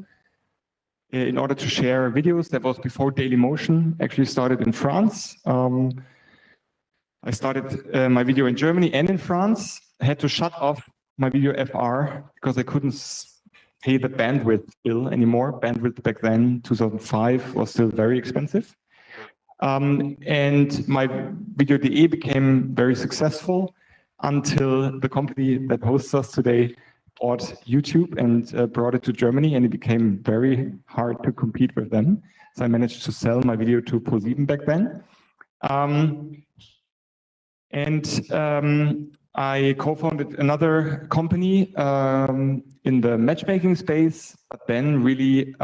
S10: in order to share videos. That was before Dailymotion actually started in France. I started my video in Germany and in France. I had to shut off my video FR because I couldn't pay the bandwidth bill anymore. Bandwidth back then, 2005, was still very expensive. And my video.de became very successful until the company that hosts us today bought YouTube and brought it to Germany, and it became very hard to compete with them. So I managed to sell my video to ProSieben back then. I co-founded another company in the matchmaking space, but then really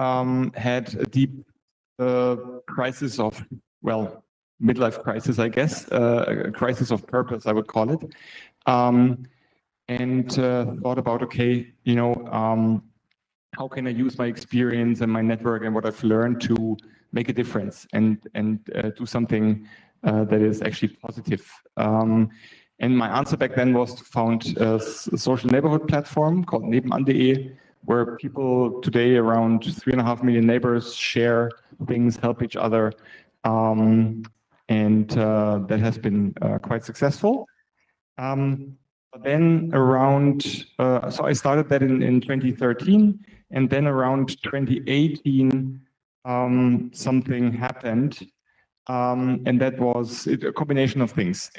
S10: had a deep crisis of, well, midlife crisis, I guess, a crisis of purpose, I would call it. And thought about, okay, you know, how can I use my experience and my network and what I've learned to make a difference and do something that is actually positive. And my answer back then was to found a social neighborhood platform called nebenan.de, where people today, around 3.5 million neighbors, share things, help each other. And that has been quite successful. But then around, so I started that in 2013, and then around 2018, something happened. And that was a combination of things.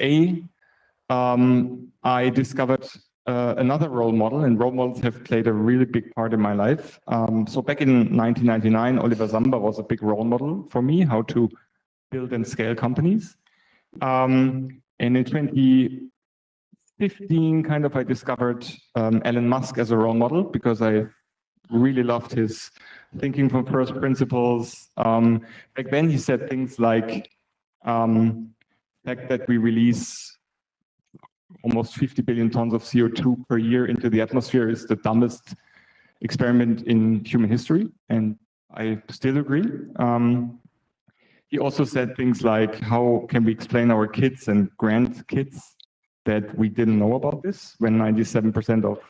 S10: I discovered another role model, and role models have played a really big part in my life. So back in 1999, Oliver Samba was a big role model for me, how to build and scale companies. And in 2015, kind of, I discovered Elon Musk as a role model because I really loved his thinking from first principles. Back then, he said things like the fact that we release almost 50 billion tons of CO2 per year into the atmosphere is the dumbest experiment in human history, and I still agree. He also said things like, how can we explain our kids and grandkids that we didn't know about this, when 97% of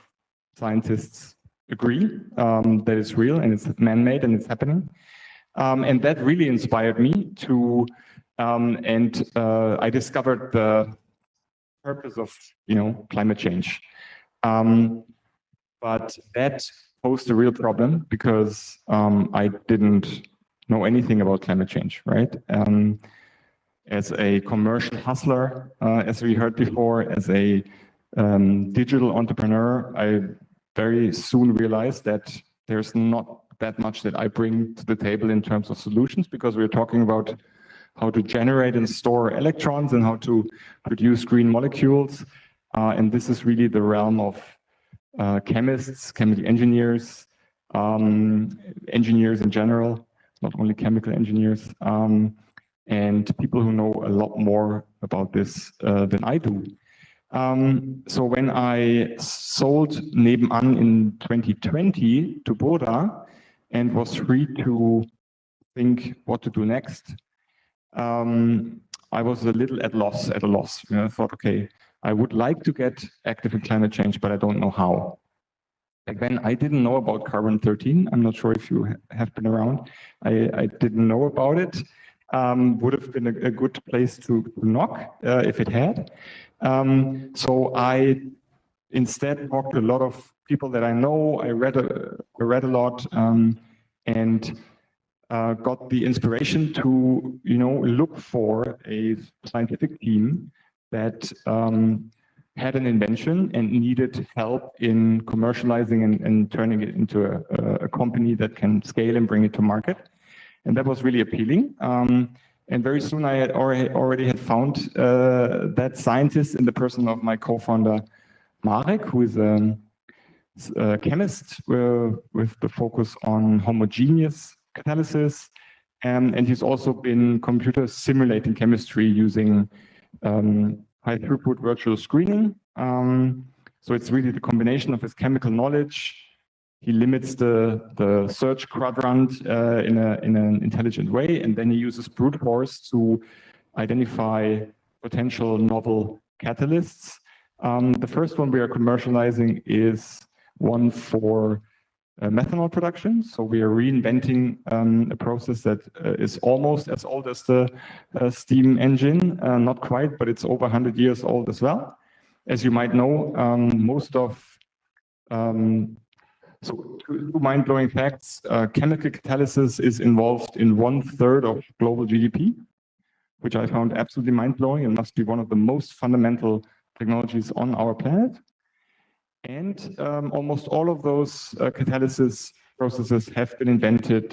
S10: scientists agree that it's real and it's man-made and it's happening. And that really inspired me to, I discovered the purpose of, you know, climate change. But that posed a real problem because I didn't know anything about climate change, right? As a commercial hustler, as we heard before, as a digital entrepreneur, I very soon realized that there's not that much that I bring to the table in terms of solutions, because we're talking about how to generate and store electrons and how to produce green molecules. And this is really the realm of chemists, chemical engineers, engineers in general, not only chemical engineers, and people who know a lot more about this than I do. So when I sold Nebenan in 2020 to Boda and was free to think what to do next, I was a little at a loss. You know, I thought, okay, I would like to get active in climate change, but I don't know how. Back then, I didn't know about carbon-13. I'm not sure if you have been around. I didn't know about it. Would have been a good place to knock if it had. So I instead talked to a lot of people that I know. I read a lot and got the inspiration to, you know, look for a scientific team that had an invention and needed help in commercializing and turning it into a company that can scale and bring it to market. And that was really appealing. And very soon I had already had found that scientist in the person of my co-founder, Marek, who is a chemist with the focus on homogeneous catalysis. And he's also been computer simulating chemistry using high throughput virtual screening. So it's really the combination of his chemical knowledge. He limits the search quadrant in an intelligent way, and then he uses brute force to identify potential novel catalysts. The first one we are commercializing is one for methanol production. So we are reinventing a process that is almost as old as the steam engine, not quite, but it's over 100 years old as well. As you might know, most of, so two mind-blowing facts, chemical catalysis is involved in 1/3 of global GDP, which I found absolutely mind-blowing and must be one of the most fundamental technologies on our planet. And almost all of those catalysis processes have been invented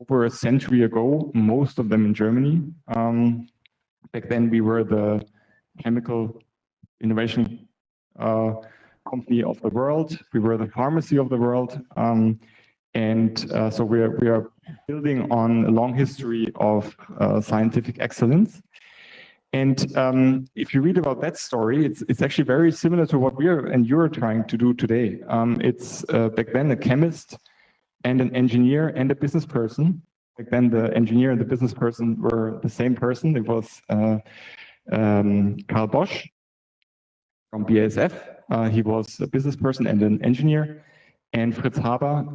S10: over a century ago, most of them in Germany. Back then, we were the chemical innovation company of the world. We were the pharmacy of the world. So we are building on a long history of scientific excellence. And if you read about that story, it's actually very similar to what you're trying to do today. It's back then a chemist and an engineer and a business person. Back then, the engineer and the business person were the same person. It was Karl Bosch from BASF. He was a business person and an engineer. And Fritz Haber,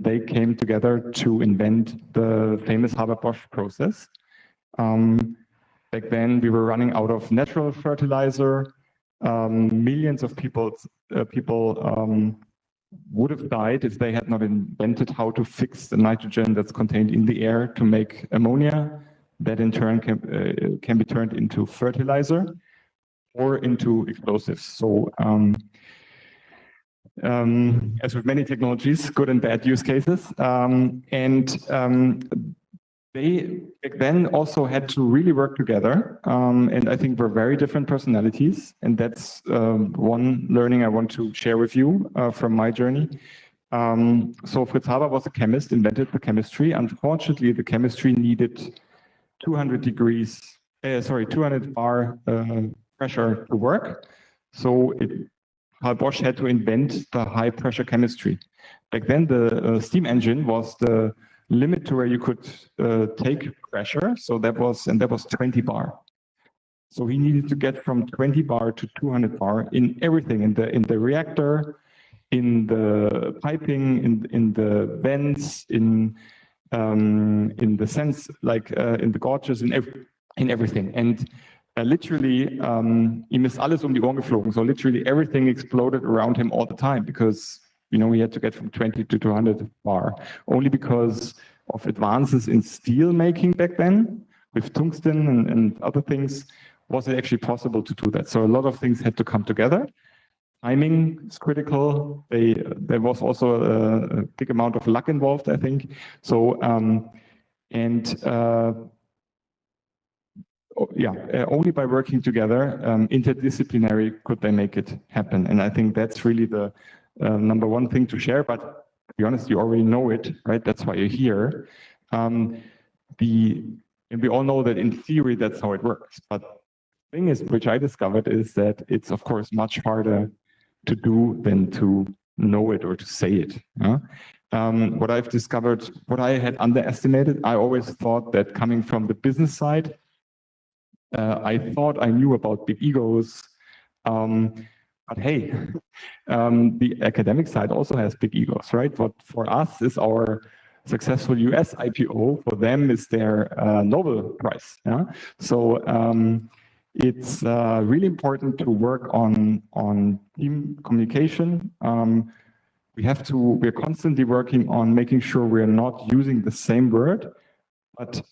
S10: they came together to invent the famous Haber-Bosch process. Back then, we were running out of natural fertilizer. Millions of people would have died if they had not invented how to fix the nitrogen that's contained in the air to make ammonia. That in turn can be turned into fertilizer or into explosives. So as with many technologies, good and bad use cases. They back then also had to really work together, and I think we're very different personalities, and that's one learning I want to share with you from my journey. So Fritz Haber was a chemist, invented the chemistry. Unfortunately, the chemistry needed 200 bar pressure to work. So Karl Bosch had to invent the high pressure chemistry. Back then, the steam engine was the limit to where you could take pressure. So that was 20 bar. So he needed to get from 20 bar to 200 bar in everything, in the reactor, in the piping, in the vents, in the sense, like in the gauges, in everything. And literally, ihm ist alles die Ohren geflogen. So literally everything exploded around him all the time because he had to get from 20 to 200 bar, only because of advances in steel making back then, with tungsten and other things, was it actually possible to do that. So a lot of things had to come together. Timing is critical. There was also a big amount of luck involved, I think. So, only by working together, interdisciplinary, could they make it happen. And I think that's really the number one thing to share, but to be honest, you already know it, right? That's why you're here. And we all know that in theory, that's how it works. But the thing is, which I discovered, is that it's of course much harder to do than to know it or to say it. What I've discovered, what I had underestimated, I always thought that coming from the business side, I thought I knew about big egos. But hey, the academic side also has big egos, right? What for us is our successful US IPO, for them is their Nobel Prize. Yeah? So it's really important to work on team communication. We're constantly working on making sure we're not using the same word, but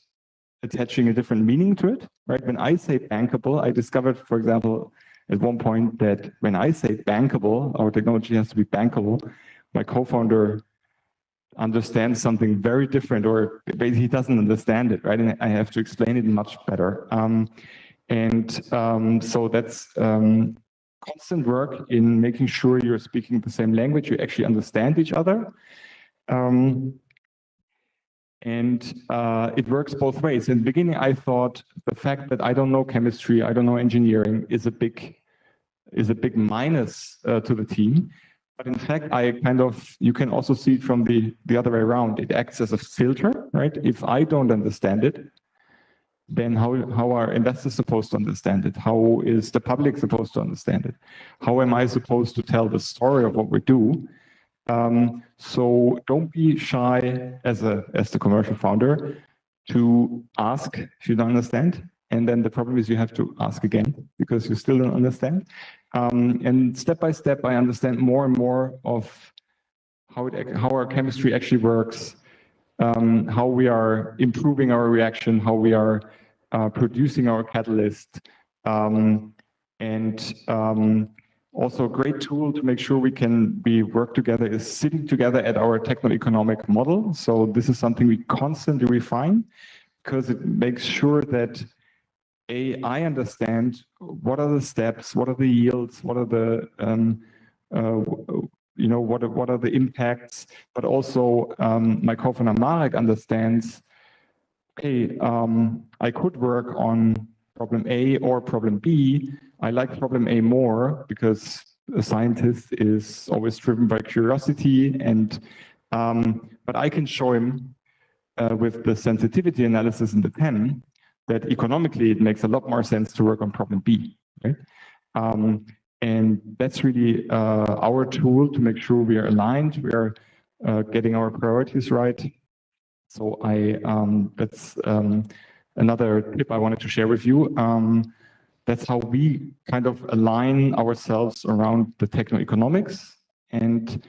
S10: attaching a different meaning to it, right? When I say bankable, I discovered, for example, at one point that when I say bankable, our technology has to be bankable, my co-founder understands something very different, or basically he doesn't understand it, right? And I have to explain it much better. So that's constant work in making sure you're speaking the same language, you actually understand each other. It works both ways. In the beginning, I thought the fact that I don't know chemistry, I don't know engineering is a big minus to the team. But in fact, you can also see it from the other way around. It acts as a filter, right? If I don't understand it, then how are investors supposed to understand it? How is the public supposed to understand it? How am I supposed to tell the story of what we do? So don't be shy as the commercial founder to ask if you don't understand. And then the problem is you have to ask again because you still don't understand. And step by step, I understand more and more of how our chemistry actually works, how we are improving our reaction, how we are producing our catalyst, also a great tool to make sure we work together is sitting together at our techno-economic model. So this is something we constantly refine because it makes sure that I understand what are the steps, what are the yields, what are the what are the impacts, but also my co-founder Marek understands, okay, I could work on problem A or problem B. I like problem A more because a scientist is always driven by curiosity, but I can show him with the sensitivity analysis in the 10 that economically it makes a lot more sense to work on problem B. Right? And that's really our tool to make sure we are aligned, we are getting our priorities right. So that's another tip I wanted to share with you. That's how we kind of align ourselves around the techno-economics. And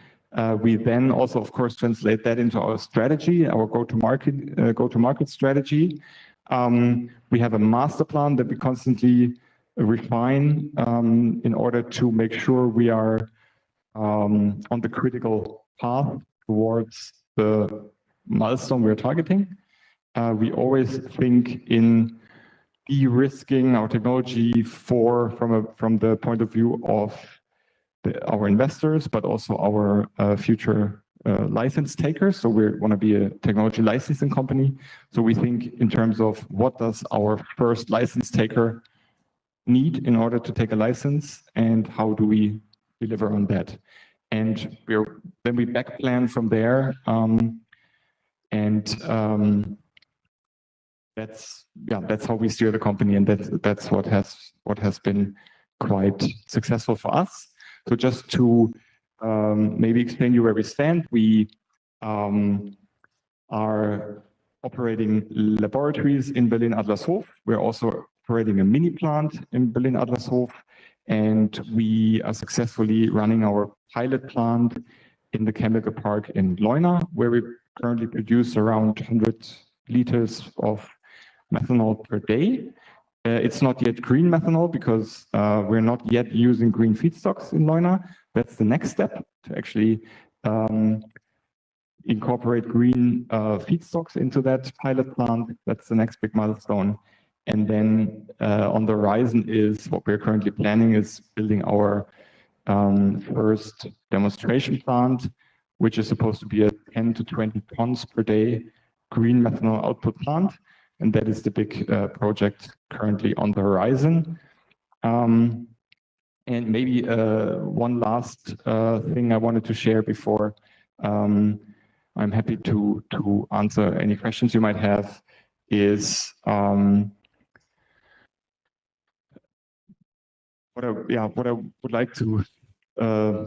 S10: we then also, of course, translate that into our strategy, our go-to-market strategy. We have a master plan that we constantly refine in order to make sure we are on the critical path towards the milestone we're targeting. We always think in de-risking our technology from the point of view of our investors, but also our future license takers. So we want to be a technology licensing company. So we think in terms of what does our first license taker need in order to take a license and how do we deliver on that. And then we back plan from there. That's how we steer the company, and that's what has been quite successful for us. So just to maybe explain you where we stand, we are operating laboratories in Berlin-Adlershof. We're also operating a mini plant in Berlin-Adlershof, and we are successfully running our pilot plant in the chemical park in Leuna, where we currently produce around 100 liters of methanol per day. It's not yet green methanol because we're not yet using green feedstocks in Leuna. That's the next step, to actually incorporate green feedstocks into that pilot plant. That's the next big milestone. And then on the horizon is what we're currently planning is building our first demonstration plant, which is supposed to be a 10 to 20 tons per day green methanol output plant. And that is the big project currently on the horizon. And maybe one last thing I wanted to share before I'm happy to answer any questions you might have is what I would like to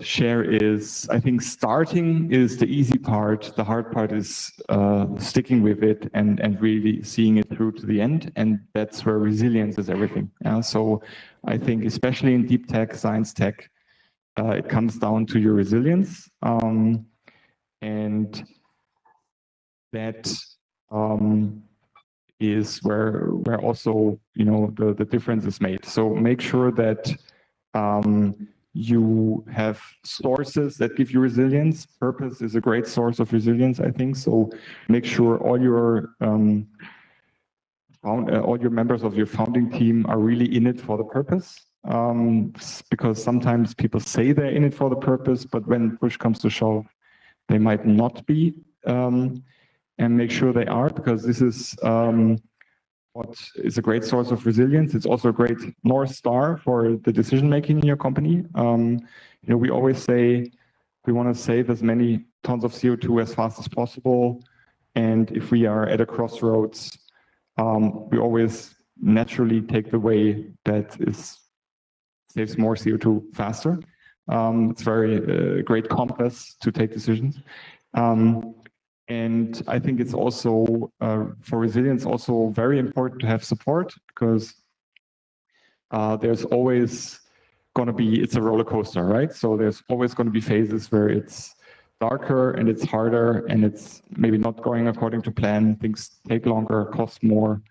S10: share is, I think starting is the easy part. The hard part is sticking with it and really seeing it through to the end. And that's where resilience is everything. So I think especially in deep tech, science tech, it comes down to your resilience. And that is where also, you know, the difference is made. So make sure that you have sources that give you resilience. Purpose is a great source of resilience, I think. So make sure all your members of your founding team are really in it for the purpose. because sometimes people say they're in it for the purpose, but when push comes to shove, they might not be, and make sure they are, because this is what is a great source of resilience. It's also a great North Star for the decision making in your company. We always say we want to save as many tons of CO2 as fast as possible. And if we are at a crossroads, we always naturally take the way that saves more CO2 faster. It's very great compass to take decisions. And I think it's also, for resilience, also very important to have support, because there's always going to be, it's a roller coaster, right? So there's always going to be phases where it's darker and it's harder and it's maybe not going according to plan. Things take longer, cost more.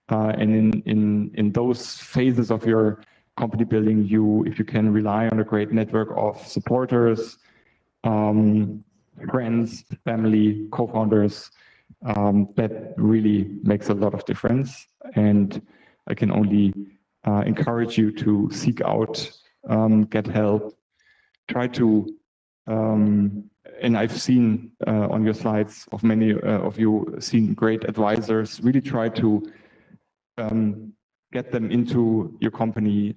S10: And in those phases of your company building, if you can rely on a great network of supporters, friends, family, co-founders, that really makes a lot of difference. And I can only encourage you to seek out, get help, try to, and I've seen on your slides of many of you seen great advisors, really try to get them into your company,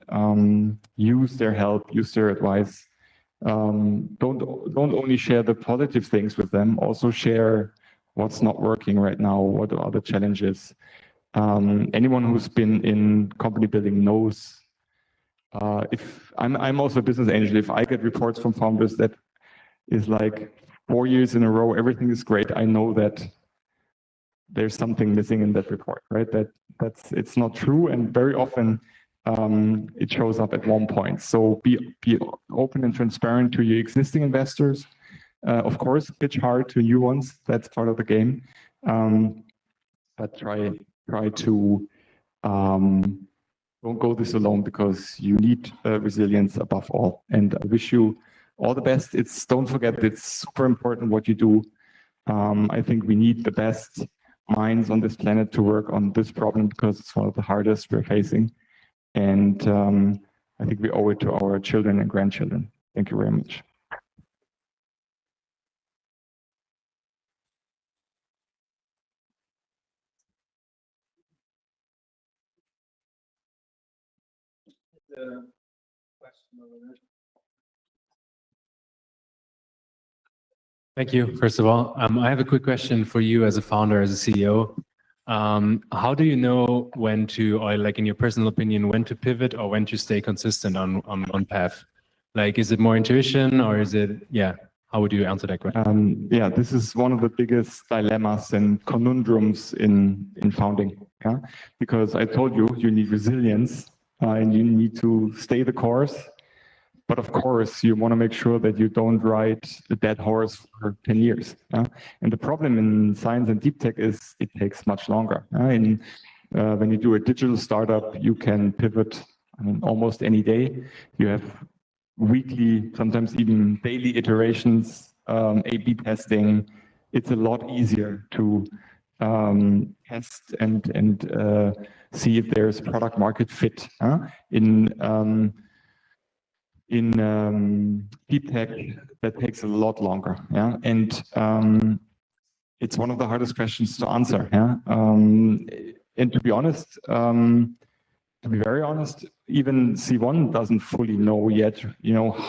S10: use their help, use their advice. Don't only share the positive things with them, also share what's not working right now, what are the challenges. Anyone who's been in company building knows, if I'm also a business angel, if I get reports from founders that is like 4 years in a row, everything is great, I know that there's something missing in that report, right? It's not true, and very often it shows up at one point. So be open and transparent to your existing investors. Of course, pitch hard to new ones. That's part of the game. But try to don't go this alone, because you need resilience above all. And I wish you all the best. Don't forget, it's super important what you do. I think we need the best minds on this planet to work on this problem, because it's one of the hardest we're facing. And I think we owe it to our children and grandchildren. Thank you very much.
S15: Thank you. First of all, I have a quick question for you as a founder, as a CEO. How do you know when to, or like in your personal opinion, when to pivot or when to stay consistent on one path? Like, is it more intuition, or is it, yeah, how would you answer that question?
S10: Yeah, this is one of the biggest dilemmas and conundrums in founding, yeah? Because I told you, you need resilience and you need to stay the course. But of course, you want to make sure that you don't ride a dead horse for 10 years. And the problem in science and deep tech is it takes much longer. When you do a digital startup, you can pivot, almost any day. You have weekly, sometimes even daily iterations, A/B testing. It's a lot easier to test and see if there's product market fit. In deep tech, that takes a lot longer, yeah, and it's one of the hardest questions to answer, yeah. And to be honest, to be very honest, even C1 doesn't fully know yet,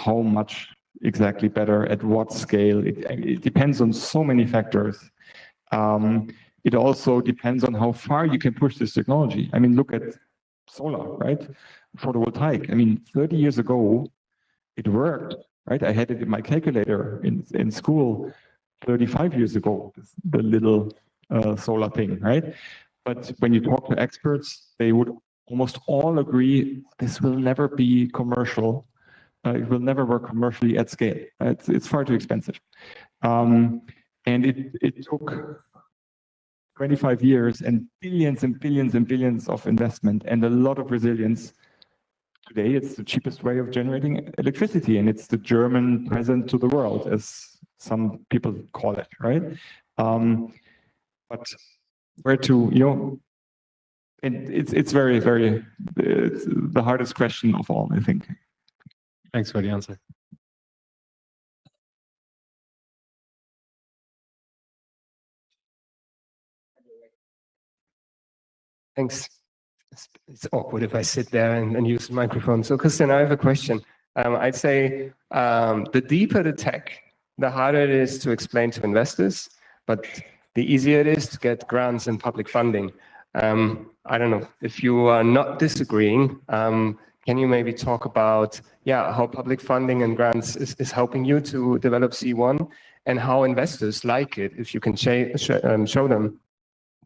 S10: how much exactly better, at what scale. It depends on so many factors. It also depends on how far you can push this technology. Look at solar, right? Photovoltaic. 30 years ago, it worked, right? I had it in my calculator in school 35 years ago, the little solar thing, right? But when you talk to experts, they would almost all agree this will never be commercial. It will never work commercially at scale. It's far too expensive. And it took 25 years and billions and billions and billions of investment and a lot of resilience. Today, it's the cheapest way of generating electricity, and it's the German present to the world, as some people call it, right? But where to, And it's very, it's the hardest question of all, I think.
S15: Thanks for the answer.
S14: Thanks. It's awkward if I sit there and use the microphone. So, Christian, I have a question. I'd say the deeper the tech, the harder it is to explain to investors, but the easier it is to get grants and public funding. I don't know if you are not disagreeing. Can you maybe talk about, how public funding and grants is helping you to develop C1 and how investors like it, if you can show them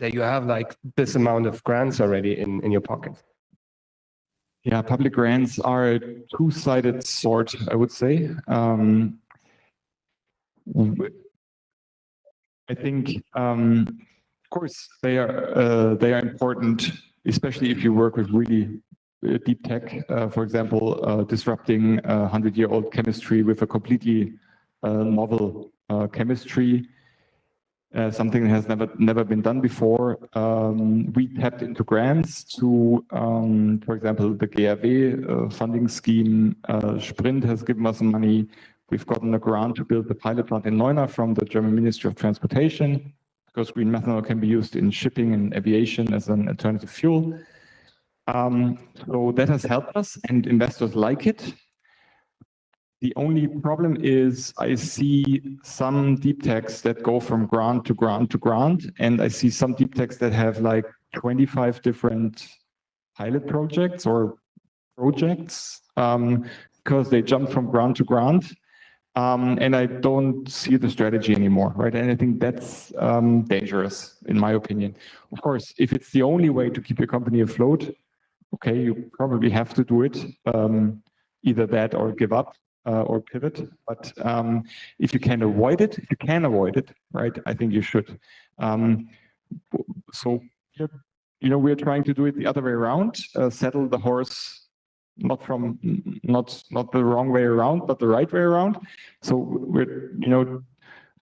S14: that you have like this amount of grants already in your pocket?
S10: Yeah, public grants are a two-sided sword, I would say. I think, of course, they are important, especially if you work with really deep tech. For example, disrupting 100-year-old chemistry with a completely novel chemistry. Something that has never been done before. We tapped into grants to, for example, the GRW funding scheme. Sprint has given us some money. We've gotten a grant to build the pilot plant in Leuna from the German Ministry of Transportation, because green methanol can be used in shipping and aviation as an alternative fuel. So that has helped us, and investors like it. The only problem is I see some deep techs that go from grant to grant to grant, and I see some deep techs that have like 25 different pilot projects or projects because they jump from grant to grant. And I don't see the strategy anymore, right? And I think that's dangerous, in my opinion. Of course, if it's the only way to keep your company afloat, okay, you probably have to do it, either that or give up. Or pivot, but if you can avoid it, right? I think you should. So, we're trying to do it the other way around, settle the horse, not the wrong way around, but the right way around. So we're,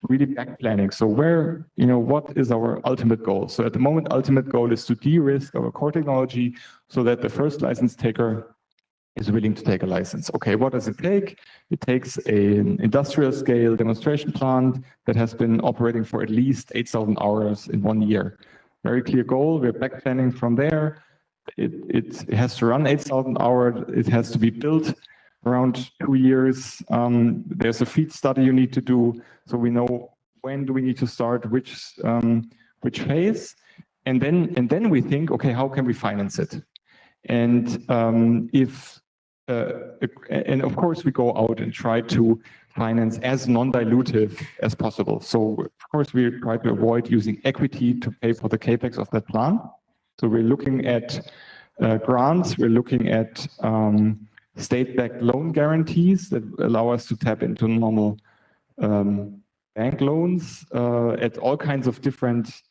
S10: really back planning. So what is our ultimate goal? So at the moment, ultimate goal is to de-risk our core technology so that the first license taker is willing to take a license. Okay, what does it take? It takes an industrial scale demonstration plant that has been operating for at least 8,000 hours in 1 year. Very clear goal. We're back planning from there. It has to run 8,000 hours. It has to be built around 2 years. There's a feed study you need to do, so we know when do we need to start which phase, and then we think, okay, how can we finance it? And and of course we go out and try to finance as non-dilutive as possible. So of course we try to avoid using equity to pay for the capex of that plant. So we're looking at grants, we're looking at state-backed loan guarantees that allow us to tap into normal bank loans at all kinds of different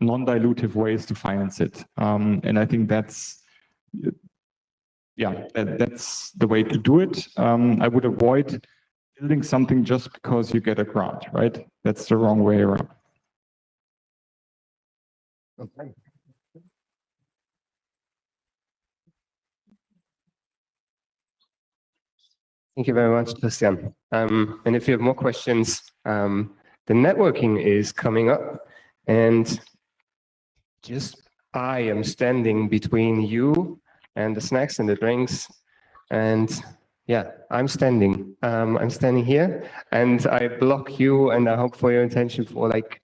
S10: non-dilutive ways to finance it. And I think that's the way to do it. I would avoid building something just because you get a grant, right? That's the wrong way around.
S14: Okay. Thank you very much, Christian. And if you have more questions, the networking is coming up, and I am standing between you and the snacks and the drinks, and I'm standing here, and I block you, and I hope for your attention for like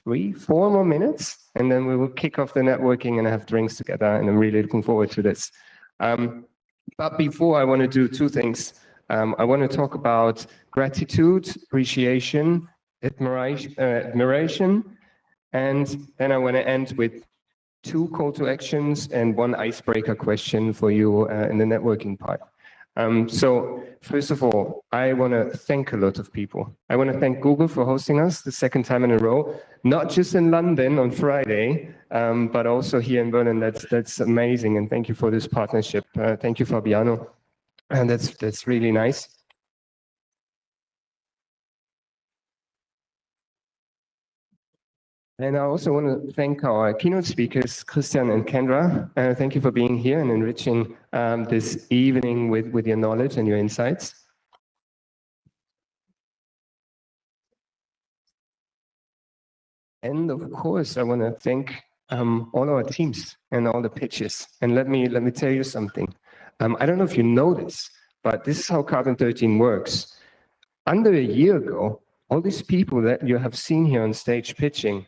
S14: 3-4 more minutes, and then we will kick off the networking and have drinks together, and I'm really looking forward to this. But before, I want to do 2 things. I want to talk about gratitude, appreciation, admiration, and then I want to end with 2 call to actions and 1 icebreaker question for you in the networking part. So first of all, I want to thank a lot of people. I want to thank Google for hosting us the 2nd time in a row, not just in London on Friday, but also here in Berlin. That's amazing, and thank you for this partnership. Thank you, Fabiano, and that's really nice. And I also want to thank our keynote speakers, Christian and Kendra. Thank you for being here and enriching this evening with your knowledge and your insights. And of course, I want to thank all our teams and all the pitches. And let me tell you something. I don't know if you know this, but this is how Carbon 13 works. Under a year ago, all these people that you have seen here on stage pitching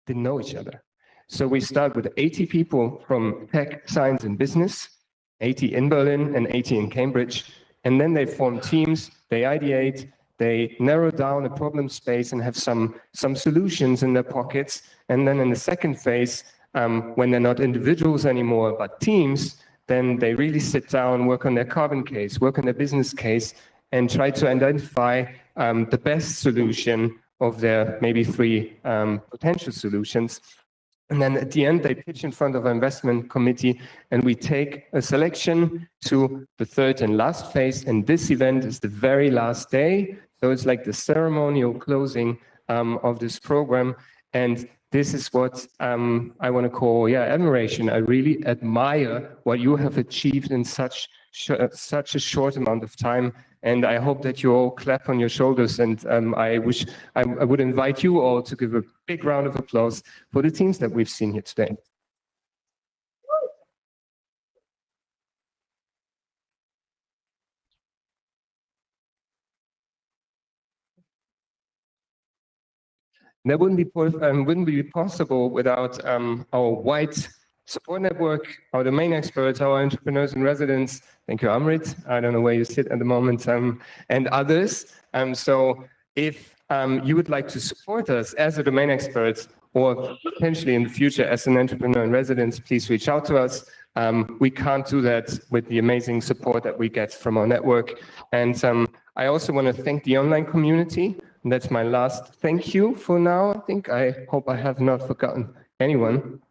S14: didn't know each other. So we start with 80 people from tech, science, and business, 80 in Berlin and 80 in Cambridge. And then they form teams, they ideate, they narrow down a problem space and have some solutions in their pockets. And then in the second phase, when they're not individuals anymore, but teams, then they really sit down, work on their carbon case, work on their business case, and try to identify the best solution of their maybe 3 potential solutions. And then at the end, they pitch in front of our investment committee, and we take a selection to the third and last phase. And this event is the very last day. So it's like the ceremonial closing of this program. And this is what I want to call, admiration. I really admire what you have achieved in such a short amount of time. And I hope that you all clap on your shoulders. And I would invite you all to give a big round of applause for the teams that we've seen here today. That wouldn't be possible without our wide support network, our domain experts, our entrepreneurs in residence. Thank you, Amrit. I don't know where you sit at the moment, and others. So if you would like to support us as a domain expert, or potentially in the future as an entrepreneur in residence, please reach out to us. We can't do that with the amazing support that we get from our network. And I also want to thank the online community. And that's my last thank you for now. I hope I have not forgotten anyone.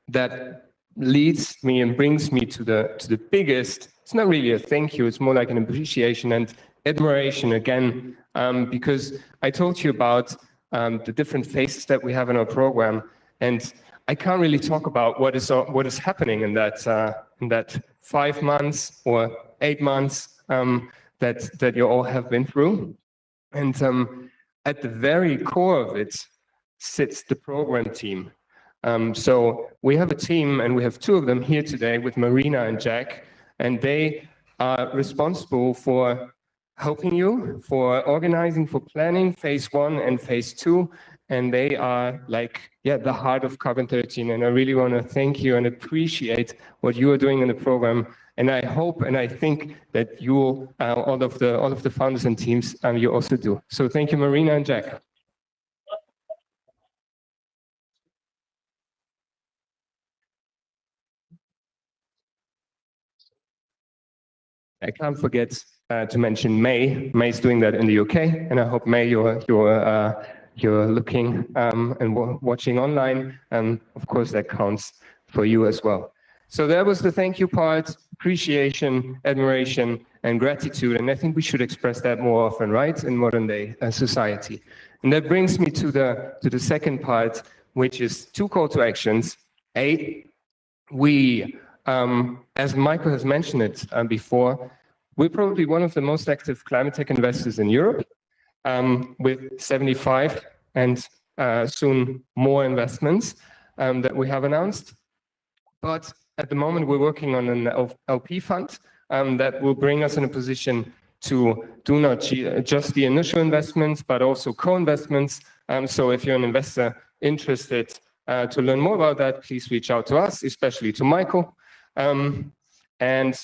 S14: That leads me and brings me to the biggest. It's not really a thank you. It's more like an appreciation and admiration again, because I told you about the different phases that we have in our program, and I can't really talk about what is happening in that 5 months or 8 months that you all have been through. And at the very core of it sits the program team. So we have a team, and we have 2 of them here today with Marina and Jack, and they are responsible for helping you, for organizing, for planning phase 1 and phase 2. And they are like, the heart of Carbon 13. And I really want to thank you and appreciate what you are doing in the program. And I hope and I think that you, all of the founders and teams, you also do. So thank you, Marina and Jack. I can't forget to mention May. May's doing that in the UK, and I hope May you're looking and watching online, and of course that counts for you as well. So that was the thank you part, appreciation, admiration, and gratitude, and I think we should express that more often, right, in modern day society. And that brings me to the second part, which is 2 call to actions. As Michael has mentioned it before, we're probably one of the most active climate tech investors in Europe, with 75 and soon more investments that we have announced. But at the moment, we're working on an LP fund that will bring us in a position to do not just the initial investments, but also co-investments. So if you're an investor interested to learn more about that, please reach out to us, especially to Michael. And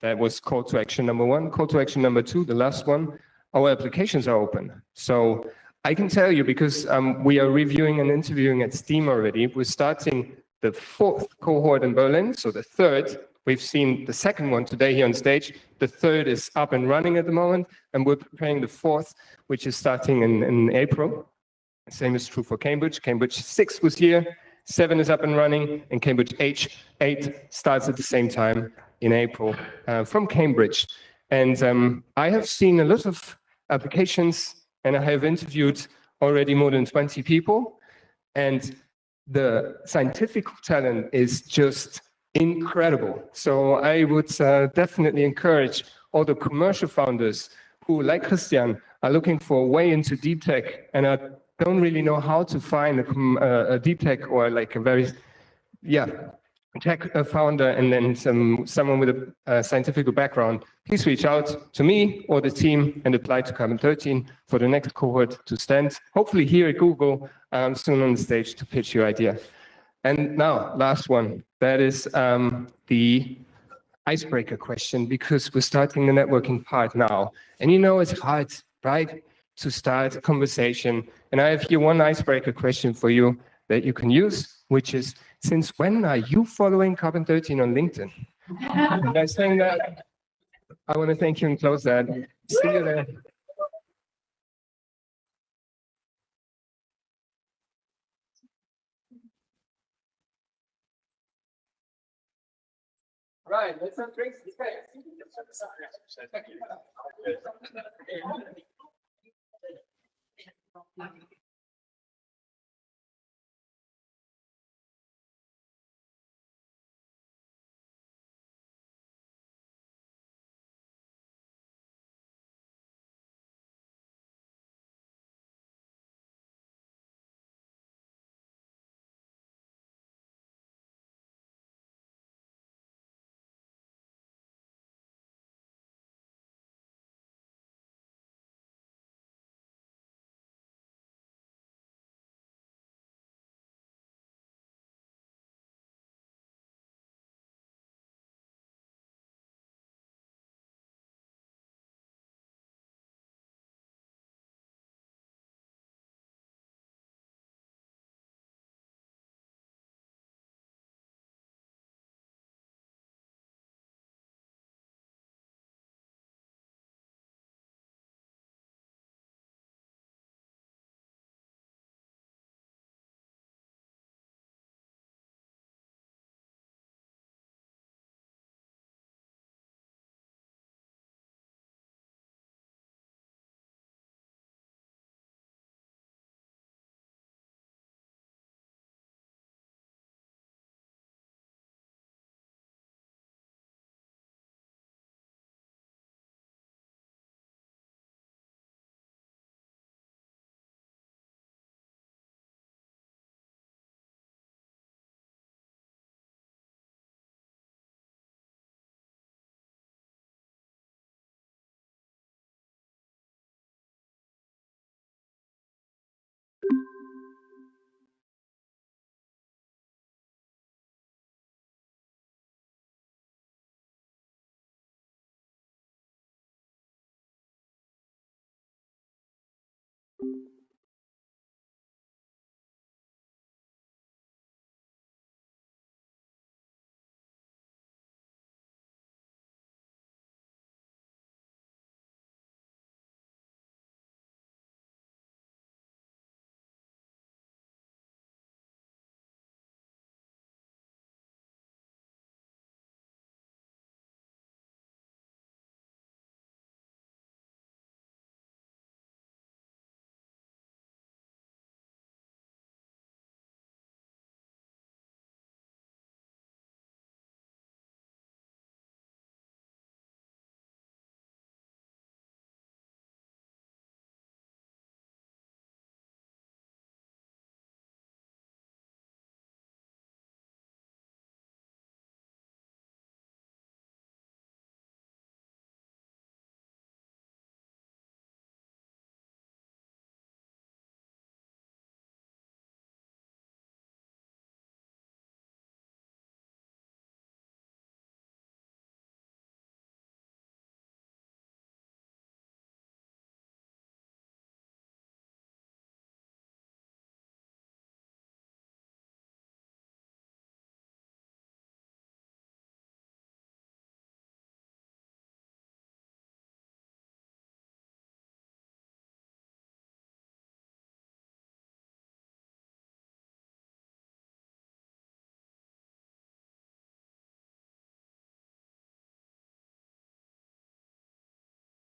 S14: that was call to action number 1. Call to action number 2, the last one, our applications are open. So I can tell you, because we are reviewing and interviewing at Steam already, we're starting the 4th cohort in Berlin. So the 3rd, we've seen the 2nd one today here on stage. The 3rd is up and running at the moment, and we're preparing the 4th, which is starting in April. Same is true for Cambridge. Cambridge 6 was here, 7 is up and running, and Cambridge 8 starts at the same time in April from Cambridge. And I have seen a lot of applications, and I have interviewed already more than 20 people. And the scientific talent is just incredible. So I would definitely encourage all the commercial founders who, like Christian, are looking for a way into deep tech and don't really know how to find a deep tech or like a very, tech founder and then someone with a scientific background. Please reach out to me or the team and apply to Carbon 13 for the next cohort to stand, hopefully here at Google, soon on the stage to pitch your idea. And now, last one, that is the icebreaker question, because we're starting the networking part now. And you know it's hard, right, to start a conversation. And I have here one icebreaker question for you that you can use, which is, since when are you following Carbon 13 on LinkedIn? By saying that, I want to thank you and close that. See you there. Right, let's have drinks. Thank you.